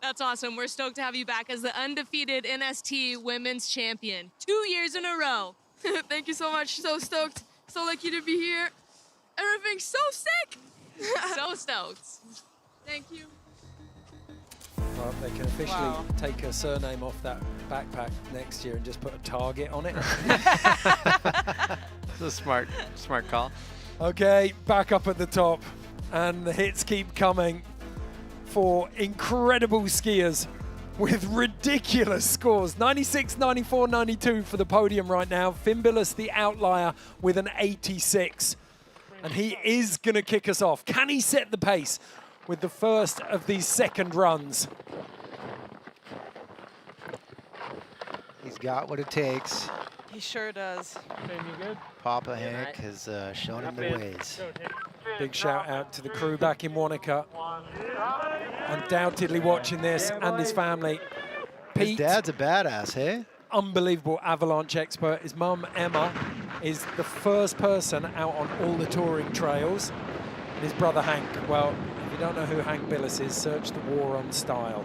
Speaker 14: That's awesome. We're stoked to have you back as the undefeated NST Women's Champion. 2 years in a row.
Speaker 12: Thank you so much. So stoked. So lucky to be here. Everything's so sick.
Speaker 14: So stoked.
Speaker 12: Thank you.
Speaker 2: Well, they can officially take her surname off that backpack next year and just put a target on it.
Speaker 1: It's a smart call.
Speaker 2: Okay, back up at the top, and the hits keep coming for incredible skiers with ridiculous scores. 96, 94, 92 for the podium right now. Finn Billis, the outlier, with an 86. And he is going to kick us off. Can he set the pace with the first of these second runs?
Speaker 18: He's got what it takes.
Speaker 3: He sure does.
Speaker 18: Papa Hank has shown him the ways.
Speaker 2: Big shout out to the crew back in Wanaka. Undoubtedly watching this, and his family.
Speaker 18: His
Speaker 2: Pete,
Speaker 18: dad's a badass, hey?
Speaker 2: unbelievable avalanche expert. His mum, Emma, is the first person out on all the touring trails. And his brother, Hank, well, if you don't know who Hank Billis is, search The War on Style.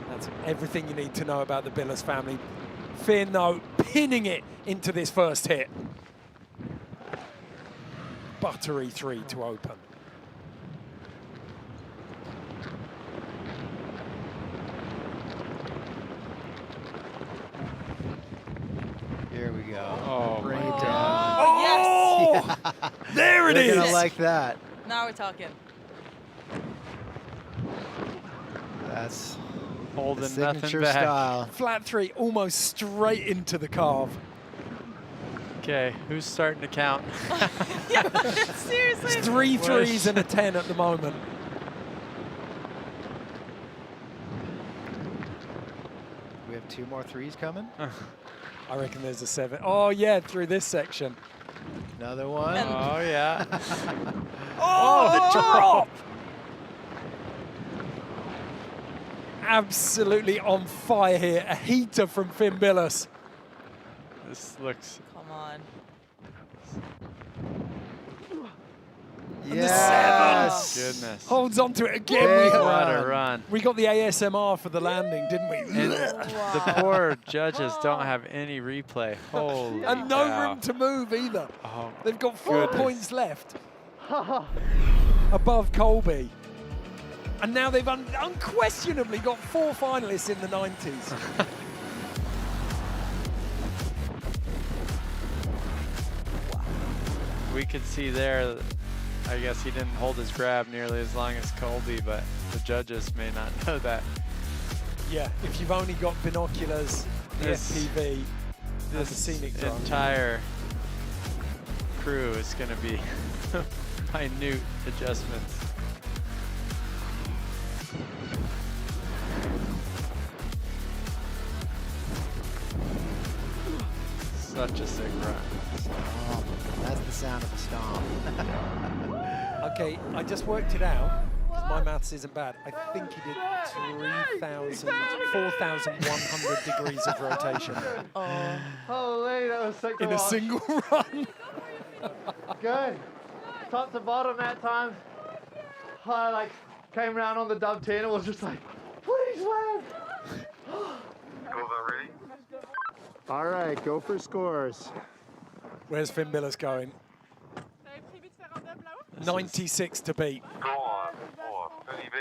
Speaker 2: That's everything you need to know about the Billis family. Finn, though, pinning it into this first hit. Buttery 3 to open.
Speaker 18: Here we go.
Speaker 1: Oh,
Speaker 18: bring
Speaker 1: my
Speaker 18: it
Speaker 1: God.
Speaker 18: down.
Speaker 3: Yes!
Speaker 18: Yeah.
Speaker 2: There it
Speaker 18: They're
Speaker 2: is.
Speaker 18: gonna like that.
Speaker 3: Now we're talking.
Speaker 18: That's
Speaker 1: holding
Speaker 18: the
Speaker 1: nothing
Speaker 18: signature
Speaker 1: back.
Speaker 18: style.
Speaker 2: Flat 3 almost straight into the carve.
Speaker 1: Okay, who's starting to count?
Speaker 3: Seriously.
Speaker 2: It's 3 threes and a 10 at the moment.
Speaker 18: We have 2 more threes coming.
Speaker 2: I reckon there's a 7. Oh, yeah, through this section.
Speaker 18: Another one.
Speaker 1: Oh, yeah.
Speaker 2: Oh, the drop! Absolutely on fire here. A heater from Finn Billis.
Speaker 1: This looks...
Speaker 3: Come on.
Speaker 18: Yes.
Speaker 1: Goodness.
Speaker 2: Holds on to it again.
Speaker 1: What a run.
Speaker 2: We got the ASMR for the landing, didn't we?
Speaker 1: And the poor judges don't have any replay. Holy
Speaker 2: And no
Speaker 1: cow.
Speaker 2: room to move either.
Speaker 1: Oh,
Speaker 2: They've got 4
Speaker 1: goodness.
Speaker 2: points left above Colby. And now they've unquestionably got 4 finalists in the 90s.
Speaker 1: We could see there, I guess he didn't hold his grab nearly as long as Colby, but the judges may not know that.
Speaker 2: Yeah, if you've only got binoculars, the
Speaker 1: This-
Speaker 2: FPV, and the
Speaker 1: This
Speaker 2: scenic drone.
Speaker 1: entire crew is going to be minute adjustments. Such a sick run.
Speaker 18: Stomp. That's the sound of a stomp.
Speaker 2: Okay, I just worked it out, 'cause my maths isn't bad. I think he did 4,100 degrees of rotation
Speaker 3: Oh.
Speaker 4: Holy, that was sick to
Speaker 2: in a
Speaker 4: watch.
Speaker 2: single run.
Speaker 4: Good. Top to bottom that time.
Speaker 7: I like came around on the dovetail and was just like, please land.
Speaker 8: Ready?
Speaker 6: All right, go for scores.
Speaker 2: Where's Finn Billis going? 96 to beat.
Speaker 8: Score for Vinny B.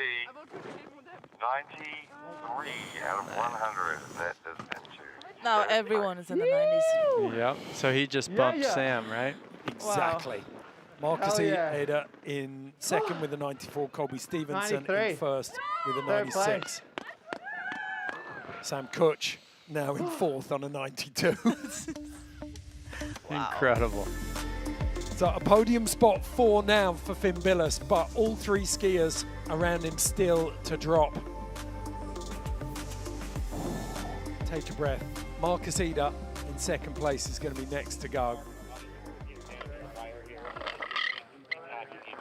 Speaker 8: 93 out of 100. That is into.
Speaker 3: Now everyone is in the 90s.
Speaker 1: Yep. So he just bumped Sam, right?
Speaker 2: Exactly. Marcus
Speaker 4: Hell yeah.
Speaker 2: Eder in second with a 94, Colby Stevenson
Speaker 4: 93.
Speaker 2: in first with a
Speaker 4: Fair play.
Speaker 2: 96. Sam Kutch now in fourth on a 92.
Speaker 1: Incredible.
Speaker 2: So a podium spot 4 now for Finn Billis, but all 3 skiers around him still to drop. Take a breath. Marcus Eder in second place is going to be next to go.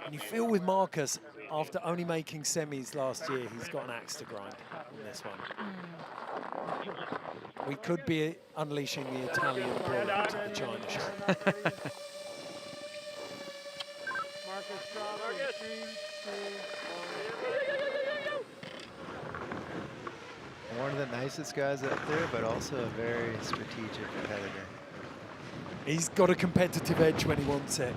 Speaker 2: And you feel with Marcus, after only making semis last year, he's got an axe to grind in this one. We could be unleashing the Italian brawl into the China shop.
Speaker 18: One of the nicest guys out there, but also a very strategic competitor.
Speaker 2: He's got a competitive edge when he wants it.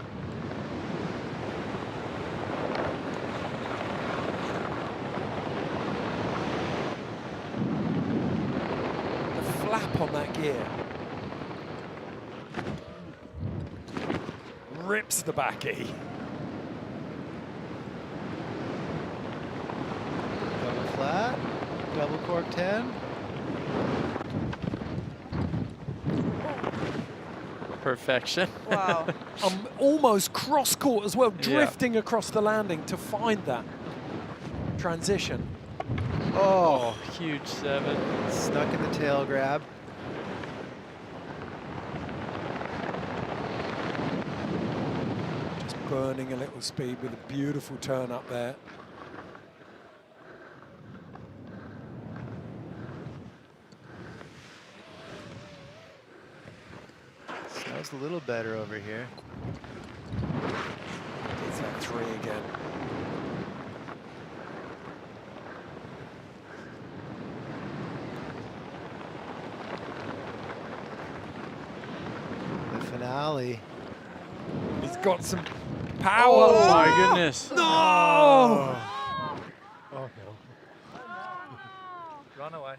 Speaker 2: The flap on that gear rips the backy.
Speaker 18: Double flat, double cork 10.
Speaker 1: Perfection.
Speaker 3: Wow.
Speaker 2: Almost cross court as well, drifting across the landing to find that transition.
Speaker 1: Oh, huge 7.
Speaker 18: Stuck in the tail grab.
Speaker 2: Just burning a little speed with a beautiful turn up there.
Speaker 18: Smells a little better over here.
Speaker 2: It's that 3 again.
Speaker 18: The finale.
Speaker 2: He's got some power.
Speaker 1: Oh my goodness.
Speaker 2: No!
Speaker 7: Oh no. Run away.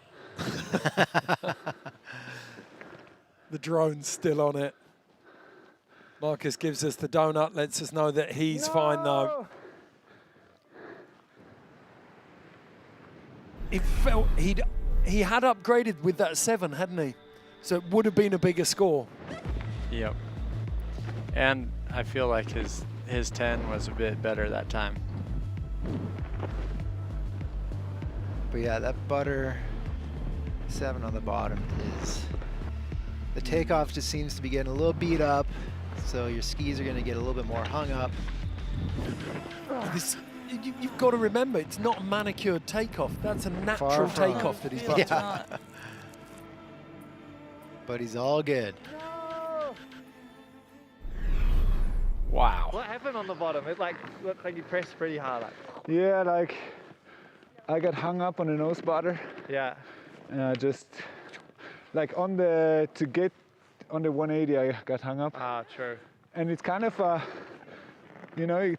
Speaker 2: The drone's still on it. Marcus gives us the donut, lets us know that he's fine though. It felt he had upgraded with that 7, hadn't he? So it would have been a bigger score.
Speaker 1: Yep. And I feel like his 10 was a bit better that time.
Speaker 18: But yeah, that butter 7 on the bottom is... The takeoff just seems to be getting a little beat up, so your skis are going to get a little bit more hung up.
Speaker 2: You've got to remember, it's not a manicured takeoff. That's a natural takeoff that he's about to.
Speaker 18: But he's all good.
Speaker 1: Wow.
Speaker 4: What happened on the bottom? It like looked like you pressed pretty hard. Like.
Speaker 6: Yeah, like I got hung up on the nose butter.
Speaker 4: Yeah.
Speaker 6: And I just like to get on the 180, I got hung up.
Speaker 4: Ah, true.
Speaker 6: And it's kind of you know,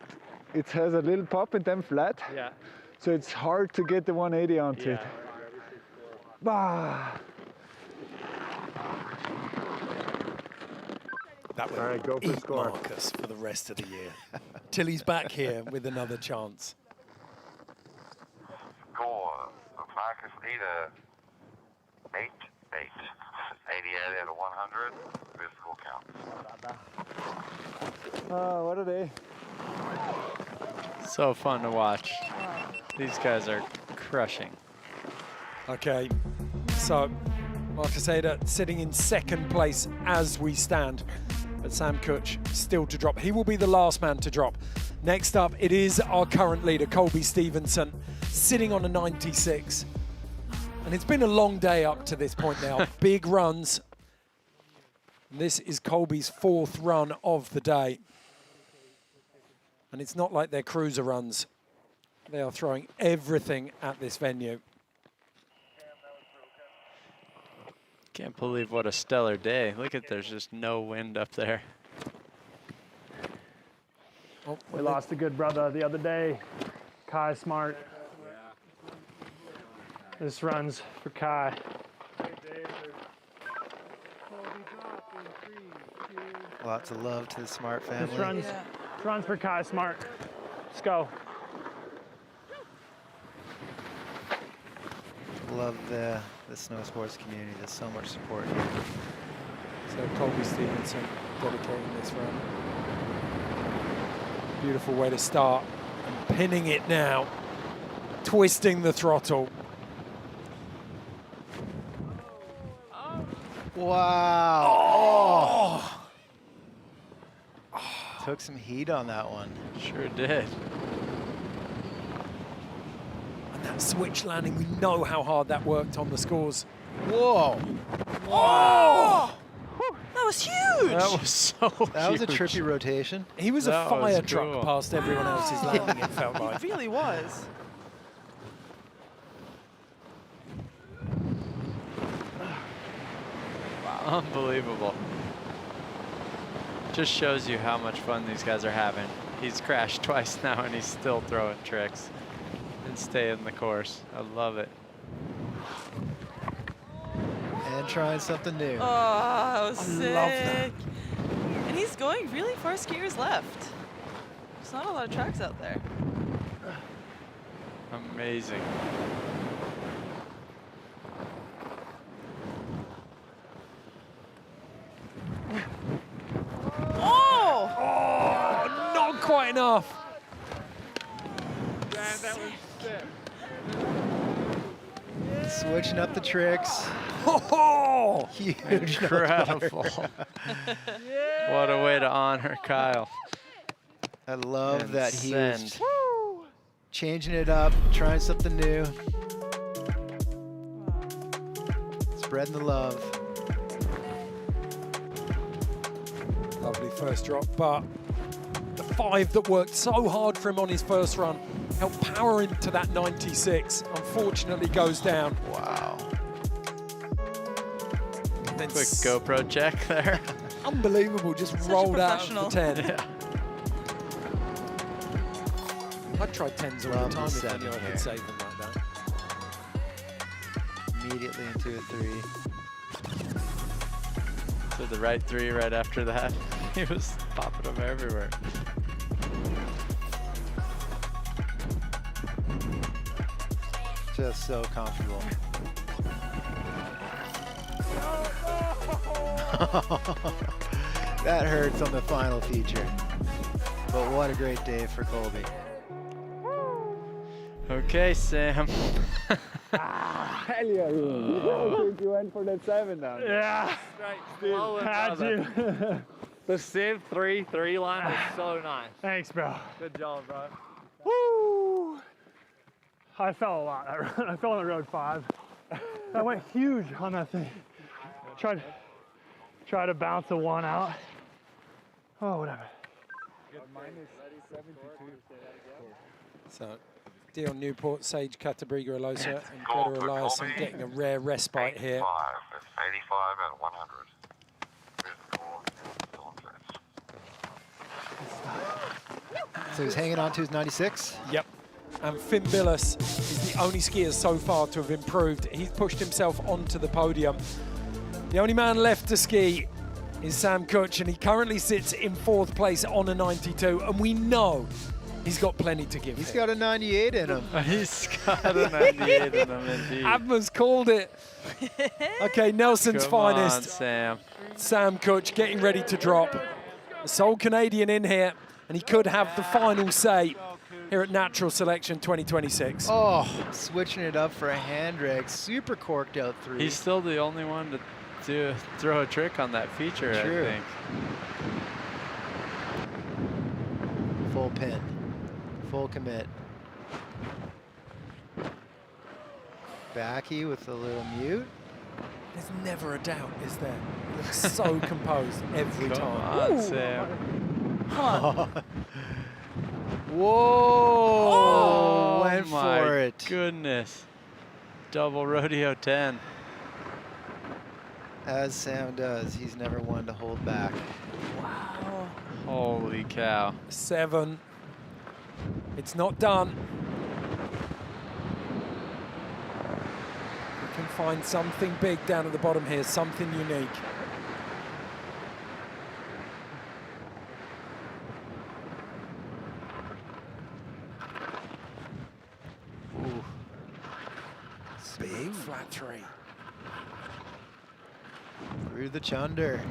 Speaker 6: it has a little pop and then flat.
Speaker 4: Yeah.
Speaker 6: So it's hard to get the 180 onto it. Bah.
Speaker 2: That will
Speaker 6: All right, go for
Speaker 2: eat
Speaker 6: score.
Speaker 2: Marcus for the rest of the year. Till he's back here with another chance.
Speaker 8: Score for Marcus Eder. 8-8. 88 out of 100. First score count.
Speaker 6: Oh, what a day.
Speaker 1: So fun to watch. These guys are crushing.
Speaker 2: Okay, so Marcus Eder sitting in second place as we stand. But Sam Kutch still to drop. He will be the last man to drop. Next up, it is our current leader, Colby Stevenson, sitting on a 96. And it's been a long day up to this point now. Big runs. This is Colby's 4th run of the day. And it's not like they're cruiser runs. They are throwing everything at this venue.
Speaker 1: Can't believe what a stellar day. Look at, there's just no wind up there.
Speaker 2: Oh,
Speaker 16: We lost a good brother the other day, Kai Smart. This runs for Kai.
Speaker 18: Lots of love to the Smart family.
Speaker 16: This runs for Kai Smart. Let's go.
Speaker 18: Love the snow sports community. There's so much support here.
Speaker 2: So Colby Stevenson dedicating this run. Beautiful way to start. And pinning it now. Twisting the throttle.
Speaker 18: Wow. Oh. Took some heat on that one.
Speaker 1: Sure did.
Speaker 2: And that switch landing, we know how hard that worked on the scores.
Speaker 18: Whoa.
Speaker 2: Wow.
Speaker 3: That was huge.
Speaker 1: That was so
Speaker 18: That was a
Speaker 1: huge.
Speaker 18: trippy rotation.
Speaker 2: He was
Speaker 1: That
Speaker 2: a fire
Speaker 1: was
Speaker 2: truck
Speaker 1: cool.
Speaker 2: past everyone else's landing, it felt like.
Speaker 3: It really was.
Speaker 1: Wow, unbelievable. Just shows you how much fun these guys are having. He's crashed twice now and he's still throwing tricks and staying the course. I love it.
Speaker 18: And trying something new.
Speaker 3: Oh, that was sick.
Speaker 2: love that.
Speaker 3: And he's going really far skiers left. There's not a lot of tracks out there.
Speaker 1: Amazing.
Speaker 3: Oh!
Speaker 2: Oh, not quite enough.
Speaker 4: Man, that was sick.
Speaker 18: Switching up the tricks.
Speaker 2: Oh,
Speaker 18: huge.
Speaker 1: Incredible. What a way to honor Kyle.
Speaker 18: I love
Speaker 1: And
Speaker 18: that he was
Speaker 1: send.
Speaker 18: changing it up, trying something new. Spreading the love.
Speaker 2: Lovely first drop, but the 5 that worked so hard for him on his first run helped power him to that 96. Unfortunately goes down.
Speaker 18: Wow.
Speaker 2: Then
Speaker 1: Quick GoPro check there.
Speaker 2: Unbelievable, just
Speaker 3: Such a
Speaker 2: rolled out of the
Speaker 3: professional.
Speaker 2: 10.
Speaker 1: Yeah.
Speaker 2: I'd try 10s all
Speaker 18: Love
Speaker 2: the time
Speaker 18: the
Speaker 2: if I
Speaker 18: 7
Speaker 2: knew I
Speaker 18: here.
Speaker 2: could save them like that.
Speaker 18: Immediately into a 3.
Speaker 1: So the right 3 right after that. He was popping them everywhere.
Speaker 18: Just so comfortable. That hurts on the final feature. But what a great day for Colby.
Speaker 1: Okay, Sam.
Speaker 4: Hell yeah, you went for that 7 down.
Speaker 16: Yeah. Had you.
Speaker 4: The Civ 3-3 line was so nice.
Speaker 16: Thanks, bro.
Speaker 4: Good job, bro.
Speaker 16: Woo! I fell a lot. I fell on the road 5. I went huge on that thing. Tried to bounce a 1 out. Oh, whatever.
Speaker 2: So Dion Newport, Sage Catabriga Alosa, and Greta Eliasson getting a rare respite here.
Speaker 8: 85 and 100.
Speaker 18: So he's hanging on to his 96.
Speaker 2: Yep. And Finn Billis is the only skier so far to have improved. He's pushed himself onto the podium. The only man left to ski is Sam Kutch, and he currently sits in 4th place on a 92, and we know he's got plenty to give.
Speaker 18: He's got a 98 in him.
Speaker 1: He's got a 98 in him, indeed.
Speaker 2: Abma's called it. Okay, Nelson's
Speaker 1: Come on,
Speaker 2: finest.
Speaker 1: Sam.
Speaker 2: Sam Kutch getting ready to drop. The sole Canadian in here, and he could have the final say here at Natural Selection 2026.
Speaker 18: Oh, switching it up for a hand drag. Super corked out 3.
Speaker 1: He's still the only one to throw a trick on that feature,
Speaker 18: True.
Speaker 1: I think.
Speaker 18: Full pin. Full commit. Backy with a little mute.
Speaker 2: There's never a doubt, is there? He looks so composed every
Speaker 1: Come
Speaker 2: time.
Speaker 1: on,
Speaker 2: Ooh.
Speaker 1: Sam.
Speaker 2: Come on.
Speaker 18: Whoa!
Speaker 1: Oh,
Speaker 18: went for it.
Speaker 1: Goodness. Double rodeo 10.
Speaker 18: As Sam does, he's never one to hold back.
Speaker 3: Wow.
Speaker 1: Holy cow.
Speaker 2: 7. It's not done. We can find something big down at the bottom here, something unique.
Speaker 18: Ooh.
Speaker 2: Big flat 3.
Speaker 18: Through the chunder.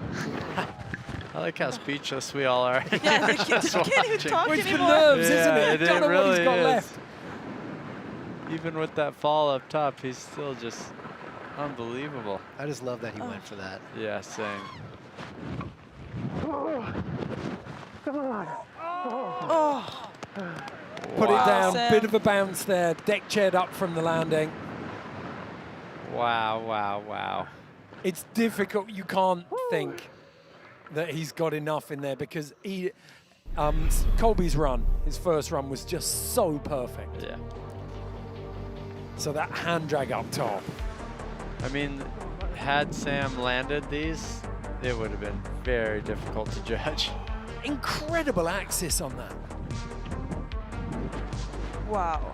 Speaker 1: I like how speechless we all are.
Speaker 3: Yeah,
Speaker 1: We're just
Speaker 3: you can't even
Speaker 1: watching.
Speaker 3: talk
Speaker 2: With the
Speaker 3: anymore.
Speaker 2: nerves,
Speaker 1: Yeah,
Speaker 2: isn't it?
Speaker 1: it
Speaker 2: Don't know what
Speaker 1: really
Speaker 2: he's got
Speaker 1: is.
Speaker 2: left.
Speaker 1: Even with that fall up top, he's still just unbelievable.
Speaker 18: I just love that he went for that.
Speaker 1: Yeah, same.
Speaker 16: Come on.
Speaker 3: Oh.
Speaker 2: Put it down,
Speaker 3: Sam.
Speaker 2: bit of a bounce there, deck chaired up from the landing.
Speaker 1: Wow, wow, wow.
Speaker 2: It's difficult, you can't think that he's got enough in there because he, Colby's run, his first run was just so perfect.
Speaker 1: Yeah.
Speaker 2: So that hand drag up top.
Speaker 1: I mean, had Sam landed these, it would have been very difficult to judge.
Speaker 2: Incredible axis on that.
Speaker 3: Wow.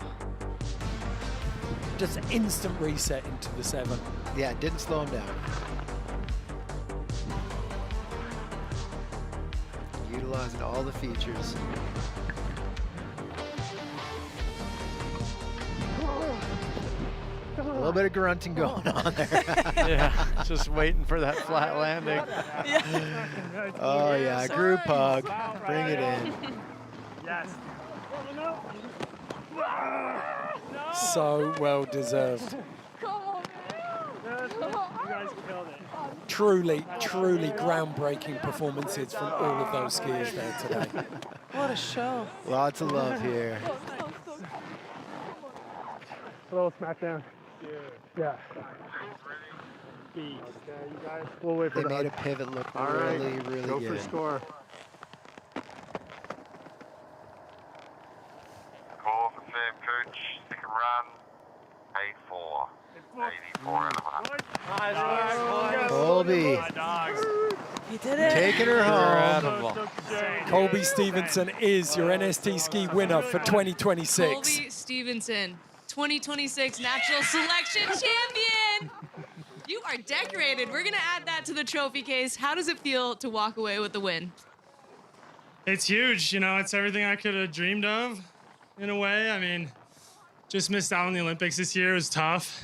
Speaker 2: Just instant reset into the 7.
Speaker 18: Yeah, it didn't slow him down. Utilizing all the features. A little bit of grunting going on there.
Speaker 1: Yeah, just waiting for that flat landing.
Speaker 18: Oh yeah, group hug. Bring it in.
Speaker 16: Yes.
Speaker 2: So well deserved.
Speaker 16: You guys killed it.
Speaker 2: Truly, truly groundbreaking performances from all of those skiers there today.
Speaker 3: What a show.
Speaker 18: Lots of love here.
Speaker 16: A little smackdown. Yeah. Okay, you guys. We'll wait for
Speaker 18: They made a
Speaker 16: that.
Speaker 18: pivot look
Speaker 9: All right,
Speaker 18: really, really
Speaker 9: go
Speaker 18: good.
Speaker 9: for score.
Speaker 8: Call for Sam Cooch, second run, 8-4. 84 and a half.
Speaker 18: Colby
Speaker 3: He did it.
Speaker 18: taking her home.
Speaker 1: Incredible.
Speaker 2: Colby Stevenson is your NST ski winner for 2026.
Speaker 14: Colby Stevenson, 2026 Natural Selection Champion. You are decorated. We're going to add that to the trophy case. How does it feel to walk away with the win?
Speaker 19: It's huge. You know, it's everything I could have dreamed of in a way. I mean, just missed out on the Olympics this year. It was tough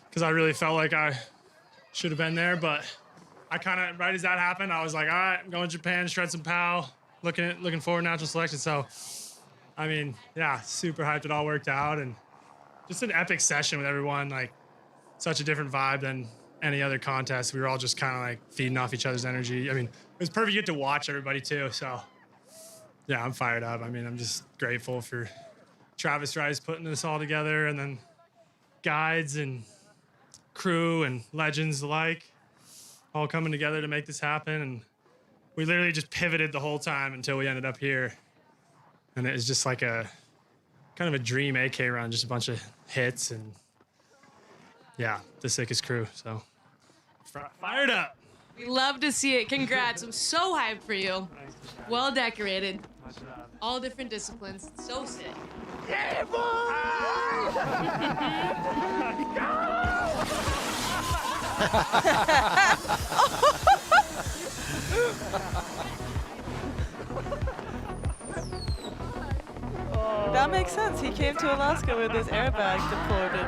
Speaker 19: because I really felt like I should have been there. But I kind of, right as that happened, I was like, all right, I'm going to Japan, shred some POW, looking forward to natural selection. So, I mean, yeah, super hyped. It all worked out. And just an epic session with everyone. Like, such a different vibe than any other contest. We were all just kind of like feeding off each other's energy. I mean, it was perfect to get to watch everybody too. So, yeah, I'm fired up. I mean, I'm just grateful for Travis Rice putting this all together, and then guides and crew and legends alike all coming together to make this happen. And we literally just pivoted the whole time until we ended up here. And it was just like a kind of a dream AK run, just a bunch of hits and yeah, the sickest crew. So fired up.
Speaker 14: We love to see it. Congrats. I'm so hyped for you. Well decorated. All different disciplines. So sick.
Speaker 11: Yeah,
Speaker 3: That makes sense. He came to Alaska with his airbag deported.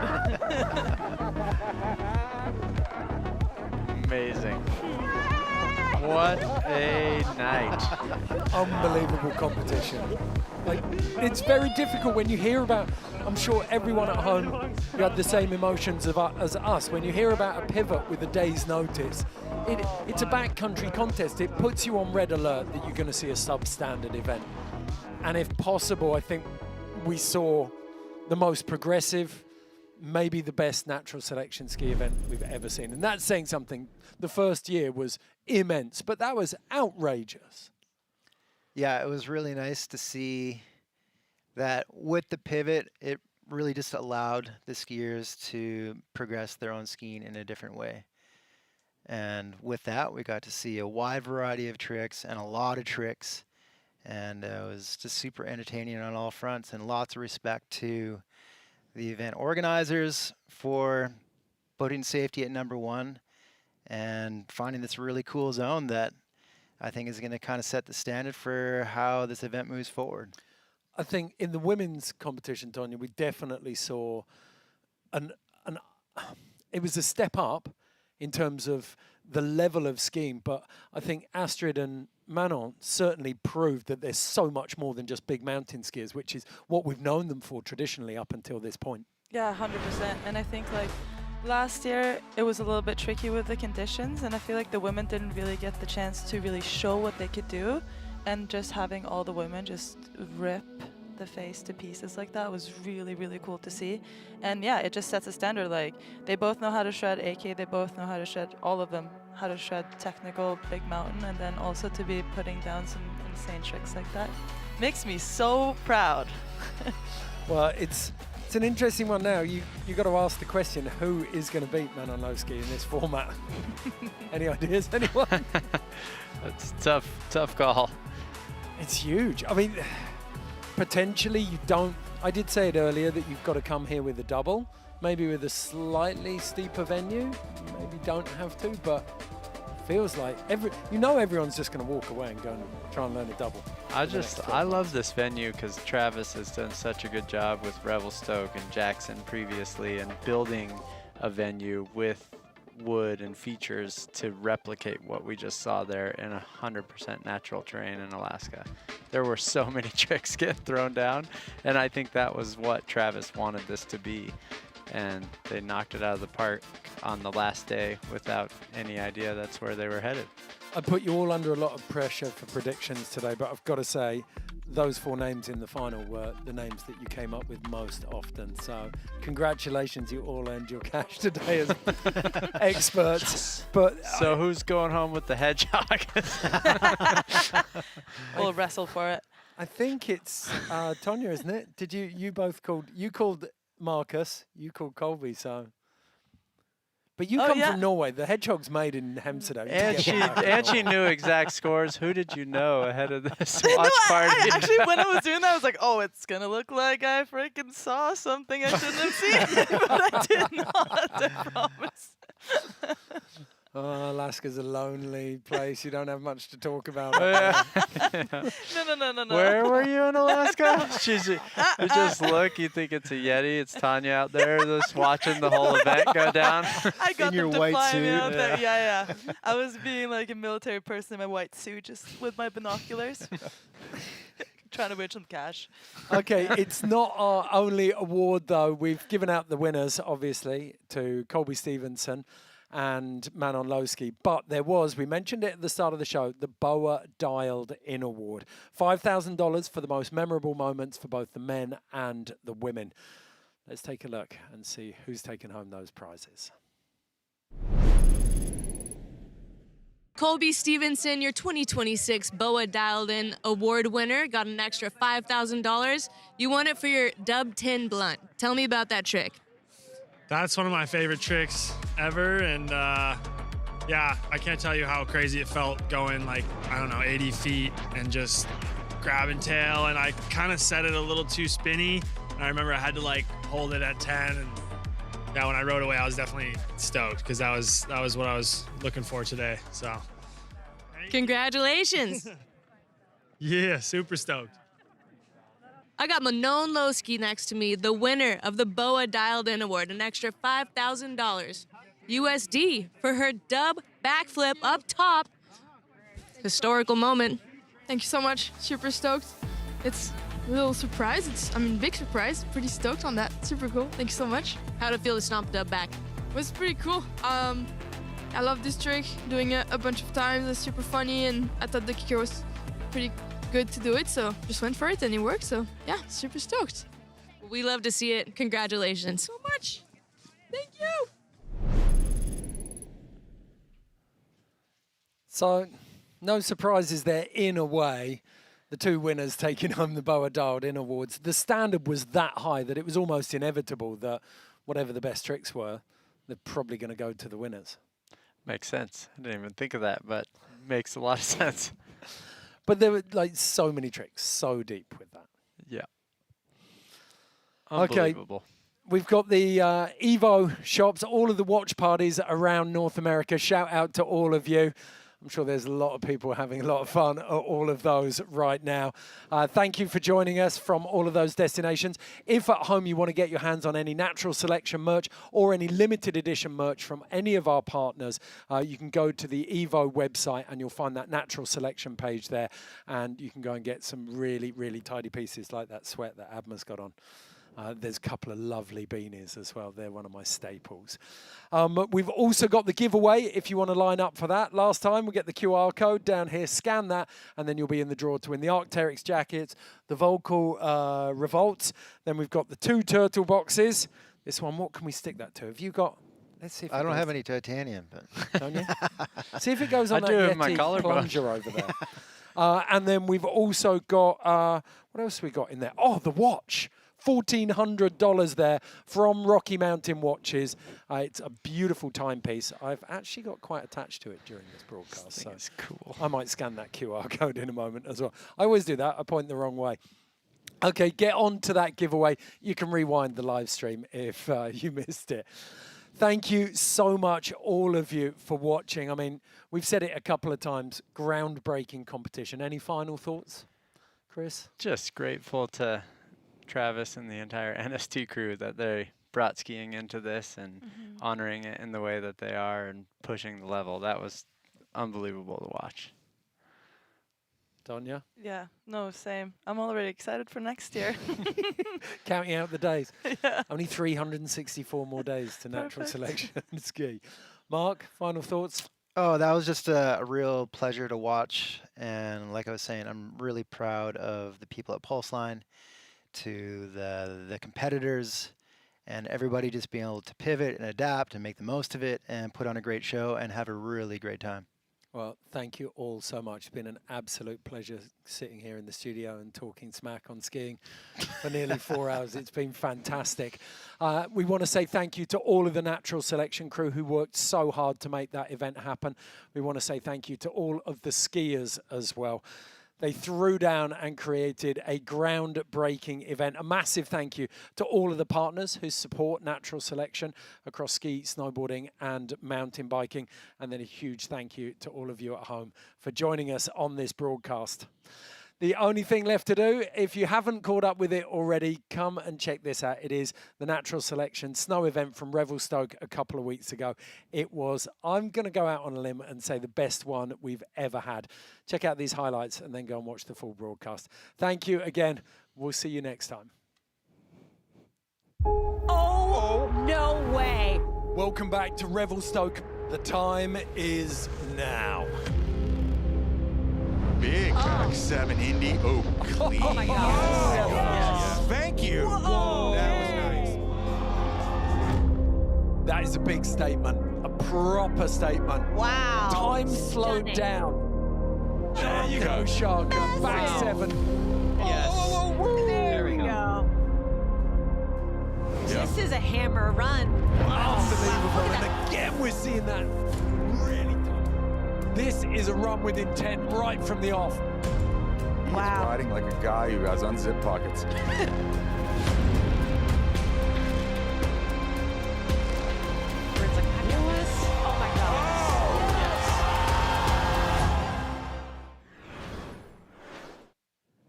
Speaker 1: Amazing. What a night.
Speaker 2: Unbelievable competition. Like, it's very difficult when you hear about, I'm sure everyone at home, you had the same emotions as us. When you hear about a pivot with a day's notice, it's a backcountry contest. It puts you on red alert that you're going to see a substandard event. And if possible, I think we saw the most progressive, maybe the best natural selection ski event we've ever seen. And that's saying something. The first year was immense, but that was outrageous.
Speaker 18: Yeah, it was really nice to see that with the pivot, it really just allowed the skiers to progress their own skiing in a different way. And with that, we got to see a wide variety of tricks and a lot of tricks. And it was just super entertaining on all fronts, and lots of respect to the event organizers for putting safety at #1 and finding this really cool zone that I think is going to kind of set the standard for how this event moves forward.
Speaker 2: I think in the women's competition, Tonya, we definitely saw it was a step up in terms of the level of skiing, but I think Astrid and Manon certainly proved that there's so much more than just big mountain skiers, which is what we've known them for traditionally up until this point.
Speaker 3: Yeah, 100%. And I think like last year it was a little bit tricky with the conditions, and I feel like the women didn't really get the chance to really show what they could do, and just having all the women just rip the face to pieces like that was really, really cool to see. And yeah, it just sets a standard. Like, they both know how to shred AK, they both know how to shred, all of them, how to shred technical big mountain, and then also to be putting down some insane tricks like that. Makes me so proud.
Speaker 2: Well, it's an interesting one now. You got to ask the question, who is going to beat Manon Loschi in this format? Any ideas, anyone?
Speaker 1: It's a tough call.
Speaker 2: It's huge. I mean, potentially you don't, I did say it earlier that you've got to come here with a double, maybe with a slightly steeper venue, maybe don't have to, but feels like everyone's just going to walk away and go and try and learn a double.
Speaker 1: I love this venue because Travis has done such a good job with Revelstoke and Jackson previously, and building a venue with wood and features to replicate what we just saw there in 100% natural terrain in Alaska. There were so many tricks getting thrown down, and I think that was what Travis wanted this to be. And they knocked it out of the park on the last day without any idea that's where they were headed.
Speaker 2: I put you all under a lot of pressure for predictions today, but I've got to say, those 4 names in the final were the names that you came up with most often. So congratulations, you all earned your cash today as experts. But
Speaker 1: so who's going home with the hedgehog?
Speaker 3: We'll wrestle for it.
Speaker 2: I think it's Tonya, isn't it? Did you called Marcus, you called Colby, so. But you come from Norway. The hedgehog's made in Hemsedal.
Speaker 1: And she knew exact scores. Who did you know ahead of this watch party?
Speaker 3: I actually, when I was doing that, I was like, oh, it's going to look like I freaking saw something I shouldn't have seen. But I did not, I promise.
Speaker 2: Oh, Alaska's a lonely place. You don't have much to talk about.
Speaker 3: No.
Speaker 1: Where were you in Alaska? You just look, you think it's a Yeti. It's Tonya out there just watching the whole event go down.
Speaker 3: I got
Speaker 18: in your
Speaker 3: them to
Speaker 18: white
Speaker 3: fly
Speaker 18: suit.
Speaker 3: me out there. Yeah. I was being like a military person in my white suit, just with my binoculars. Trying to win some cash.
Speaker 2: Okay, it's not our only award, though. We've given out the winners, obviously, to Colby Stevenson and Manon Loschi, but there was, we mentioned it at the start of the show, the BOA Dialed In Award. $5,000 for the most memorable moments for both the men and the women. Let's take a look and see who's taking home those prizes.
Speaker 14: Colby Stevenson, your 2026 BOA Dialed In Award winner, got an extra $5,000. You won it for your dub 10 blunt. Tell me about that trick.
Speaker 19: That's one of my favorite tricks ever, and yeah, I can't tell you how crazy it felt going like, I don't know, 80 feet and just grabbing tail, and I kind of set it a little too spinny, and I remember I had to like hold it at 10, and yeah, when I rode away, I was definitely stoked because that was what I was looking for today, so.
Speaker 14: Congratulations.
Speaker 19: Yeah, super stoked.
Speaker 14: I got Manon Loschi next to me, the winner of the BOA Dialed In Award, an extra $5,000 USD for her dub backflip up top. Historical moment.
Speaker 12: Thank you so much. Super stoked. It's a little surprise. Big surprise. Pretty stoked on that. Super cool. Thank you so much.
Speaker 14: How'd it feel to stomp dub back?
Speaker 12: It was pretty cool. I love this trick. Doing it a bunch of times. It's super funny, and I thought the kicker was pretty good to do it, so just went for it and it worked. So yeah, super stoked.
Speaker 14: We love to see it. Congratulations.
Speaker 12: So much. Thank you.
Speaker 2: So no surprises there in a way. The two winners taking home the Boa Dialed In Awards. The standard was that high that it was almost inevitable that whatever the best tricks were, they're probably going to go to the winners.
Speaker 1: Makes sense. I didn't even think of that, but makes a lot of sense.
Speaker 2: But there were like so many tricks, so deep with that.
Speaker 1: Yeah.
Speaker 2: Okay.
Speaker 1: Unbelievable.
Speaker 2: We've got the Evo shops, all of the watch parties around North America. Shout out to all of you. I'm sure there's a lot of people having a lot of fun at all of those right now. Thank you for joining us from all of those destinations. If at home you want to get your hands on any Natural Selection merch or any limited edition merch from any of our partners, you can go to the Evo website and you'll find that Natural Selection page there. And you can go and get some really, really tidy pieces like that sweat that Adma's got on. There's a couple of lovely beanies as well. They're one of my staples. We've also got the giveaway if you want to line up for that. Last time we get the QR code down here, scan that, and then you'll be in the draw to win the Arc'teryx jackets, the Vocal Revolts. Then we've got the 2 turtle boxes. This one, what can we stick that to? Have you got? Let's see if
Speaker 18: I don't have any titanium, but
Speaker 2: don't you? See if it goes on
Speaker 1: I
Speaker 2: that
Speaker 1: do have my
Speaker 2: Yeti
Speaker 1: collarbone.
Speaker 2: plunger over there. And then we've also got what else have we got in there? Oh, the watch. $1,400 there from Rocky Mountain Watches. It's a beautiful timepiece. I've actually got quite attached to it during this broadcast. So
Speaker 1: it's cool.
Speaker 2: I might scan that QR code in a moment as well. I always do that. I point the wrong way. Okay, get on to that giveaway. You can rewind the live stream if you missed it. Thank you so much, all of you, for watching. I mean, we've said it a couple of times, groundbreaking competition. Any final thoughts, Chris?
Speaker 1: Just grateful to Travis and the entire NST crew that they brought skiing into this and honoring it in the way that they are and pushing the level. That was unbelievable to watch.
Speaker 2: Donya?
Speaker 3: Yeah, no, same. I'm already excited for next year.
Speaker 2: Counting out the days.
Speaker 3: Yeah.
Speaker 2: Only 364 more days to Natural Selection Ski. Mark, final thoughts?
Speaker 18: Oh, that was just a real pleasure to watch. And like I was saying, I'm really proud of the people at Pulseline, to the competitors, and everybody just being able to pivot and adapt and make the most of it and put on a great show and have a really great time.
Speaker 2: Well, thank you all so much. It's been an absolute pleasure sitting here in the studio and talking smack on skiing for nearly 4 hours. It's been fantastic. We want to say thank you to all of the Natural Selection crew who worked so hard to make that event happen. We want to say thank you to all of the skiers as well. They threw down and created a groundbreaking event. A massive thank you to all of the partners who support Natural Selection across ski, snowboarding and mountain biking. And then a huge thank you to all of you at home for joining us on this broadcast. The only thing left to do, if you haven't caught up with it already, come and check this out. It is the Natural Selection snow event from Revelstoke a couple of weeks ago. It was, I'm going to go out on a limb and say, the best one we've ever had. Check out these highlights and then go and watch the full broadcast. Thank you again. We'll see you next time.
Speaker 15: Oh, no way.
Speaker 2: Welcome back to Revelstoke. The time is now.
Speaker 20: Big back 7 Indy. Oh, clean.
Speaker 15: Oh my God.
Speaker 20: Yes. Thank you.
Speaker 15: Whoa.
Speaker 20: That was nice.
Speaker 2: That is a big statement, a proper statement.
Speaker 15: Wow.
Speaker 2: Time slowed down. There you go, Sharka. Back 7.
Speaker 15: Yes. There we go.
Speaker 20: Yeah.
Speaker 15: This is a hammer run.
Speaker 2: Unbelievable. And again, we're seeing that really done. This is a run with intent right from the off.
Speaker 20: He's riding like a guy who has unzipped pockets.
Speaker 15: Oh my God.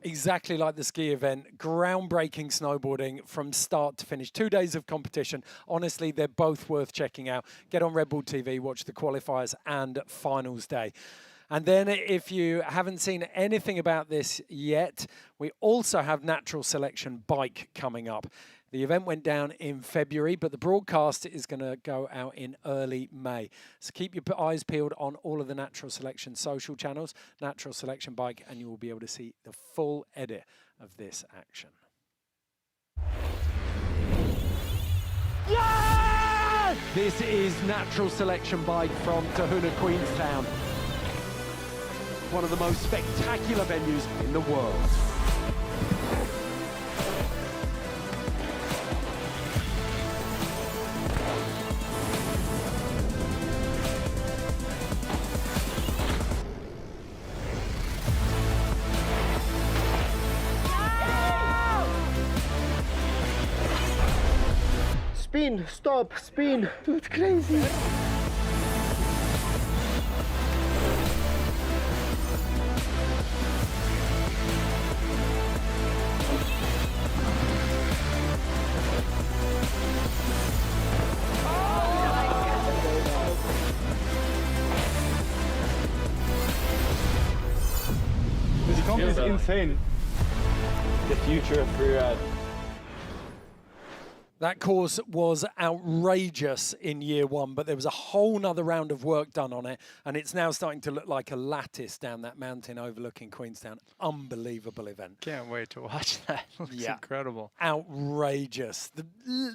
Speaker 2: Exactly like the ski event, groundbreaking snowboarding from start to finish. 2 days of competition. Honestly, they're both worth checking out. Get on Red Bull TV, watch the qualifiers and finals day. And then if you haven't seen anything about this yet, we also have Natural Selection Bike coming up. The event went down in February, but the broadcast is going to go out in early May. So keep your eyes peeled on all of the Natural Selection social channels, Natural Selection Bike, and you will be able to see the full edit of this action. Yes! This is Natural Selection Bike from Tahuna, Queenstown.
Speaker 21: one of the most spectacular venues in the world.
Speaker 22: Spin, stop, spin. Dude, it's crazy.
Speaker 21: This comp is insane.
Speaker 17: The future of freeride.
Speaker 2: That course was outrageous in year one, but there was a whole nother round of work done on it, and it's now starting to look like a lattice down that mountain overlooking Queenstown. Unbelievable event.
Speaker 1: Can't wait to watch that. Looks incredible.
Speaker 2: Outrageous.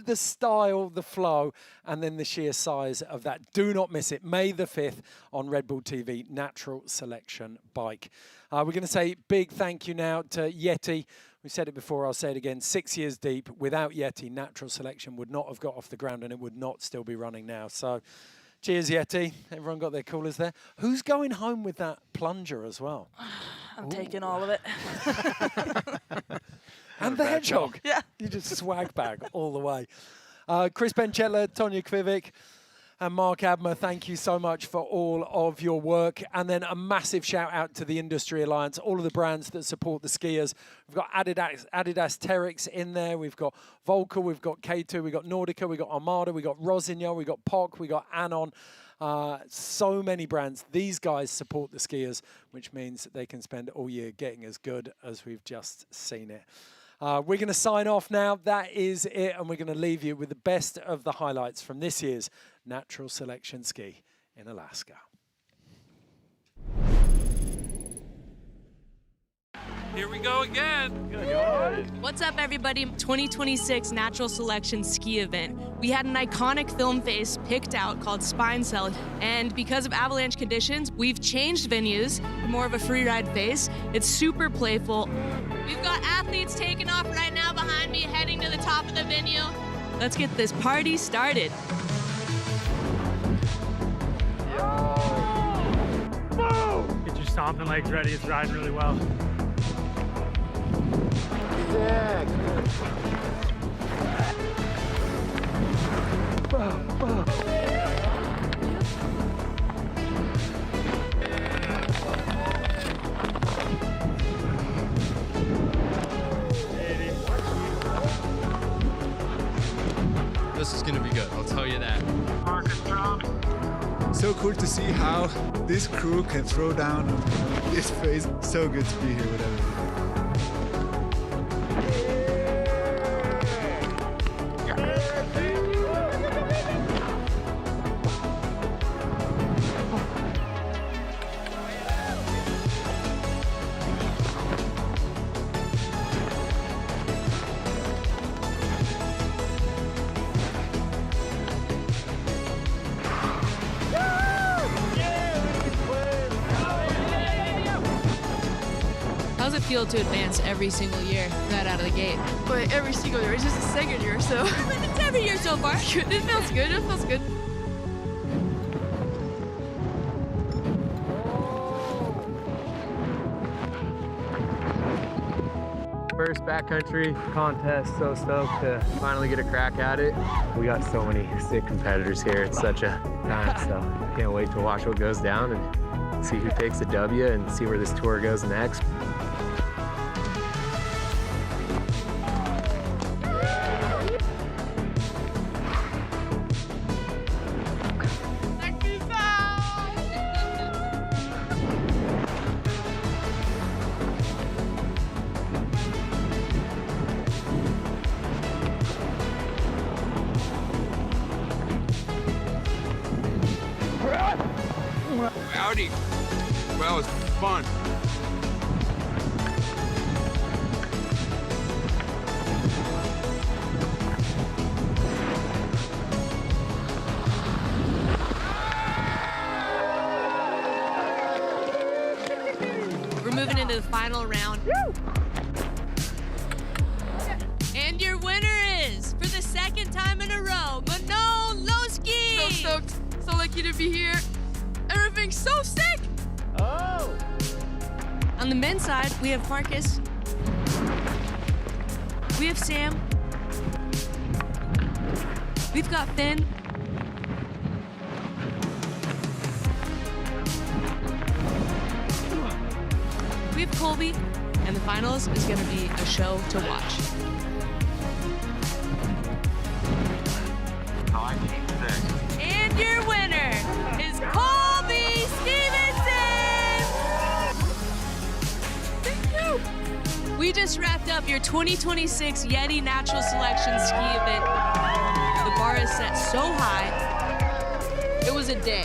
Speaker 2: The style, the flow, and then the sheer size of that. Do not miss it. May the 5th on Red Bull TV, Natural Selection Bike. We're going to say big thank you now to YETI. We said it before, I'll say it again, 6 years deep. Without YETI, Natural Selection would not have got off the ground and it would not still be running now. So cheers, YETI. Everyone got their coolers there. Who's going home with that plunger as well?
Speaker 3: I'm taking all of it.
Speaker 2: And the hedgehog.
Speaker 3: Yeah.
Speaker 2: You just swag bag all the way. Chris Bencella, Tonya Kvivik, and Mark Abmer, thank you so much for all of your work. And then a massive shout out to the Industry Alliance, all of the brands that support the skiers. We've got Adidas Terex in there. We've got Volker, we've got K2, we've got Nordica, we've got Armada, we've got Rossignol, we've got POC, we've got Anon. So many brands. These guys support the skiers, which means they can spend all year getting as good as we've just seen it. We're going to sign off now. That is it. And we're going to leave you with the best of the highlights from this year's Natural Selection Ski in Alaska.
Speaker 10: Here we go again.
Speaker 14: What's up, everybody? 2026 Natural Selection Ski event. We had an iconic film face picked out called Spine Cell, and because of avalanche conditions, we've changed venues for more of a freeride face. It's super playful. We've got athletes taking off right now behind me, heading to the top of the venue. Let's get this party started.
Speaker 19: Get your stomping legs ready. It's riding really well.
Speaker 17: This is going to be good, I'll tell you that.
Speaker 6: So cool to see how this crew can throw down on this face. So good to be here with everyone.
Speaker 14: How's it feel to advance every single year right out of the gate?
Speaker 12: But every single year, it's just the second year, so.
Speaker 14: It's every year so far.
Speaker 12: It feels good, it feels good.
Speaker 17: First backcountry contest, so stoked to finally get a crack at it. We got so many sick competitors here. It's such a time, so can't wait to watch what goes down and see who takes the W and see where this tour goes next.
Speaker 9: Howdy. Well, it's fun.
Speaker 14: moving into the final round. And your winner is, for the second time in a row, Manon Loschi!
Speaker 12: So stoked, so lucky to be here. Everything's so sick!
Speaker 15: Oh!
Speaker 14: On the men's side, we have Marcus. We have Sam. We've got Finn. We have Colby. And the finals is going to be a show to watch. And your winner is Colby Stevenson! Thank you! We just wrapped up your 2026 YETI Natural Selection Ski event. The bar is set so high. It was a day.